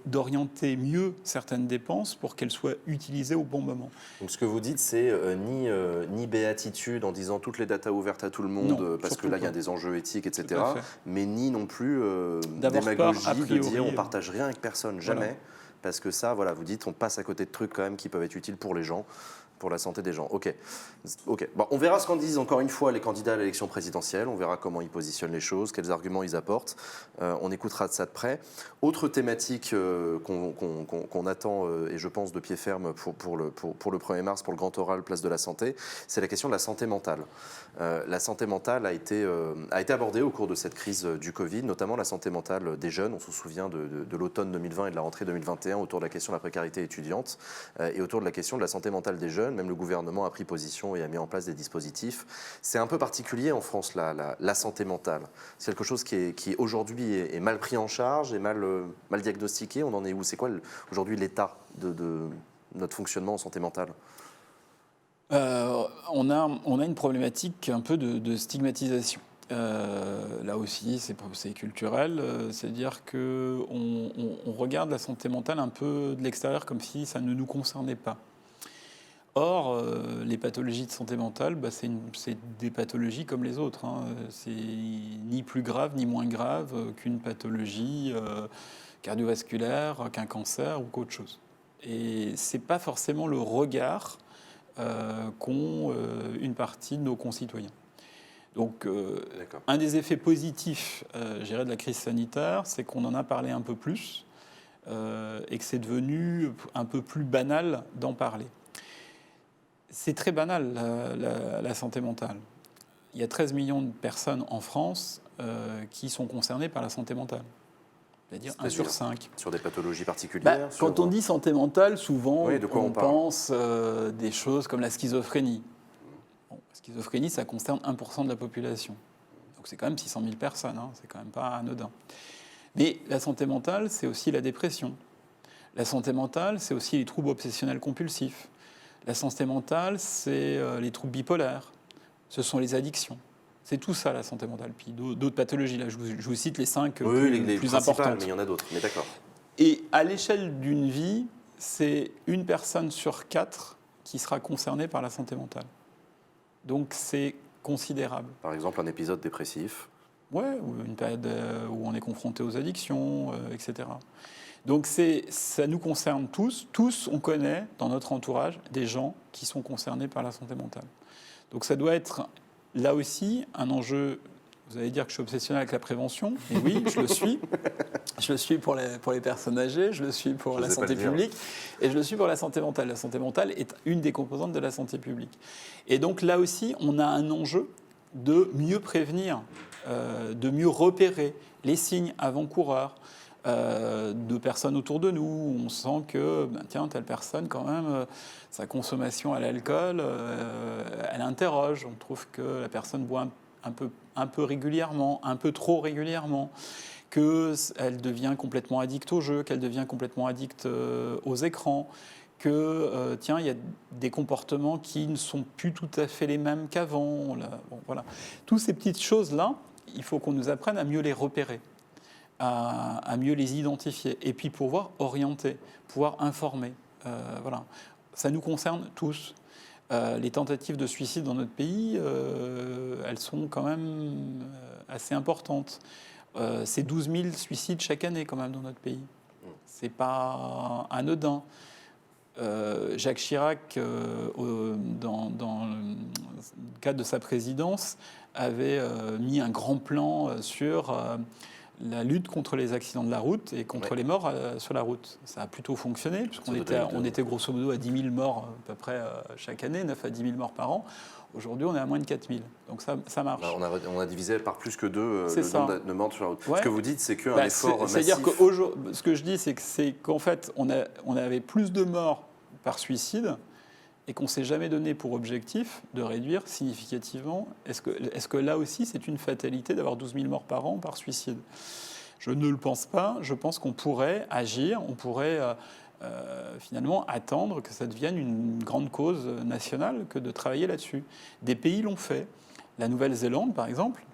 d'orienter mieux certaines dépenses pour qu'elles soient utilisées au bon moment. Donc ce que vous dites, c'est ni béatitude en disant toutes les datas ouvertes à tout le monde, non, parce que là, il y a des enjeux éthiques, etc., mais ni non plus démagogie de dire on ne partage rien avec personne, jamais, voilà. Parce que ça, voilà, vous dites on passe à côté de trucs quand même qui peuvent être utiles pour les gens. Pour la santé des gens. Ok. Bon, on verra ce qu'en disent encore une fois les candidats à l'élection présidentielle. On verra comment ils positionnent les choses, quels arguments ils apportent. On écoutera de ça de près. Autre thématique qu'on attend, et je pense de pied ferme pour le 1er mars, pour le grand oral Place de la Santé, c'est la question de la santé mentale. La santé mentale a été abordée au cours de cette crise du Covid, notamment la santé mentale des jeunes. On se souvient de l'automne 2020 et de la rentrée 2021 autour de la question de la précarité étudiante et autour de la question de la santé mentale des jeunes. Même le gouvernement a pris position et a mis en place des dispositifs. C'est un peu particulier en France, la santé mentale. C'est quelque chose qui aujourd'hui est mal pris en charge et mal diagnostiqué. On en est où? C'est quoi aujourd'hui l'état de notre fonctionnement en santé mentale? On a une problématique un peu de stigmatisation. Là aussi, c'est culturel. C'est-à-dire qu'on regarde la santé mentale un peu de l'extérieur comme si ça ne nous concernait pas. Or, les pathologies de santé mentale, c'est des pathologies comme les autres. Hein. C'est ni plus grave ni moins grave qu'une pathologie cardiovasculaire, qu'un cancer ou qu'autre chose. Et c'est pas forcément le regard qu'ont une partie de nos concitoyens. Donc, un des effets positifs, de la crise sanitaire, c'est qu'on en a parlé un peu plus et que c'est devenu un peu plus banal d'en parler. C'est très banal, la santé mentale. Il y a 13 millions de personnes en France qui sont concernées par la santé mentale. C'est-à-dire 1 sur 5. Sur des pathologies particulières Quand on dit santé mentale, souvent, on pense des choses comme la schizophrénie. Bon, la schizophrénie, ça concerne 1% de la population. Donc c'est quand même 600 000 personnes, hein, c'est quand même pas anodin. Mais la santé mentale, c'est aussi la dépression. La santé mentale, c'est aussi les troubles obsessionnels compulsifs. La santé mentale, c'est les troubles bipolaires, ce sont les addictions. C'est tout ça, la santé mentale. Puis d'autres pathologies, là, je vous cite les 5 les plus importantes. Mais il y en a d'autres, mais d'accord. Et à l'échelle d'une vie, c'est 1 personne sur 4 qui sera concernée par la santé mentale. Donc c'est considérable. Par exemple, un épisode dépressif. Oui, ou une période où on est confronté aux addictions, etc. Donc ça nous concerne tous. Tous, on connaît dans notre entourage des gens qui sont concernés par la santé mentale. Donc ça doit être, là aussi, un enjeu. Vous allez dire que je suis obsessionnel avec la prévention. Et oui, je le suis. Je le suis pour les personnes âgées, je le suis pour la santé publique, et je le suis pour la santé mentale. La santé mentale est une des composantes de la santé publique. Et donc là aussi, on a un enjeu de mieux prévenir, de mieux repérer les signes avant-coureurs, de personnes autour de nous, où on sent que, tiens, telle personne, quand même, sa consommation à l'alcool, elle interroge. On trouve que la personne boit un peu régulièrement, un peu trop régulièrement, qu'elle devient complètement addicte au jeu, qu'elle devient complètement addicte aux écrans, que, tiens, il y a des comportements qui ne sont plus tout à fait les mêmes qu'avant. Bon, voilà. Toutes ces petites choses-là, il faut qu'on nous apprenne à mieux les repérer. À mieux les identifier et puis pouvoir orienter, pouvoir informer. Voilà. Ça nous concerne tous. Les tentatives de suicide dans notre pays, elles sont quand même assez importantes. C'est 12 000 suicides chaque année quand même dans notre pays. C'est pas anodin. Jacques Chirac, le cadre de sa présidence, avait mis un grand plan sur la lutte contre les accidents de la route et contre les morts sur la route. Ça a plutôt fonctionné, puisqu'on était grosso modo à 10 000 morts à peu près chaque année, 9 à 10 000 morts par an. Aujourd'hui, on est à moins de 4 000. Donc ça marche. On a divisé par plus que 2 le nombre de morts sur la route. Ouais. Ce que vous dites, c'est qu'un effort massif... C'est-à-dire que ce que je dis, c'est qu'en fait, on avait plus de morts par suicide et qu'on ne s'est jamais donné pour objectif de réduire significativement. Est-ce que là aussi, c'est une fatalité d'avoir 12 000 morts par an par suicide ? Je ne le pense pas. Je pense qu'on pourrait agir, on pourrait finalement attendre que ça devienne une grande cause nationale que de travailler là-dessus. Des pays l'ont fait. La Nouvelle-Zélande, par exemple,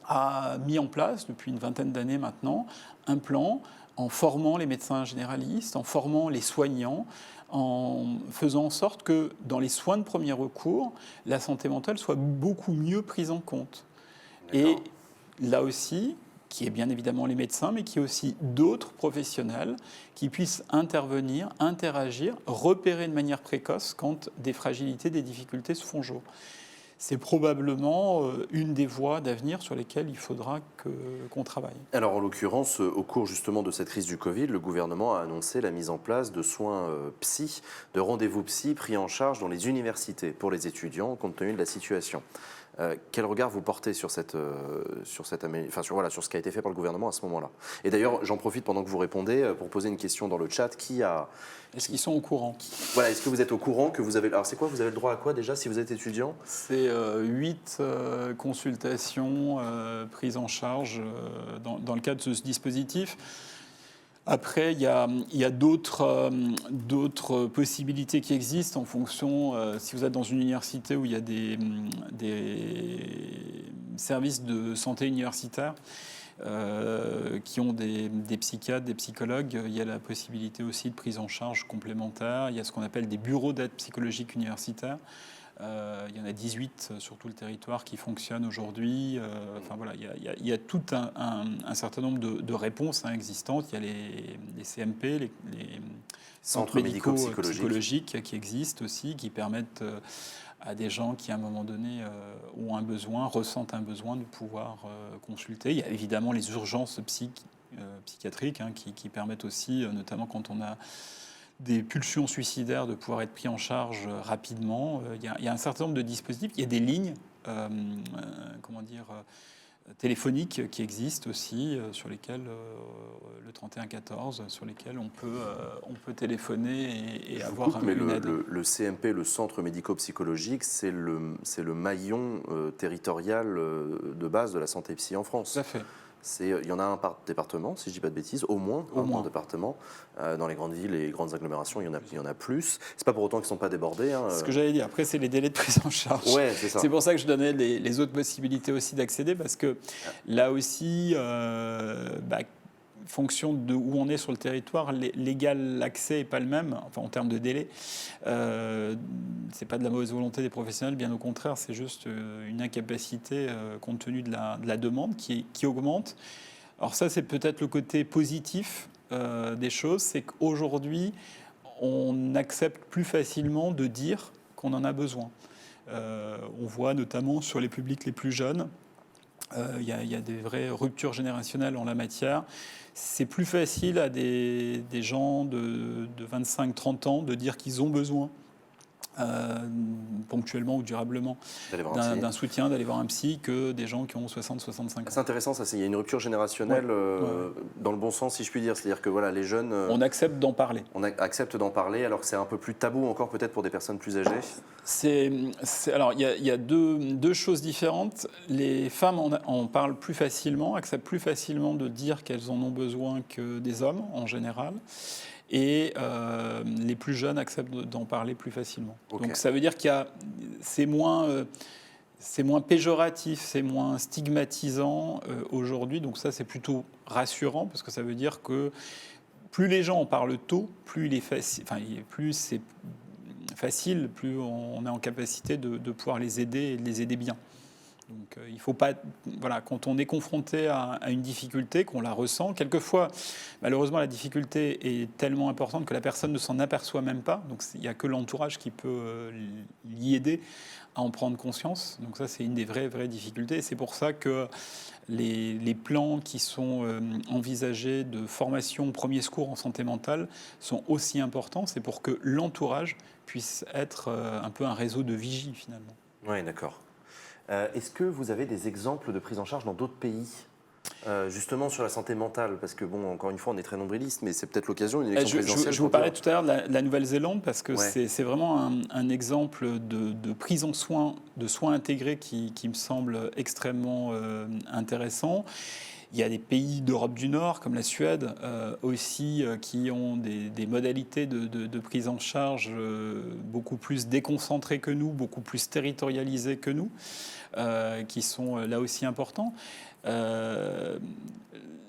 a mis en place, depuis une vingtaine d'années maintenant, un plan en formant les médecins généralistes, en formant les soignants, en faisant en sorte que dans les soins de premier recours, la santé mentale soit beaucoup mieux prise en compte. Et là aussi, qui est bien évidemment les médecins, mais qui est aussi d'autres professionnels qui puissent intervenir, interagir, repérer de manière précoce quand des fragilités, des difficultés se font jour. C'est probablement une des voies d'avenir sur lesquelles il faudra qu'on travaille. Alors, en l'occurrence, au cours justement de cette crise du Covid, le gouvernement a annoncé la mise en place de soins psy, de rendez-vous psy pris en charge dans les universités pour les étudiants, compte tenu de la situation. Quel regard vous portez sur ce qui a été fait par le gouvernement à ce moment-là? Et d'ailleurs, j'en profite pendant que vous répondez pour poser une question dans le chat. Est-ce qu'ils sont au courant? Voilà, est-ce que vous êtes au courant que vous avez... Alors c'est quoi, vous avez le droit à quoi déjà si vous êtes étudiant? C'est 8 consultations prises en charge dans le cadre de ce dispositif. Après, il y a d'autres possibilités qui existent en fonction, si vous êtes dans une université où il y a des services de santé universitaire qui ont des psychiatres, des psychologues, il y a la possibilité aussi de prise en charge complémentaire. Il y a ce qu'on appelle des bureaux d'aide psychologique universitaire. Il y en a 18 sur tout le territoire qui fonctionnent aujourd'hui. Enfin, voilà, il y a tout un certain nombre de réponses existantes. Il y a les CMP, les centres médico-psychologiques qui existent aussi, qui permettent à des gens qui, à un moment donné, ont un besoin, ressentent un besoin de pouvoir consulter. Il y a évidemment les urgences psychiatriques qui permettent aussi, notamment quand on a des pulsions suicidaires, de pouvoir être pris en charge rapidement. Il y a un certain nombre de dispositifs. Il y a des lignes téléphoniques qui existent aussi, sur lesquelles le 3114, sur lesquelles on peut téléphoner et avoir une aide. Le CMP, le centre médico-psychologique, c'est le maillon territorial de base de la santé psy en France. Tout à fait. Il y en a un par département, si je ne dis pas de bêtises, au moins un département. Dans les grandes villes et les grandes agglomérations, il y en a plus. Ce n'est pas pour autant qu'ils ne sont pas débordés. C'est ce que j'allais dire. Après, c'est les délais de prise en charge. Ouais, c'est ça. C'est pour ça que je donnais les autres possibilités aussi d'accéder, parce que là aussi, fonction de où on est sur le territoire, l'accès n'est pas le même, enfin, en termes de délai. C'est pas de la mauvaise volonté des professionnels, bien au contraire, c'est juste une incapacité compte tenu de la demande qui augmente. Alors ça, c'est peut-être le côté positif des choses, c'est qu'aujourd'hui, on accepte plus facilement de dire qu'on en a besoin. On voit notamment sur les publics les plus jeunes, il y a des vraies ruptures générationnelles en la matière. C'est plus facile à des gens de 25-30 ans de dire qu'ils ont besoin, ponctuellement ou durablement, d'un soutien, d'aller voir un psy, que des gens qui ont 60-65 ans. C'est intéressant, ça. Il y a une rupture générationnelle dans le bon sens, si je puis dire. C'est-à-dire que voilà, les jeunes... on accepte d'en parler. On accepte d'en parler, alors que c'est un peu plus tabou encore peut-être pour des personnes plus âgées. Alors, il y a deux choses différentes. Les femmes en parlent plus facilement, acceptent plus facilement de dire qu'elles en ont besoin que des hommes, en général. Et les plus jeunes acceptent d'en parler plus facilement. Okay. Donc ça veut dire c'est moins péjoratif, c'est moins stigmatisant aujourd'hui. Donc ça, c'est plutôt rassurant, parce que ça veut dire que plus les gens en parlent tôt, plus c'est facile, plus on est en capacité de pouvoir les aider et de les aider bien. Donc il ne faut pas, voilà, quand on est confronté à une difficulté, qu'on la ressent, quelquefois, malheureusement, la difficulté est tellement importante que la personne ne s'en aperçoit même pas. Donc il n'y a que l'entourage qui peut l'y aider à en prendre conscience. Donc ça, c'est une des vraies difficultés. Et c'est pour ça que les plans qui sont envisagés de formation premier secours en santé mentale sont aussi importants. C'est pour que l'entourage puisse être un peu un réseau de vigie, finalement. Oui, d'accord. Est-ce que vous avez des exemples de prise en charge dans d'autres pays justement sur la santé mentale, parce que bon, encore une fois, on est très nombriliste, mais c'est peut-être l'occasion d'une élection présidentielle. Je vous parlais tout à l'heure de la Nouvelle-Zélande, parce que ouais. c'est vraiment un exemple de prise en soin, de soins intégrés qui me semble extrêmement intéressant. Il y a des pays d'Europe du Nord, comme la Suède, aussi, qui ont des modalités de prise en charge beaucoup plus déconcentrées que nous, beaucoup plus territorialisées que nous, qui sont là aussi importants.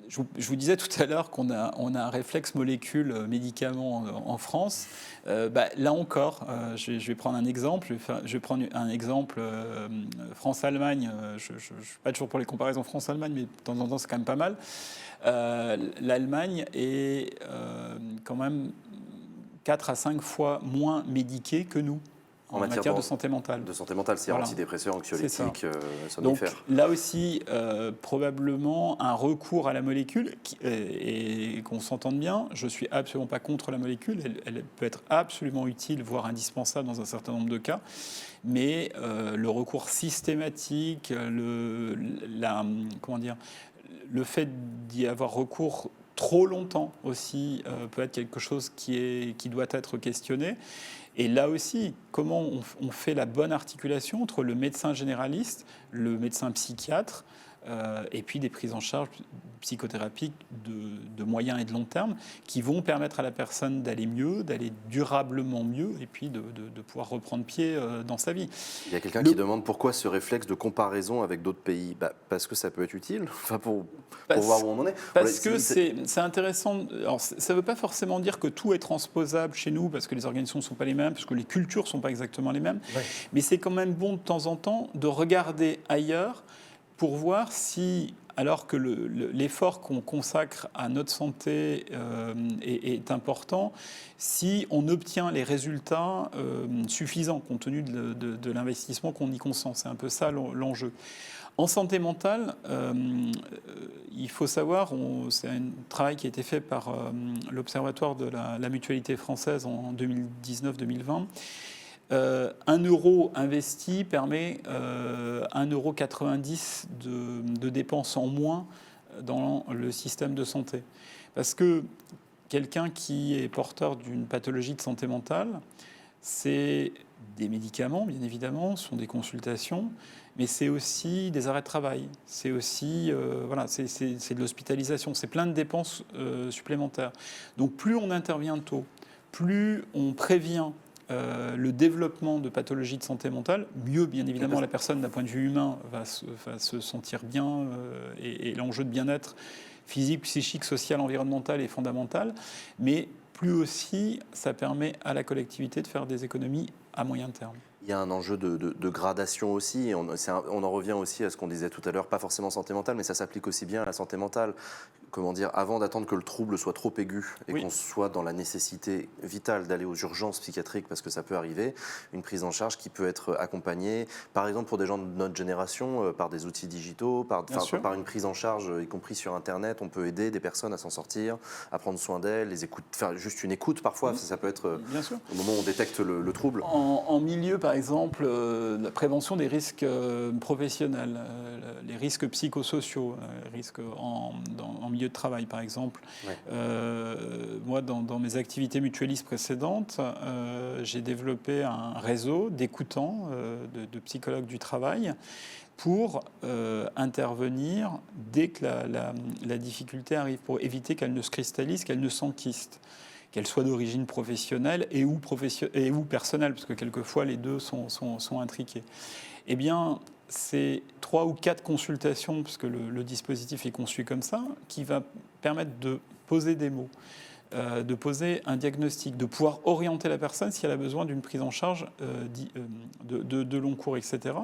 Je vous disais tout à l'heure qu'on a un réflexe molécule médicament en France. Là encore, je vais prendre un exemple. Je vais prendre un exemple France-Allemagne. Je ne suis pas toujours pour les comparaisons France-Allemagne, mais de temps en temps, c'est quand même pas mal. L'Allemagne est quand même 4 à 5 fois moins médiquée que nous. En matière de santé mentale. De santé mentale, c'est voilà. Antidépresseurs, anxiolytiques, somnifères. Donc là aussi, probablement un recours à la molécule, et qu'on s'entende bien, je ne suis absolument pas contre la molécule, elle peut être absolument utile, voire indispensable dans un certain nombre de cas, mais le recours systématique, le fait d'y avoir recours trop longtemps aussi peut être quelque chose qui doit être questionné. Et là aussi, comment on fait la bonne articulation entre le médecin généraliste, le médecin psychiatre, et puis des prises en charge psychothérapiques de moyen et de long terme qui vont permettre à la personne d'aller mieux, d'aller durablement mieux, et puis de pouvoir reprendre pied dans sa vie. Il y a quelqu'un qui demande pourquoi ce réflexe de comparaison avec d'autres pays. Parce que ça peut être utile, enfin pour voir où on en est. Parce que c'est intéressant. Alors, ça ne veut pas forcément dire que tout est transposable chez nous, parce que les organisations ne sont pas les mêmes, parce que les cultures ne sont pas exactement les mêmes. Ouais. Mais c'est quand même bon de temps en temps de regarder ailleurs pour voir si, alors que l'effort qu'on consacre à notre santé est important, si on obtient les résultats suffisants compte tenu de l'investissement qu'on y consent. C'est un peu ça l'enjeu. En santé mentale, il faut savoir, c'est un travail qui a été fait par l'Observatoire de la mutualité française en 2019-2020. 1 euro investi permet 1,90 € de dépenses en moins dans le système de santé. Parce que quelqu'un qui est porteur d'une pathologie de santé mentale, c'est des médicaments, bien évidemment, ce sont des consultations, mais c'est aussi des arrêts de travail, c'est aussi c'est de l'hospitalisation, c'est plein de dépenses supplémentaires. Donc plus on intervient tôt, plus on prévient le développement de pathologies de santé mentale, mieux bien évidemment la personne d'un point de vue humain va se sentir bien et l'enjeu de bien-être physique, psychique, social, environnemental est fondamental, mais plus aussi ça permet à la collectivité de faire des économies à moyen terme. Il y a un enjeu de gradation aussi. On en revient aussi à ce qu'on disait tout à l'heure, pas forcément santé mentale, mais ça s'applique aussi bien à la santé mentale. Comment dire, avant d'attendre que le trouble soit trop aigu et qu'on soit dans la nécessité vitale d'aller aux urgences psychiatriques, parce que ça peut arriver, une prise en charge qui peut être accompagnée, par exemple pour des gens de notre génération, par des outils digitaux, par une prise en charge, y compris sur Internet. On peut aider des personnes à s'en sortir, à prendre soin d'elles, faire juste une écoute parfois. Ça peut être au moment où on détecte le trouble. En milieu, par exemple, la prévention des risques professionnels, les risques psychosociaux, les risques en milieu de travail, par exemple. Ouais. Moi, dans mes activités mutualistes précédentes, j'ai développé un réseau d'écoutants, de psychologues du travail, pour intervenir dès que la difficulté arrive, pour éviter qu'elle ne se cristallise, qu'elle ne s'enquiste, qu'elle soit d'origine professionnelle et ou personnelle, parce que quelquefois les deux sont intriqués. Eh bien, c'est 3 ou 4 consultations, parce que le dispositif est conçu comme ça, qui va permettre de poser des mots, de poser un diagnostic, de pouvoir orienter la personne si elle a besoin d'une prise en charge de long cours, etc.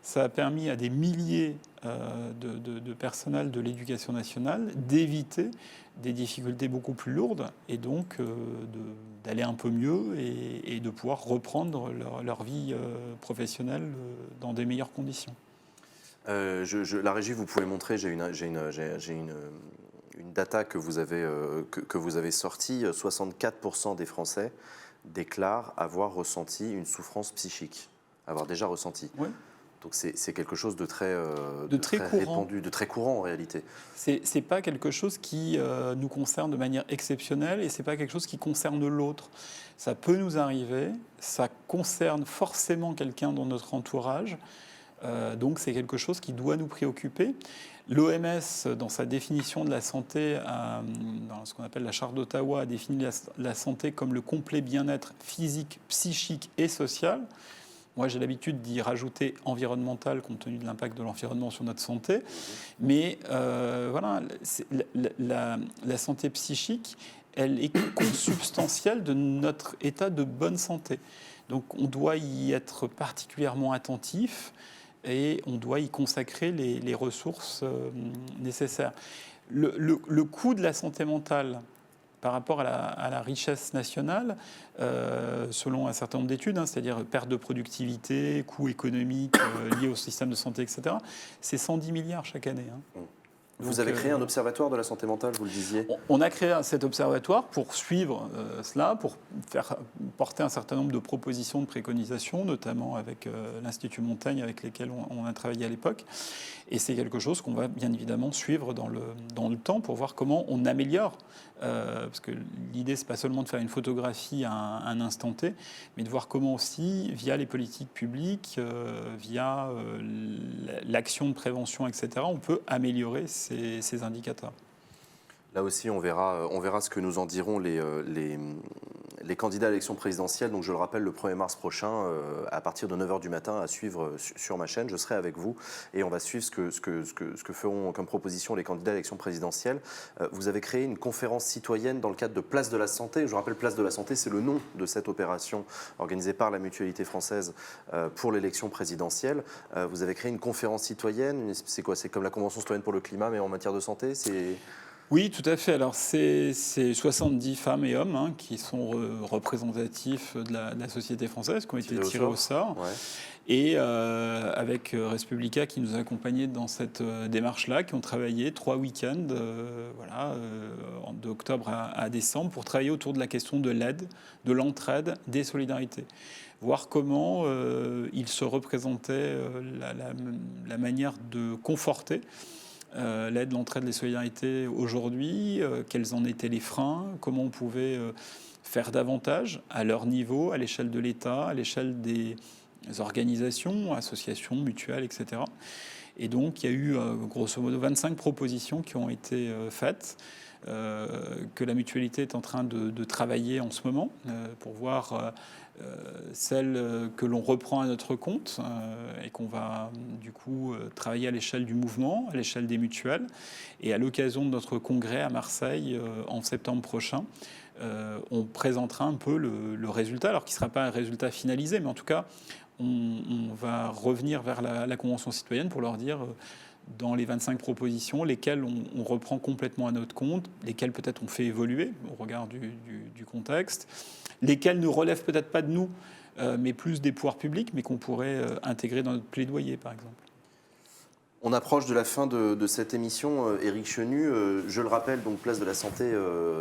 Ça a permis à des milliers de personnels de l'éducation nationale d'éviter des difficultés beaucoup plus lourdes et donc d'aller un peu mieux et de pouvoir reprendre leur vie professionnelle dans des meilleures conditions. La régie, vous pouvez montrer, j'ai une data que vous avez sortie. 64% des Français déclarent avoir ressenti une souffrance psychique, avoir déjà ressenti. Oui. Donc c'est quelque chose de très courant. répandu, de très courant en réalité. C'est pas quelque chose qui nous concerne de manière exceptionnelle et c'est pas quelque chose qui concerne l'autre. Ça peut nous arriver, ça concerne forcément quelqu'un dans notre entourage. Donc c'est quelque chose qui doit nous préoccuper. L'OMS, dans sa définition de la santé, dans ce qu'on appelle la Charte d'Ottawa, a défini la santé comme le complet bien-être physique, psychique et social. Moi, j'ai l'habitude d'y rajouter environnemental, compte tenu de l'impact de l'environnement sur notre santé. Mais voilà, la santé psychique, elle est consubstantielle de notre état de bonne santé. Donc on doit y être particulièrement attentif et on doit y consacrer les ressources nécessaires. Le coût de la santé mentale par rapport à la richesse nationale, selon un certain nombre d'études, c'est-à-dire perte de productivité, coûts économiques liés au système de santé, etc., c'est 110 milliards chaque année. Vous avez créé un observatoire de la santé mentale, vous le disiez. On a créé cet observatoire pour suivre cela, pour faire porter un certain nombre de propositions, de préconisations, notamment avec l'Institut Montaigne, avec lesquels on a travaillé à l'époque. Et c'est quelque chose qu'on va bien évidemment suivre dans le temps pour voir comment on améliore. Parce que l'idée, c'est pas seulement de faire une photographie à un instant T, mais de voir comment aussi, via les politiques publiques, via l'action de prévention, etc., on peut améliorer ces indicateurs. Là aussi, on verra ce que nous en diront les candidats à l'élection présidentielle. Donc, je le rappelle, le 1er mars prochain, à partir de 9h du matin, à suivre sur ma chaîne. Je serai avec vous et on va suivre ce que feront comme proposition les candidats à l'élection présidentielle. Vous avez créé une conférence citoyenne dans le cadre de Place de la Santé. Je rappelle, Place de la Santé, c'est le nom de cette opération organisée par la Mutualité française pour l'élection présidentielle. Vous avez créé une conférence citoyenne. C'est quoi? C'est comme la Convention citoyenne pour le climat, mais en matière de santé? Oui, tout à fait. Alors, c'est 70 femmes et hommes qui sont représentatifs de la société française, qui ont été tirés au sort. Ouais. Et avec Respublica qui nous a accompagnés dans cette démarche-là, qui ont travaillé 3 week-ends, d'octobre à décembre, pour travailler autour de la question de l'aide, de l'entraide, des solidarités. Voir comment ils se représentaient la manière de conforter l'aide, l'entraide, les solidarités aujourd'hui, quels en étaient les freins, comment on pouvait faire davantage à leur niveau, à l'échelle de l'État, à l'échelle des organisations, associations, mutuelles, etc. Et donc il y a eu grosso modo 25 propositions qui ont été faites, que la mutualité est en train de travailler en ce moment pour voir celles que l'on reprend à notre compte et qu'on va du coup travailler à l'échelle du mouvement, à l'échelle des mutuelles. Et à l'occasion de notre congrès à Marseille en septembre prochain, on présentera un peu le résultat, alors qu'il ne sera pas un résultat finalisé, mais en tout cas, on va revenir vers la Convention citoyenne pour leur dire dans les 25 propositions, lesquelles on reprend complètement à notre compte, lesquelles peut-être on fait évoluer au regard du contexte, lesquelles ne relèvent peut-être pas de nous, mais plus des pouvoirs publics, mais qu'on pourrait intégrer dans notre plaidoyer, par exemple. On approche de la fin de cette émission. Éric Chenu, je le rappelle, donc Place de la Santé,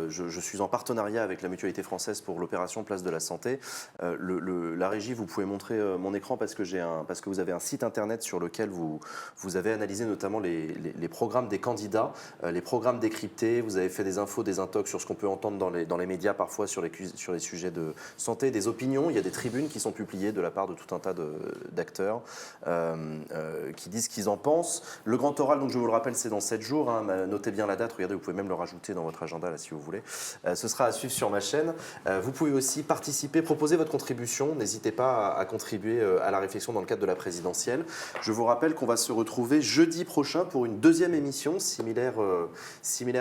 je suis en partenariat avec la Mutualité française pour l'opération Place de la Santé. La régie, vous pouvez montrer mon écran parce que vous avez un site internet sur lequel vous avez analysé notamment les programmes des candidats, les programmes décryptés. Vous avez fait des infos, des intox sur ce qu'on peut entendre dans les médias parfois sur les sujets de santé, des opinions. Il y a des tribunes qui sont publiées de la part de tout un tas d'acteurs qui disent ce qu'ils en pensent. France. Le grand oral, donc je vous le rappelle, c'est dans 7 jours. Hein. Notez bien la date, regardez, vous pouvez même le rajouter dans votre agenda là, si vous voulez. Ce sera à suivre sur ma chaîne. Vous pouvez aussi participer, proposer votre contribution. N'hésitez pas à contribuer à la réflexion dans le cadre de la présidentielle. Je vous rappelle qu'on va se retrouver jeudi prochain pour une deuxième émission similaire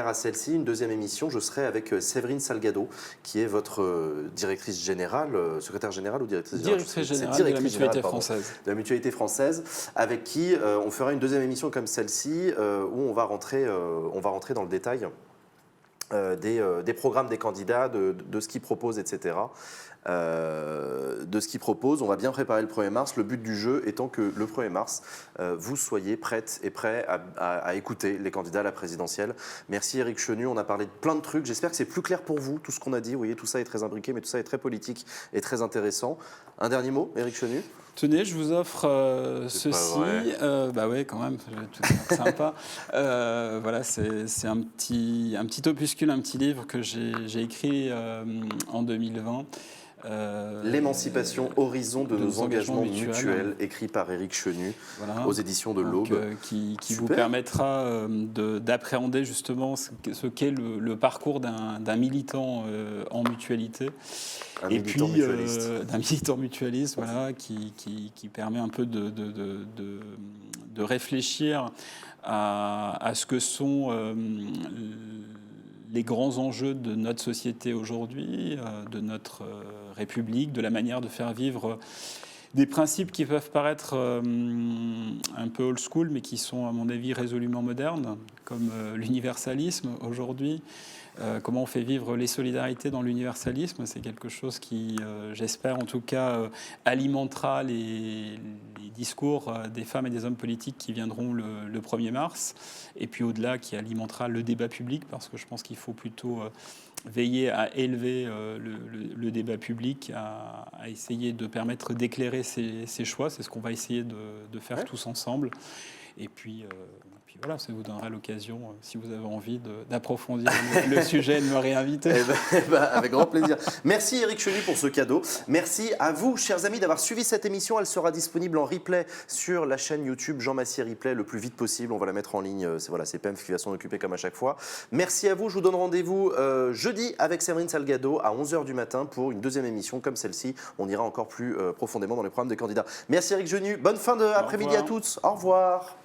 à celle-ci. Une deuxième émission, je serai avec Séverine Salgado, qui est votre directrice générale, secrétaire générale ou directrice générale de la Mutualité française. De la Mutualité française, avec qui on fera une deuxième émission comme celle-ci, où on va rentrer dans le détail des programmes des candidats, de ce qu'ils proposent, etc. De ce qu'ils proposent. On va bien préparer le 1er mars. Le but du jeu étant que le 1er mars, vous soyez prêtes et prêts à écouter les candidats à la présidentielle. Merci Éric Chenu, on a parlé de plein de trucs. J'espère que c'est plus clair pour vous, tout ce qu'on a dit. Vous voyez, tout ça est très imbriqué, mais tout ça est très politique et très intéressant. Un dernier mot, Éric Chenu ? Tenez, je vous offre ceci. Bah ouais, quand même, tout sympa. Voilà, c'est un petit opuscule, un petit livre que j'ai écrit en 2020. L'émancipation horizon de nos engagements mutuels, écrit par Éric Chenu, voilà, aux éditions de l'Aube. Qui vous permettra d'appréhender justement ce qu'est le parcours d'un militant en mutualité. Un militant mutualiste. D'un militant mutualiste, voilà, qui permet un peu de réfléchir à ce que sont les grands enjeux de notre société aujourd'hui, de notre République, de la manière de faire vivre des principes qui peuvent paraître un peu old school, mais qui sont, à mon avis, résolument modernes, comme l'universalisme aujourd'hui. Comment on fait vivre les solidarités dans l'universalisme, c'est quelque chose qui, j'espère en tout cas, alimentera les discours des femmes et des hommes politiques qui viendront le 1er mars, et puis au-delà, qui alimentera le débat public, parce que je pense qu'il faut plutôt veiller à élever le débat public, à essayer de permettre d'éclairer ses choix. C'est ce qu'on va essayer de faire tous ensemble. Et puis voilà, ça vous donnera l'occasion, si vous avez envie, d'approfondir le sujet et de me réinviter. Avec grand plaisir. Merci Éric Chenu pour ce cadeau. Merci à vous, chers amis, d'avoir suivi cette émission. Elle sera disponible en replay sur la chaîne YouTube Jean Massier Replay le plus vite possible. On va la mettre en ligne. C'est PEMF qui va s'en occuper comme à chaque fois. Merci à vous. Je vous donne rendez-vous jeudi avec Séverine Salgado à 11h du matin pour une deuxième émission comme celle-ci. On ira encore plus profondément dans les programmes des candidats. Merci Éric Chenu. Bonne fin d'après-midi à toutes. Au revoir.